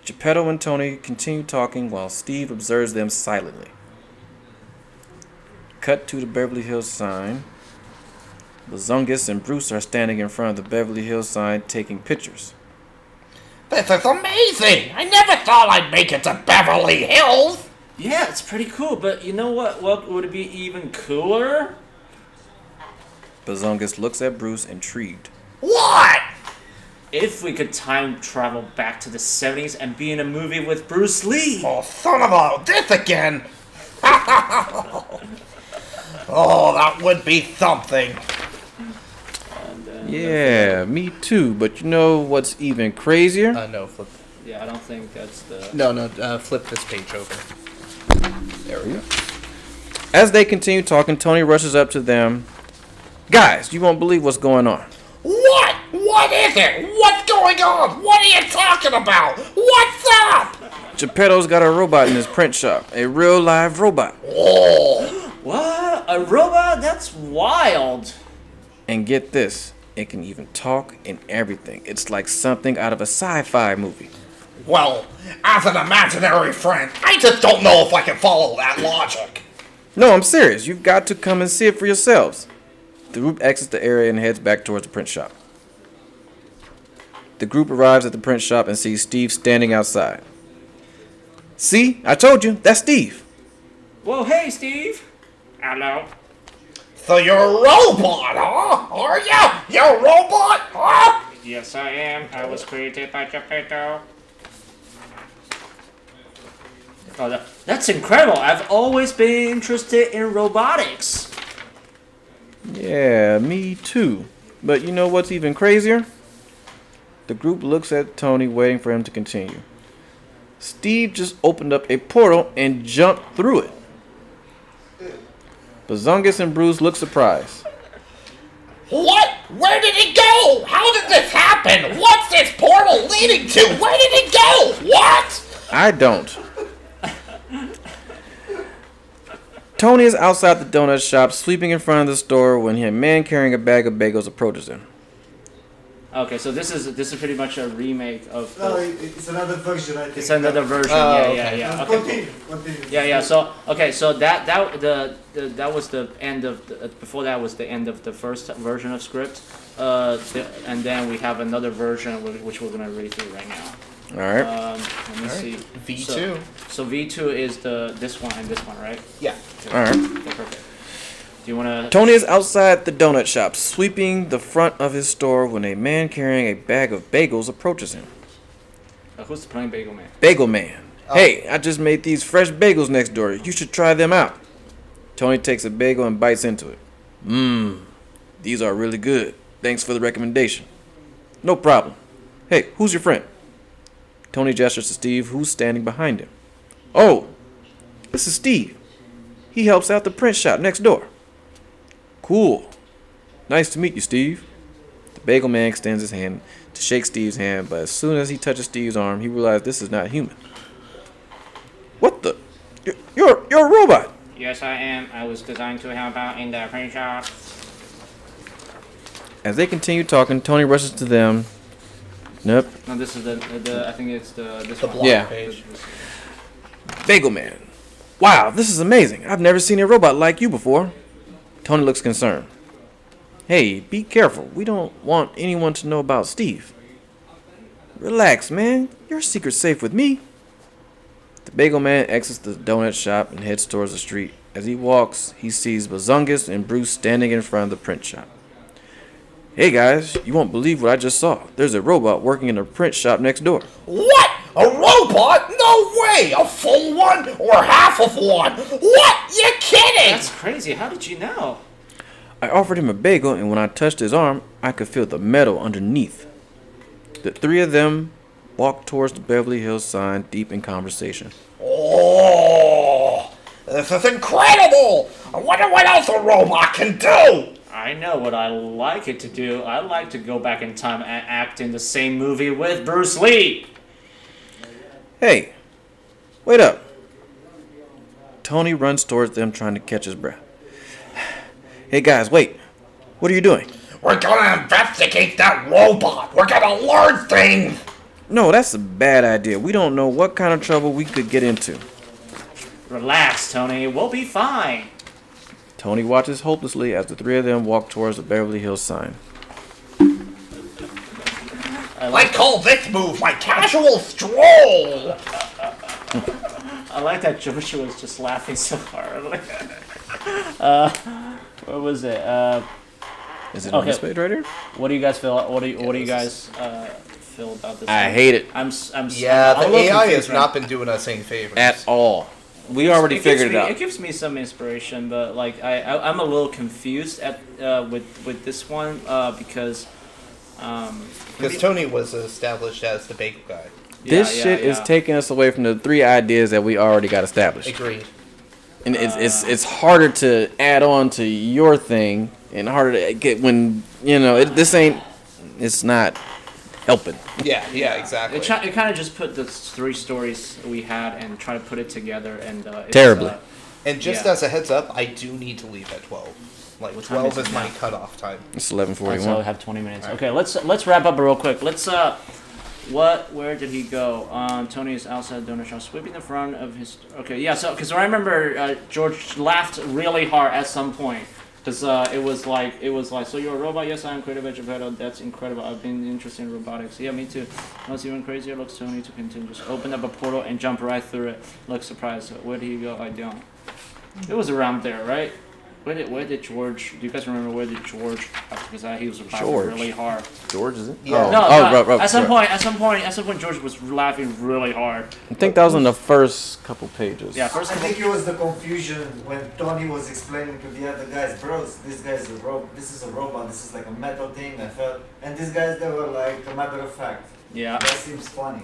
S4: Geppetto and Tony continue talking while Steve observes them silently. Cut to the Beverly Hills sign. Bazungus and Bruce are standing in front of the Beverly Hills sign taking pictures.
S1: This is amazing! I never thought I'd make it to Beverly Hills!
S3: Yeah, it's pretty cool, but you know what? What would be even cooler?
S4: Bazungus looks at Bruce intrigued.
S1: What?
S3: If we could time travel back to the 70s and be in a movie with Bruce Lee.
S1: Oh, son of a... this again! Oh, that would be something.
S4: Yeah, me too. But you know what's even crazier?
S6: No, flip.
S3: Yeah, I don't think that's the...
S6: No, flip this page over. There we go.
S4: As they continue talking, Tony rushes up to them. Guys, you won't believe what's going on.
S1: What? What is it? What's going on? What are you talking about? What's up?
S4: Geppetto's got a robot in his print shop. A real live robot.
S1: Oh.
S3: What? A robot? That's wild.
S4: And get this, it can even talk and everything. It's like something out of a sci-fi movie.
S1: Well, as an imaginary friend, I just don't know if I can follow that logic.
S4: No, I'm serious. You've got to come and see it for yourselves. The group exits the area and heads back towards the print shop. The group arrives at the print shop and sees Steve standing outside. See? I told you. That's Steve.
S3: Whoa, hey, Steve. Hello.
S1: So you're a robot, huh? Are ya? You're a robot, huh?
S3: Yes, I am. I was created by Geppetto. Oh, that's incredible. I've always been interested in robotics.
S4: Yeah, me too. But you know what's even crazier? The group looks at Tony, waiting for him to continue. Steve just opened up a portal and jumped through it. Bazungus and Bruce look surprised.
S1: What? Where did it go? How did this happen? What's this portal leading to? Where did it go? What?
S4: I don't. Tony is outside the donut shop, sweeping in front of the store when a man carrying a bag of bagels approaches him.
S3: Okay, so this is pretty much a remake of.
S2: No, it's another version. I think.
S3: It's another version.
S6: okay.
S3: Yeah. Okay.
S2: Continue.
S3: Yeah. So okay, so that was the end of before that was the end of the first version of script, and then we have another version which we're gonna read through right now.
S4: All right.
S3: Let me see.
S6: V2.
S3: So V2 is this one and this one, right?
S6: Yeah.
S4: All right.
S3: Okay, perfect. Do you wanna?
S4: Tony is outside the donut shop, sweeping the front of his store when a man carrying a bag of bagels approaches him.
S3: Who's playing Bagel Man?
S4: Bagel Man. Hey, I just made these fresh bagels next door. You should try them out. Tony takes a bagel and bites into it. These are really good. Thanks for the recommendation. No problem. Hey, who's your friend? Tony gestures to Steve, who's standing behind him. Oh, this is Steve. He helps out the print shop next door. Cool. Nice to meet you, Steve. The bagel man extends his hand to shake Steve's hand, but as soon as he touches Steve's arm, he realizes this is not human. What the? You're a robot.
S3: Yes, I am. I was designed to help out in the print shop.
S4: As they continue talking, Tony rushes to them. Nope.
S3: No, this is the I think it's this
S6: The
S3: one.
S6: blog
S4: Yeah.
S6: page.
S4: Bagel man. Wow, this is amazing. I've never seen a robot like you before. Tony looks concerned. Hey, be careful. We don't want anyone to know about Steve. Relax, man. Your secret's safe with me. The bagel man exits the donut shop and heads towards the street. As he walks, he sees Bazungus and Bruce standing in front of the print shop. Hey guys, you won't believe what I just saw. There's a robot working in the print shop next door.
S1: What? A robot? No way! A full one or half of one? What? You're kidding!
S3: That's crazy. How did you know?
S4: I offered him a bagel, and when I touched his arm, I could feel the metal underneath. The three of them walked towards the Beverly Hills sign, deep in conversation.
S1: Oh, this is incredible! I wonder what else a robot can do!
S3: I know what I like it to do. I like to go back in time and act in the same movie with Bruce Lee.
S4: Hey, wait up. Tony runs towards them, trying to catch his breath. Hey guys, wait. What are you doing?
S1: We're gonna investigate that robot! We're gonna learn things!
S4: No, that's a bad idea. We don't know what kind of trouble we could get into.
S3: Relax, Tony. We'll be fine.
S4: Tony watches hopelessly as the three of them walk towards the Beverly Hills sign.
S1: I call this move my casual stroll!
S3: I like that Joshua was just laughing so hard. What was it?
S4: Is it on this page right here?
S3: What do you guys feel? What do you guys feel about this?
S4: I
S3: one?
S4: hate it
S6: Yeah,
S3: I'm a
S6: the
S3: little
S6: AI
S3: confused
S6: has
S3: right
S6: not been doing us any favors.
S4: at all. We already figured it out.
S3: It gives me some inspiration, but like I'm a little confused at with this one because
S6: Tony was established as the bagel guy.
S4: This shit is taking us away from the three ideas that we already got established.
S6: Agreed.
S4: And it's harder to add on to your thing and harder to get when, you know, it's not helping.
S6: Yeah, exactly.
S3: It kind of just put the three stories we had and try to put it together and
S4: Terribly.
S6: And just as a heads up, I do need to leave at 12. Like,
S3: What time
S6: 12
S3: is
S6: is
S3: it
S6: my
S3: now?
S6: cutoff time.
S4: It's
S3: So we
S4: 11:41.
S3: have 20 minutes. Okay, let's wrap up real quick. Where did he go? Tony is outside the donut shop, sweeping the front of his. Okay, yeah. So, because I remember George laughed really hard at some point, because it was like, so you're a robot? Yes, I am creative at Geppetto. That's incredible. I've been interested in robotics. Yeah, me too. What's even crazier? Looks Tony to continue. Just open up a portal and jump right through it. Looks surprised. Where did he go? I don't. It was around there, right? Where did George? Do you guys remember where did George? Because he was laughing
S4: George.
S3: really hard.
S4: George, is it?
S6: Yeah.
S3: No,
S4: right.
S3: at some point, George was laughing really hard.
S4: I think that was in the first couple pages.
S3: Yeah, first
S2: I
S3: of all,
S2: think it was the confusion when Tony was explaining to the other guys, bros, this guy's a robot, this is a robot, this is like a metal thing, I felt. And these guys, they were like, a matter of fact.
S3: yeah,
S2: That seems funny.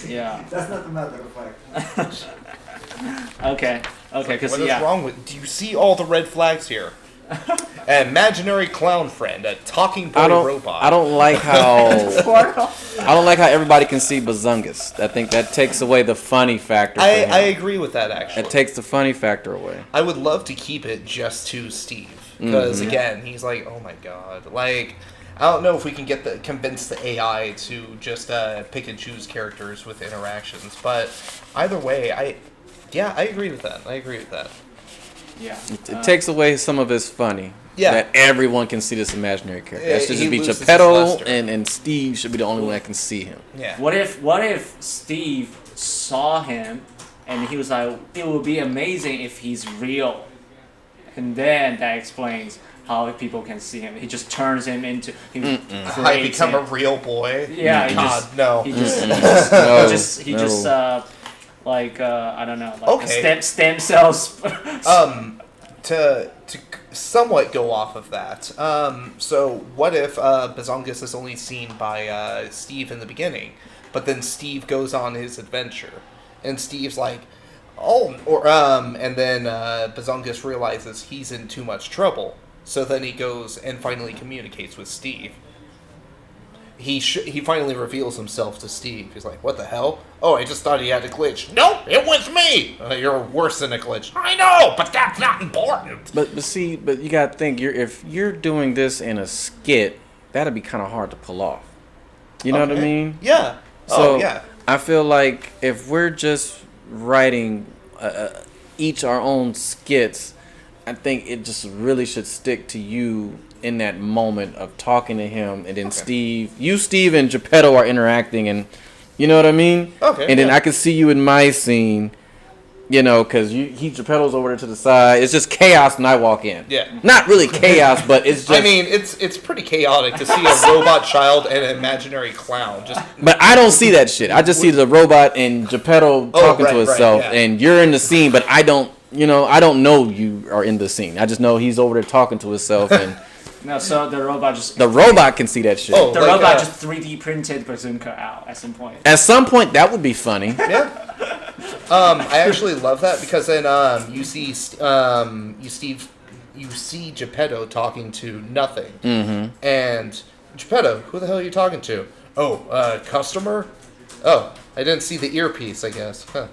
S3: yeah.
S2: That's not a matter of fact.
S3: Okay, because
S6: What is wrong with? Do you see all the red flags here? An imaginary clown friend, a talking boy robot.
S4: I don't like how everybody can see Bazungus. I think that takes away the funny factor. For him.
S6: I agree with that actually.
S4: It takes the funny factor away.
S6: I would love to keep it just to Steve because again, he's like, oh my god, like. I don't know if we can convince the AI to just pick and choose characters with interactions, but either way, I agree with that.
S3: Yeah.
S4: It takes away some of his funny.
S6: Yeah.
S4: That everyone can see this imaginary character. That should
S6: He
S4: just be
S6: loses his
S4: Geppetto,
S6: luster.
S4: and Steve should be the only one that can see him.
S6: Yeah.
S3: What if Steve saw him and he was like, it would be amazing if he's real, and then that explains how people can see him. He just turns him into.
S6: I become a real boy.
S3: Yeah.
S6: God, no.
S3: He just. like I don't know, like
S6: Okay.
S3: stem cells.
S6: To somewhat go off of that, so what if Bazongas is only seen by Steve in the beginning, but then Steve goes on his adventure, and Steve's like, and then Bazongas realizes he's in too much trouble, so then he goes and finally communicates with Steve. He finally reveals himself to Steve. He's like, what the hell? Oh, I just thought he had a glitch. No, it was me! You're worse than a glitch. I know, but that's not important.
S4: But you gotta think, if you're doing this in a skit, that'd be kind of hard to pull off. You know what I mean?
S6: Yeah.
S4: So
S6: yeah.
S4: I feel like if we're just writing each our own skits, I think it just really should stick to you in that moment of talking to him, and then Steve and Geppetto are interacting, and you know what I mean?
S6: Okay.
S4: And then I can see you in my scene, because Geppetto's over there to the side. It's just chaos when I walk in.
S6: Yeah.
S4: Not really chaos, but it's just.
S6: I mean, it's pretty chaotic to see a robot child and an imaginary clown.
S4: But I don't see that shit. I just see the robot and Geppetto talking to himself, and you're in the scene, but I don't know you are in the scene. I just know he's over there talking to himself, and.
S3: No, so the robot
S4: can see that shit.
S3: The robot just 3D printed Bazooka out at some point.
S4: At some point, that would be funny.
S6: Yeah. I actually love that because then you see Geppetto talking to nothing, and Geppetto, who the hell are you talking to? Oh, customer. Oh, I didn't see the earpiece. I guess, huh.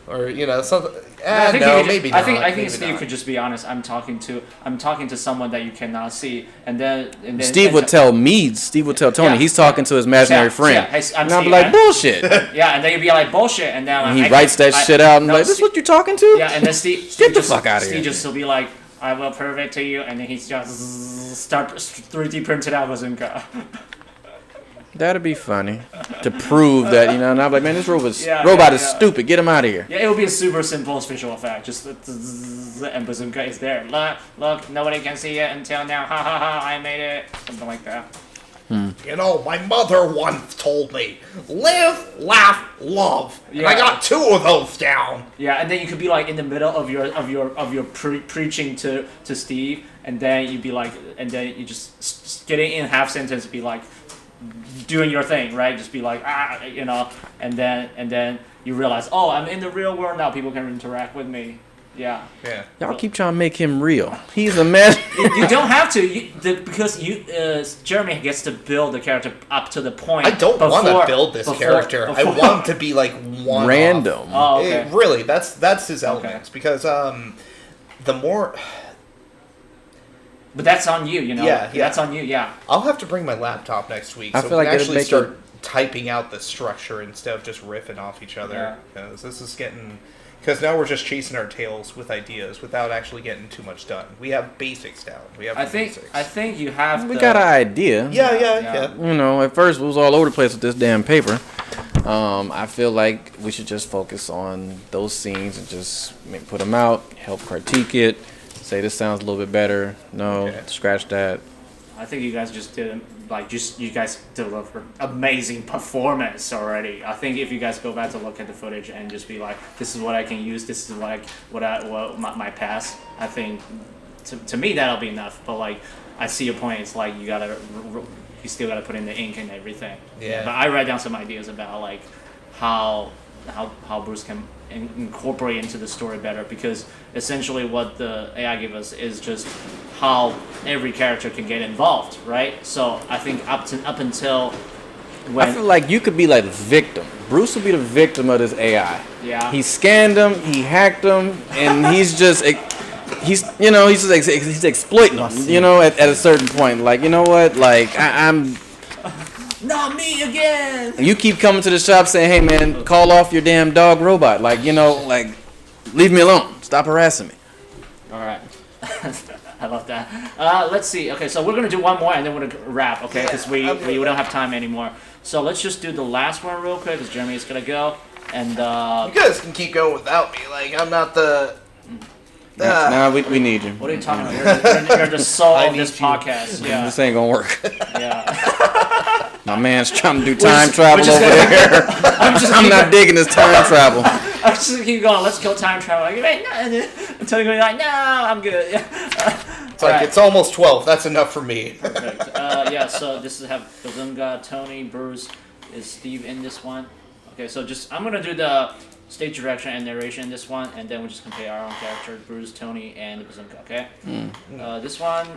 S6: Or something. Maybe not.
S3: I think Steve could just be honest. I'm talking to someone that you cannot see, and then
S4: Steve would tell Tony he's talking to his imaginary friend.
S3: Yeah,
S4: and I'd be like, bullshit.
S3: Yeah, and then you'd be like, bullshit, and then
S4: he writes that shit out and like, this is what you talking to?
S3: Yeah, and then Steve
S4: get the fuck out of here.
S3: Steve just will be like, I will prove it to you, and then he's just start 3D printed out Bazooka.
S4: That'd be funny to prove that, and I'm like, man, this robot is stupid. Get him out of here.
S3: Yeah, it would be a super simple visual effect. Just and Bazooka is there. Look, nobody can see it until now. Ha ha ha! I made it. Something like that.
S1: My mother once told me, live, laugh, love. And I got 2 of those down.
S3: Yeah, and then you could be like in the middle of your preaching to Steve, and then you'd be like, and then you just getting in half sentence, be like. Doing your thing, right? Just be like, and then you realize, oh, I'm in the real world now. People can interact with me. Yeah.
S4: Y'all keep trying to make him real. He's a man.
S3: You don't have to, because Jeremy gets to build the character up to the point.
S1: I don't want to build this character. I want him to be like one
S4: random.
S3: Oh, okay.
S1: Really, that's his elements because the more.
S3: But that's on you,
S1: Yeah.
S3: That's on you, yeah.
S1: I'll have to bring my laptop next week so
S4: I feel
S1: we
S4: like
S1: can actually
S4: it'd
S1: start typing out the structure instead of just riffing off each other. Because this is getting... Because now we're just chasing our tails with ideas without actually getting too much done. We have basics down. Basics.
S3: I think you have
S4: We got an idea.
S1: Yeah.
S4: At first it was all over the place with this damn paper. I feel like we should just focus on those scenes and just put them out, help critique it. Say this sounds a little bit better. No, scratch that.
S3: I think you guys just did you guys delivered amazing performance already. I think if you guys go back to look at the footage and just be like, this is what I can use. This is what my past. I think to me that'll be enough. But like I see your point. It's like you still gotta put in the ink and everything.
S6: Yeah.
S3: But I write down some ideas about like how Bruce can incorporate into the story better, because essentially what the AI gave us is just how every character can get involved, right? So I think up until when
S4: I feel like you could be like the victim. Bruce would be the victim of this AI.
S3: Yeah.
S4: He scanned him, he hacked him, and he's exploiting him. At a certain point, like, you know what? Like I'm.
S3: Not me again.
S4: You keep coming to the shop saying, "Hey man, call off your damn dog robot." Like, leave me alone. Stop harassing me.
S3: All right. I love that. Let's see. Okay, so we're gonna do one more and then we're gonna wrap. Okay, because we don't have time anymore. So let's just do the last one real quick, because Jeremy is gonna go. And
S1: you guys can keep going without me. Like, I'm not the.
S4: Nah, we need you.
S3: What are you talking about? You're the soul of this podcast. Yeah.
S4: This ain't gonna work.
S3: Yeah.
S4: My man's trying to do time travel over there. I'm not digging this time travel.
S3: I was just keep going. Let's go time travel. Like, wait, no. And Tony going like, no, I'm good.
S6: It's like it's almost 12. That's enough for me.
S3: Perfect. Yeah. So this is have Bazunga, Tony, Bruce. Is Steve in this one? Okay. So I'm gonna do the stage direction and narration in this one, and then we'll just compare our own character, Bruce, Tony, and the Bazunga. Okay. This one,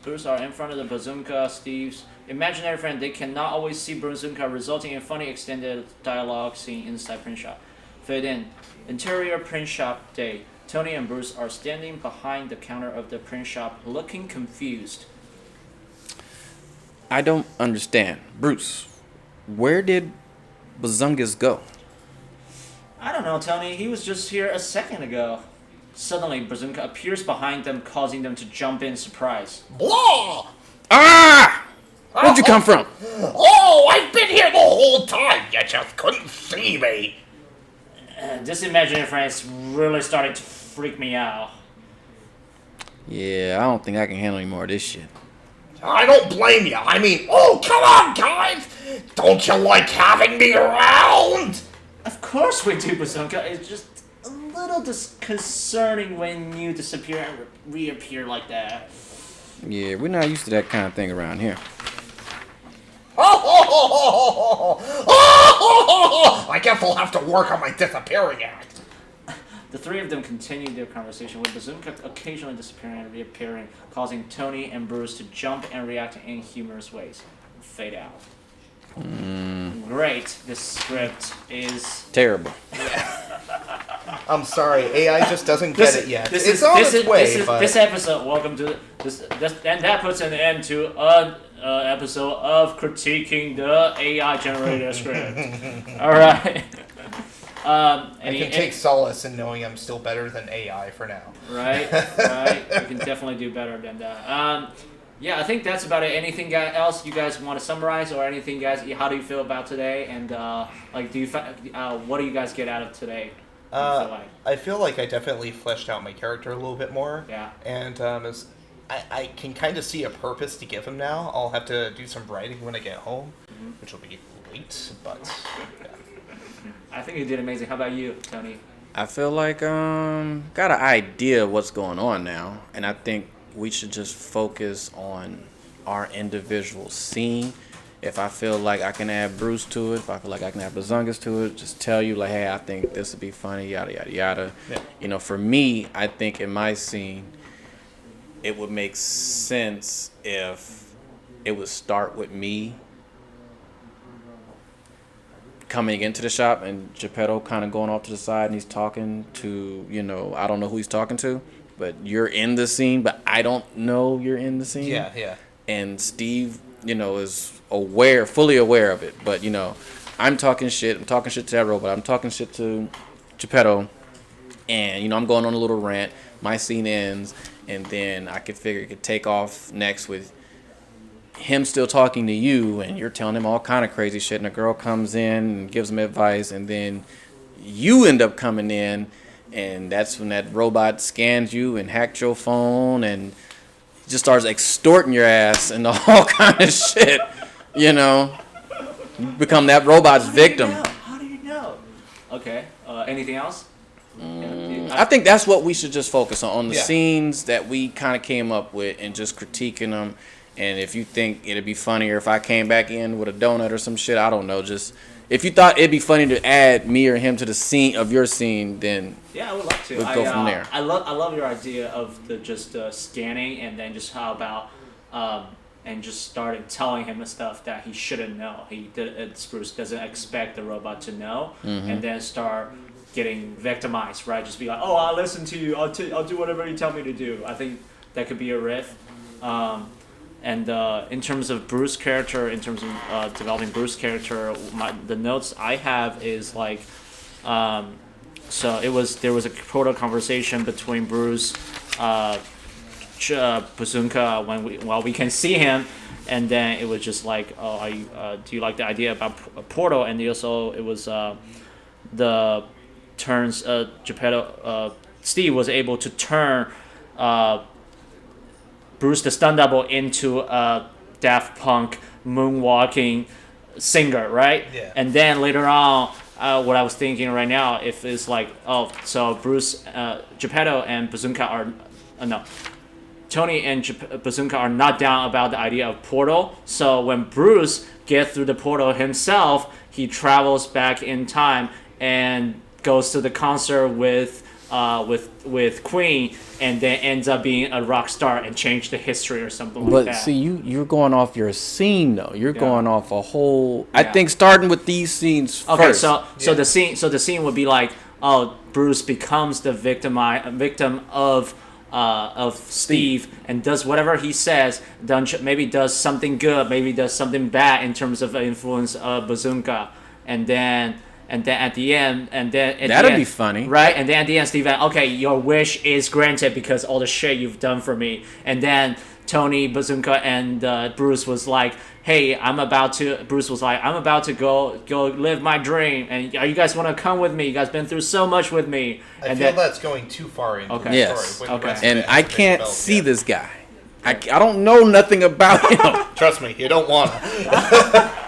S3: Bruce are in front of the Bazunga. Steve's imaginary friend. They cannot always see Bazunga, resulting in funny extended dialogue scene inside print shop. Fade in. Interior print shop day. Tony and Bruce are standing behind the counter of the print shop, looking confused.
S4: I don't understand. Bruce, where did Bazungas go?
S3: I don't know, Tony. He was just here a second ago. Suddenly, Bazunga appears behind them, causing them to jump in surprise.
S1: Blah!
S4: Ah! Where'd you come from?
S1: Oh, I've been here the whole time. You just couldn't see me.
S3: This imaginary friend is really starting to freak me out.
S4: Yeah, I don't think I can handle any more of this shit.
S1: I don't blame you. I mean, oh, come on, guys. Don't you like having me around?
S3: Of course we do, Bazunga. It's just a little disconcerting when you disappear and reappear like that.
S4: Yeah, we're not used to that kind of thing around here.
S1: I guess I'll have to work on my disappearing act.
S3: The three of them continue their conversation, with Bazunga occasionally disappearing and reappearing, causing Tony and Bruce to jump and react in humorous ways. Fade out. Great. This script is
S4: terrible.
S6: I'm sorry, AI just doesn't get it yet.
S3: This episode. Welcome to this, and that puts an end to an episode of critiquing the AI generated script. All right.
S6: I can take solace in knowing I'm still better than AI for now.
S3: Right. You can definitely do better than that. Yeah, I think that's about it. Anything else you guys want to summarize, or anything, guys? How do you feel about today? And what do you guys get out of today?
S6: I feel like I definitely fleshed out my character a little bit more.
S3: Yeah.
S6: And as I can kind of see a purpose to give him now. I'll have to do some writing when I get home, which will be late, but yeah.
S3: I think you did amazing. How about you, Tony?
S4: I feel like got an idea of what's going on now, and I think we should just focus on our individual scene. If I feel like I can add Bruce to it, if I feel like I can add Bazungas to it, just tell you like, hey, I think this would be funny, yada yada yada.
S6: Yeah.
S4: You know, for me, I think in my scene, it would make sense if it would start with me coming into the shop and Geppetto kind of going off to the side and he's talking to, I don't know who he's talking to, but you're in the scene, but I don't know you're in the scene.
S6: Yeah.
S4: And Steve, is fully aware of it. But, I'm talking shit to that robot. I'm talking shit to Geppetto. And, I'm going on a little rant. My scene ends. And then I could figure it could take off next with him still talking to you. And you're telling him all kind of crazy shit. And a girl comes in and gives him advice. And then you end up coming in. And that's when that robot scans you and hacks your phone and just starts extorting your ass and all kind of shit. You become that robot's victim.
S3: How do you know? Okay. Anything else?
S4: I think that's what we should just focus on the scenes that we kind of came up with and just critiquing them. And if you think it'd be funnier if I came back in with a donut or some shit, I don't know. Just if you thought it'd be funny to add me or him to the scene of your scene, then
S3: yeah, I would love to.
S4: We'll go from there.
S3: I love your idea of the scanning and then just how about and just started telling him the stuff that he shouldn't know. Bruce doesn't expect the robot to know, and then start getting victimized, right? Just be like, oh, I'll listen to you. I'll do whatever you tell me to do. I think that could be a riff. And in terms of Bruce's character, in terms of developing Bruce's character, the notes I have is like, so there was a proto conversation between Bruce, Bazunga while we can see him, and then it was just like, oh, do you like the idea about a portal? And also it was the turns Geppetto, Steve was able to turn Bruce the stunt double into a Daft Punk moonwalking singer, right?
S6: Yeah.
S3: And then later on, what I was thinking right now, if it's like, oh, so Bruce, Geppetto and Bazooka are, no, Tony and Bazooka are not down about the idea of portal. So when Bruce gets through the portal himself, he travels back in time and goes to the concert with Queen, and then ends up being a rock star and change the history or something like that.
S4: But see, you're going off your scene though. You're going off a whole. I think starting with these scenes first.
S3: Okay, so the scene would be like, oh, Bruce becomes the victim of Steve and does whatever he says. Maybe does something good, maybe does something bad in terms of influence of Bazooka, and then at the end,
S4: that'd be funny,
S3: right? And then at the end, Steve, okay, your wish is granted because all the shit you've done for me. And then Tony, Bazooka, and Bruce was like, hey, Bruce was like, I'm about to go live my dream, and you guys want to come with me? You guys been through so much with me.
S6: I feel that's going too far into the story.
S3: Okay.
S4: And I can't see this guy. I don't know nothing about him.
S6: Trust me, you don't want to.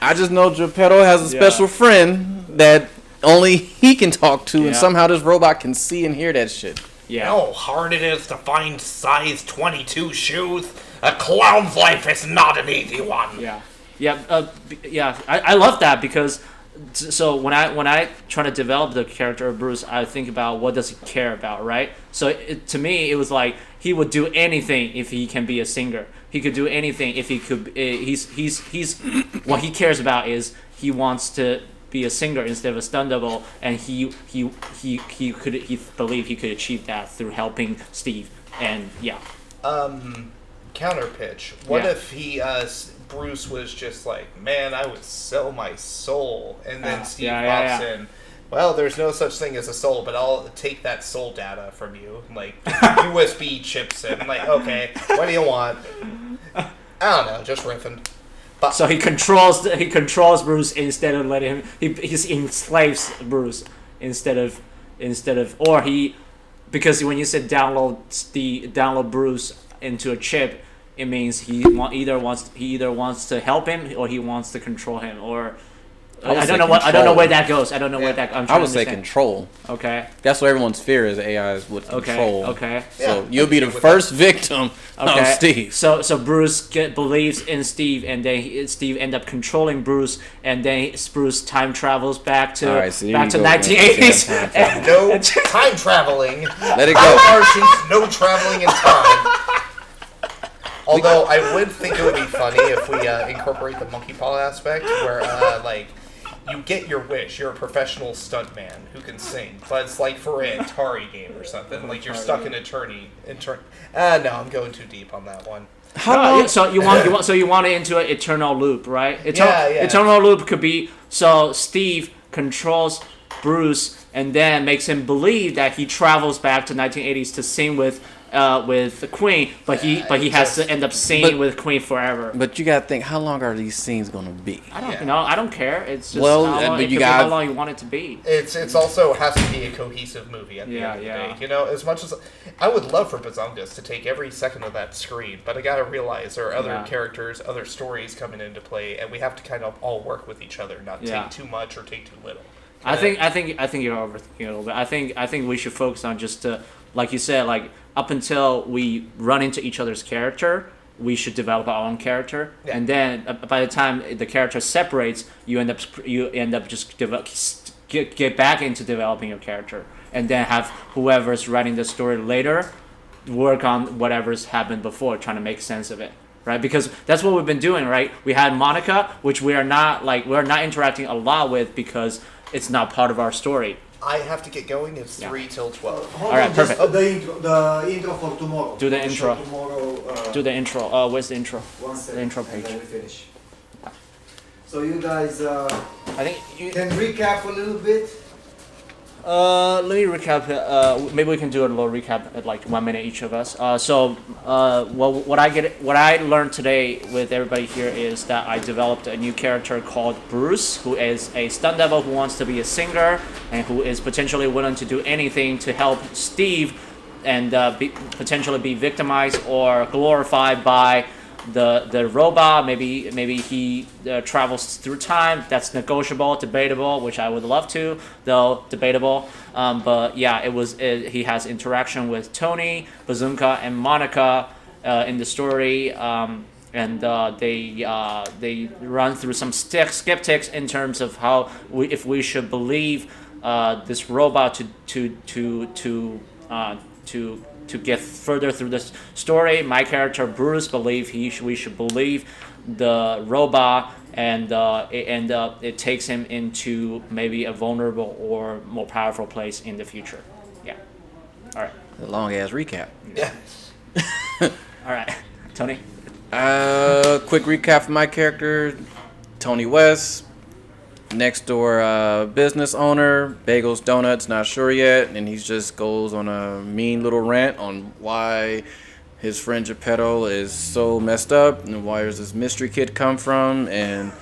S4: I just know Geppetto has a special friend that only he can talk to, and somehow this robot can see and hear that shit.
S6: Yeah. You know how hard it is to find size 22 shoes? A clown's life is not an easy one.
S3: I love that because so when I try to develop the character of Bruce, I think about what does he care about, right? So to me, it was like he would do anything if he can be a singer. He could do anything if he could. He's what he cares about is he wants to be a singer instead of a stunt double, and he believed he could achieve that through helping Steve. And
S6: counter pitch. What if Bruce was just like, man, I would sell my soul, and then Steve pops in. Well, there's no such thing as a soul, but I'll take that soul data from you, like USB chips in. I'm like, okay, what do you want? I don't know, just riffing. But
S3: so he controls Bruce instead of letting him. He enslaves Bruce instead of because when you said download Bruce into a chip, it means he either wants to help him or he wants to control him, or I don't know where that goes. I don't know where that.
S4: I would say control.
S3: Okay.
S4: That's what everyone's fear is. AIs would control.
S3: Okay.
S4: So you'll be the first victim of Steve.
S3: So Bruce believes in Steve, and then Steve end up controlling Bruce, and then Bruce time travels back to 1980s.
S6: No time traveling.
S4: Let it go.
S6: Martians, no traveling in time. Although I would think it would be funny if we incorporate the monkey paw aspect, where you get your wish. You're a professional stuntman who can sing, but it's like for an Atari game or something. Like you're stuck in no, I'm going too deep on that one.
S3: So you want it into an eternal loop, right? Eternal loop could be so Steve controls Bruce and then makes him believe that he travels back to 1980s to sing with the Queen, but he has to end up singing with Queen forever.
S4: But you gotta think, how long are these scenes gonna be?
S3: I don't know. I don't care. It's just how long you want it to be.
S6: It's also has to be a cohesive movie at the end of the day. You know, as much as I would love for Bazongas to take every second of that screen, but I gotta realize there are other characters, other stories coming into play, and we have to kind of all work with each other, not take too much or take too little.
S3: I think you're overthinking it a little bit. I think we should focus on just like you said, like up until we run into each other's character, we should develop our own character, and then by the time the character separates, you end up just get back into developing your character, and then have whoever's writing the story later work on whatever's happened before, trying to make sense of it. Right, because that's what we've been doing, right? We had Monica, which we're not interacting a lot with because it's not part of our story.
S6: I have to get going. It's 3 till 12.
S3: All right, perfect.
S2: The intro for tomorrow.
S3: Do the intro.
S2: Tomorrow.
S3: Do the intro. Where's the intro?
S2: One second.
S3: The intro page.
S2: And then we finish. So you guys
S3: I think you
S2: can recap a little bit.
S3: let me recap. Maybe we can do a little recap at like 1 minute each of us. What I learned today with everybody here is that I developed a new character called Bruce, who is a stunt double who wants to be a singer and who is potentially willing to do anything to help Steve and potentially be victimized or glorified by the robot, maybe he travels through time. That's negotiable, debatable, which I would love to, though debatable. But yeah, he has interaction with Tony, Bazooka, and Monica in the story. And they run through some skeptics in terms of if we should believe this robot to get further through the story. My character Bruce we should believe the robot, and it takes him into maybe a vulnerable or more powerful place in the future. Yeah. All right.
S4: A long ass recap.
S6: Yeah.
S3: All right, Tony.
S4: Quick recap for my character, Tony West, next door business owner, bagels, donuts, not sure yet, and he just goes on a mean little rant on why his friend Geppetto is so messed up, and where does this mystery kid come from, and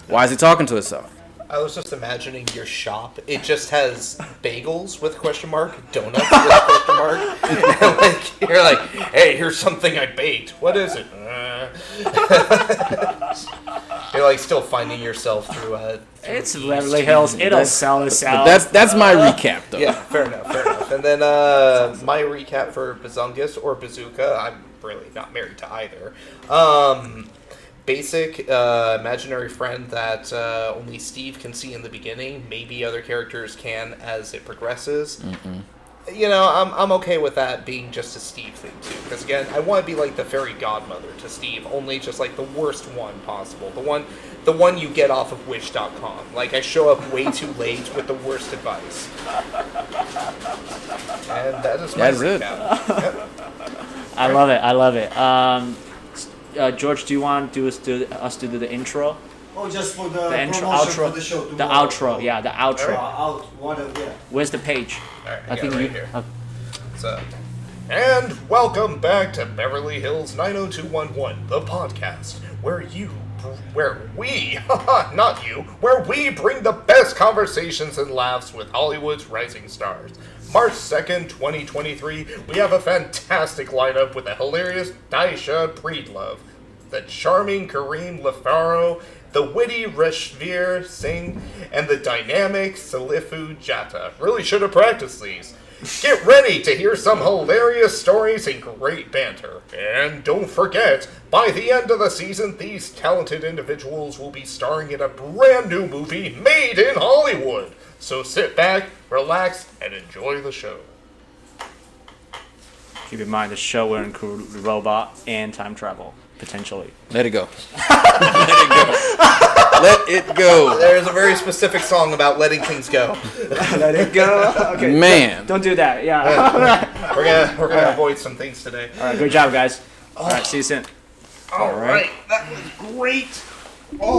S4: why is he talking to himself?
S6: I was just imagining your shop. It just has bagels with question mark, donuts with question mark. And like you're like, hey, here's something I baked. What is it? You're like still finding yourself through
S3: it's Beverly Hills. It'll sell us out.
S4: That's my recap though.
S6: Yeah, fair enough. And then my recap for Bazungus or Bazooka. I'm really not married to either. Basic imaginary friend that only Steve can see in the beginning. Maybe other characters can as it progresses. You know, I'm okay with that being just a Steve thing too. Because again, I want to be like the fairy godmother to Steve, only just like the worst one possible. The one you get off of Wish.com. Like I show up way too late with the worst advice. And that is my recap. Yep.
S3: I love it. George, do you want us to do the intro?
S2: Oh, just for the
S3: intro,
S2: promotion
S3: outro,
S2: for the show
S3: the
S2: tomorrow.
S3: outro, yeah, the outro.
S2: Where's
S3: the page?
S6: All right,
S3: I think
S6: right
S3: you.
S6: here. And welcome back to Beverly Hills 90211, the podcast where we bring the best conversations and laughs with Hollywood's rising stars. March 2nd, 2023, we have a fantastic lineup with the hilarious Daisha Breedlove, the charming Kareem Lefaro, the witty Reshveer Singh, and the dynamic Salifu Jatta. Really should have practiced these. Get ready to hear some hilarious stories and great banter. And don't forget, by the end of the season, these talented individuals will be starring in a brand new movie made in Hollywood. So sit back, relax, and enjoy the show.
S3: Keep in mind, the show will include robot and time travel, potentially.
S4: Let it go. Let it go. Let it go.
S6: There's a very specific song about letting things go.
S3: Let it go. Okay.
S4: Man.
S3: Don't do that. Yeah.
S6: We're gonna avoid some things today.
S3: All right. Good job, guys. All right. See you soon.
S6: All right. That was great.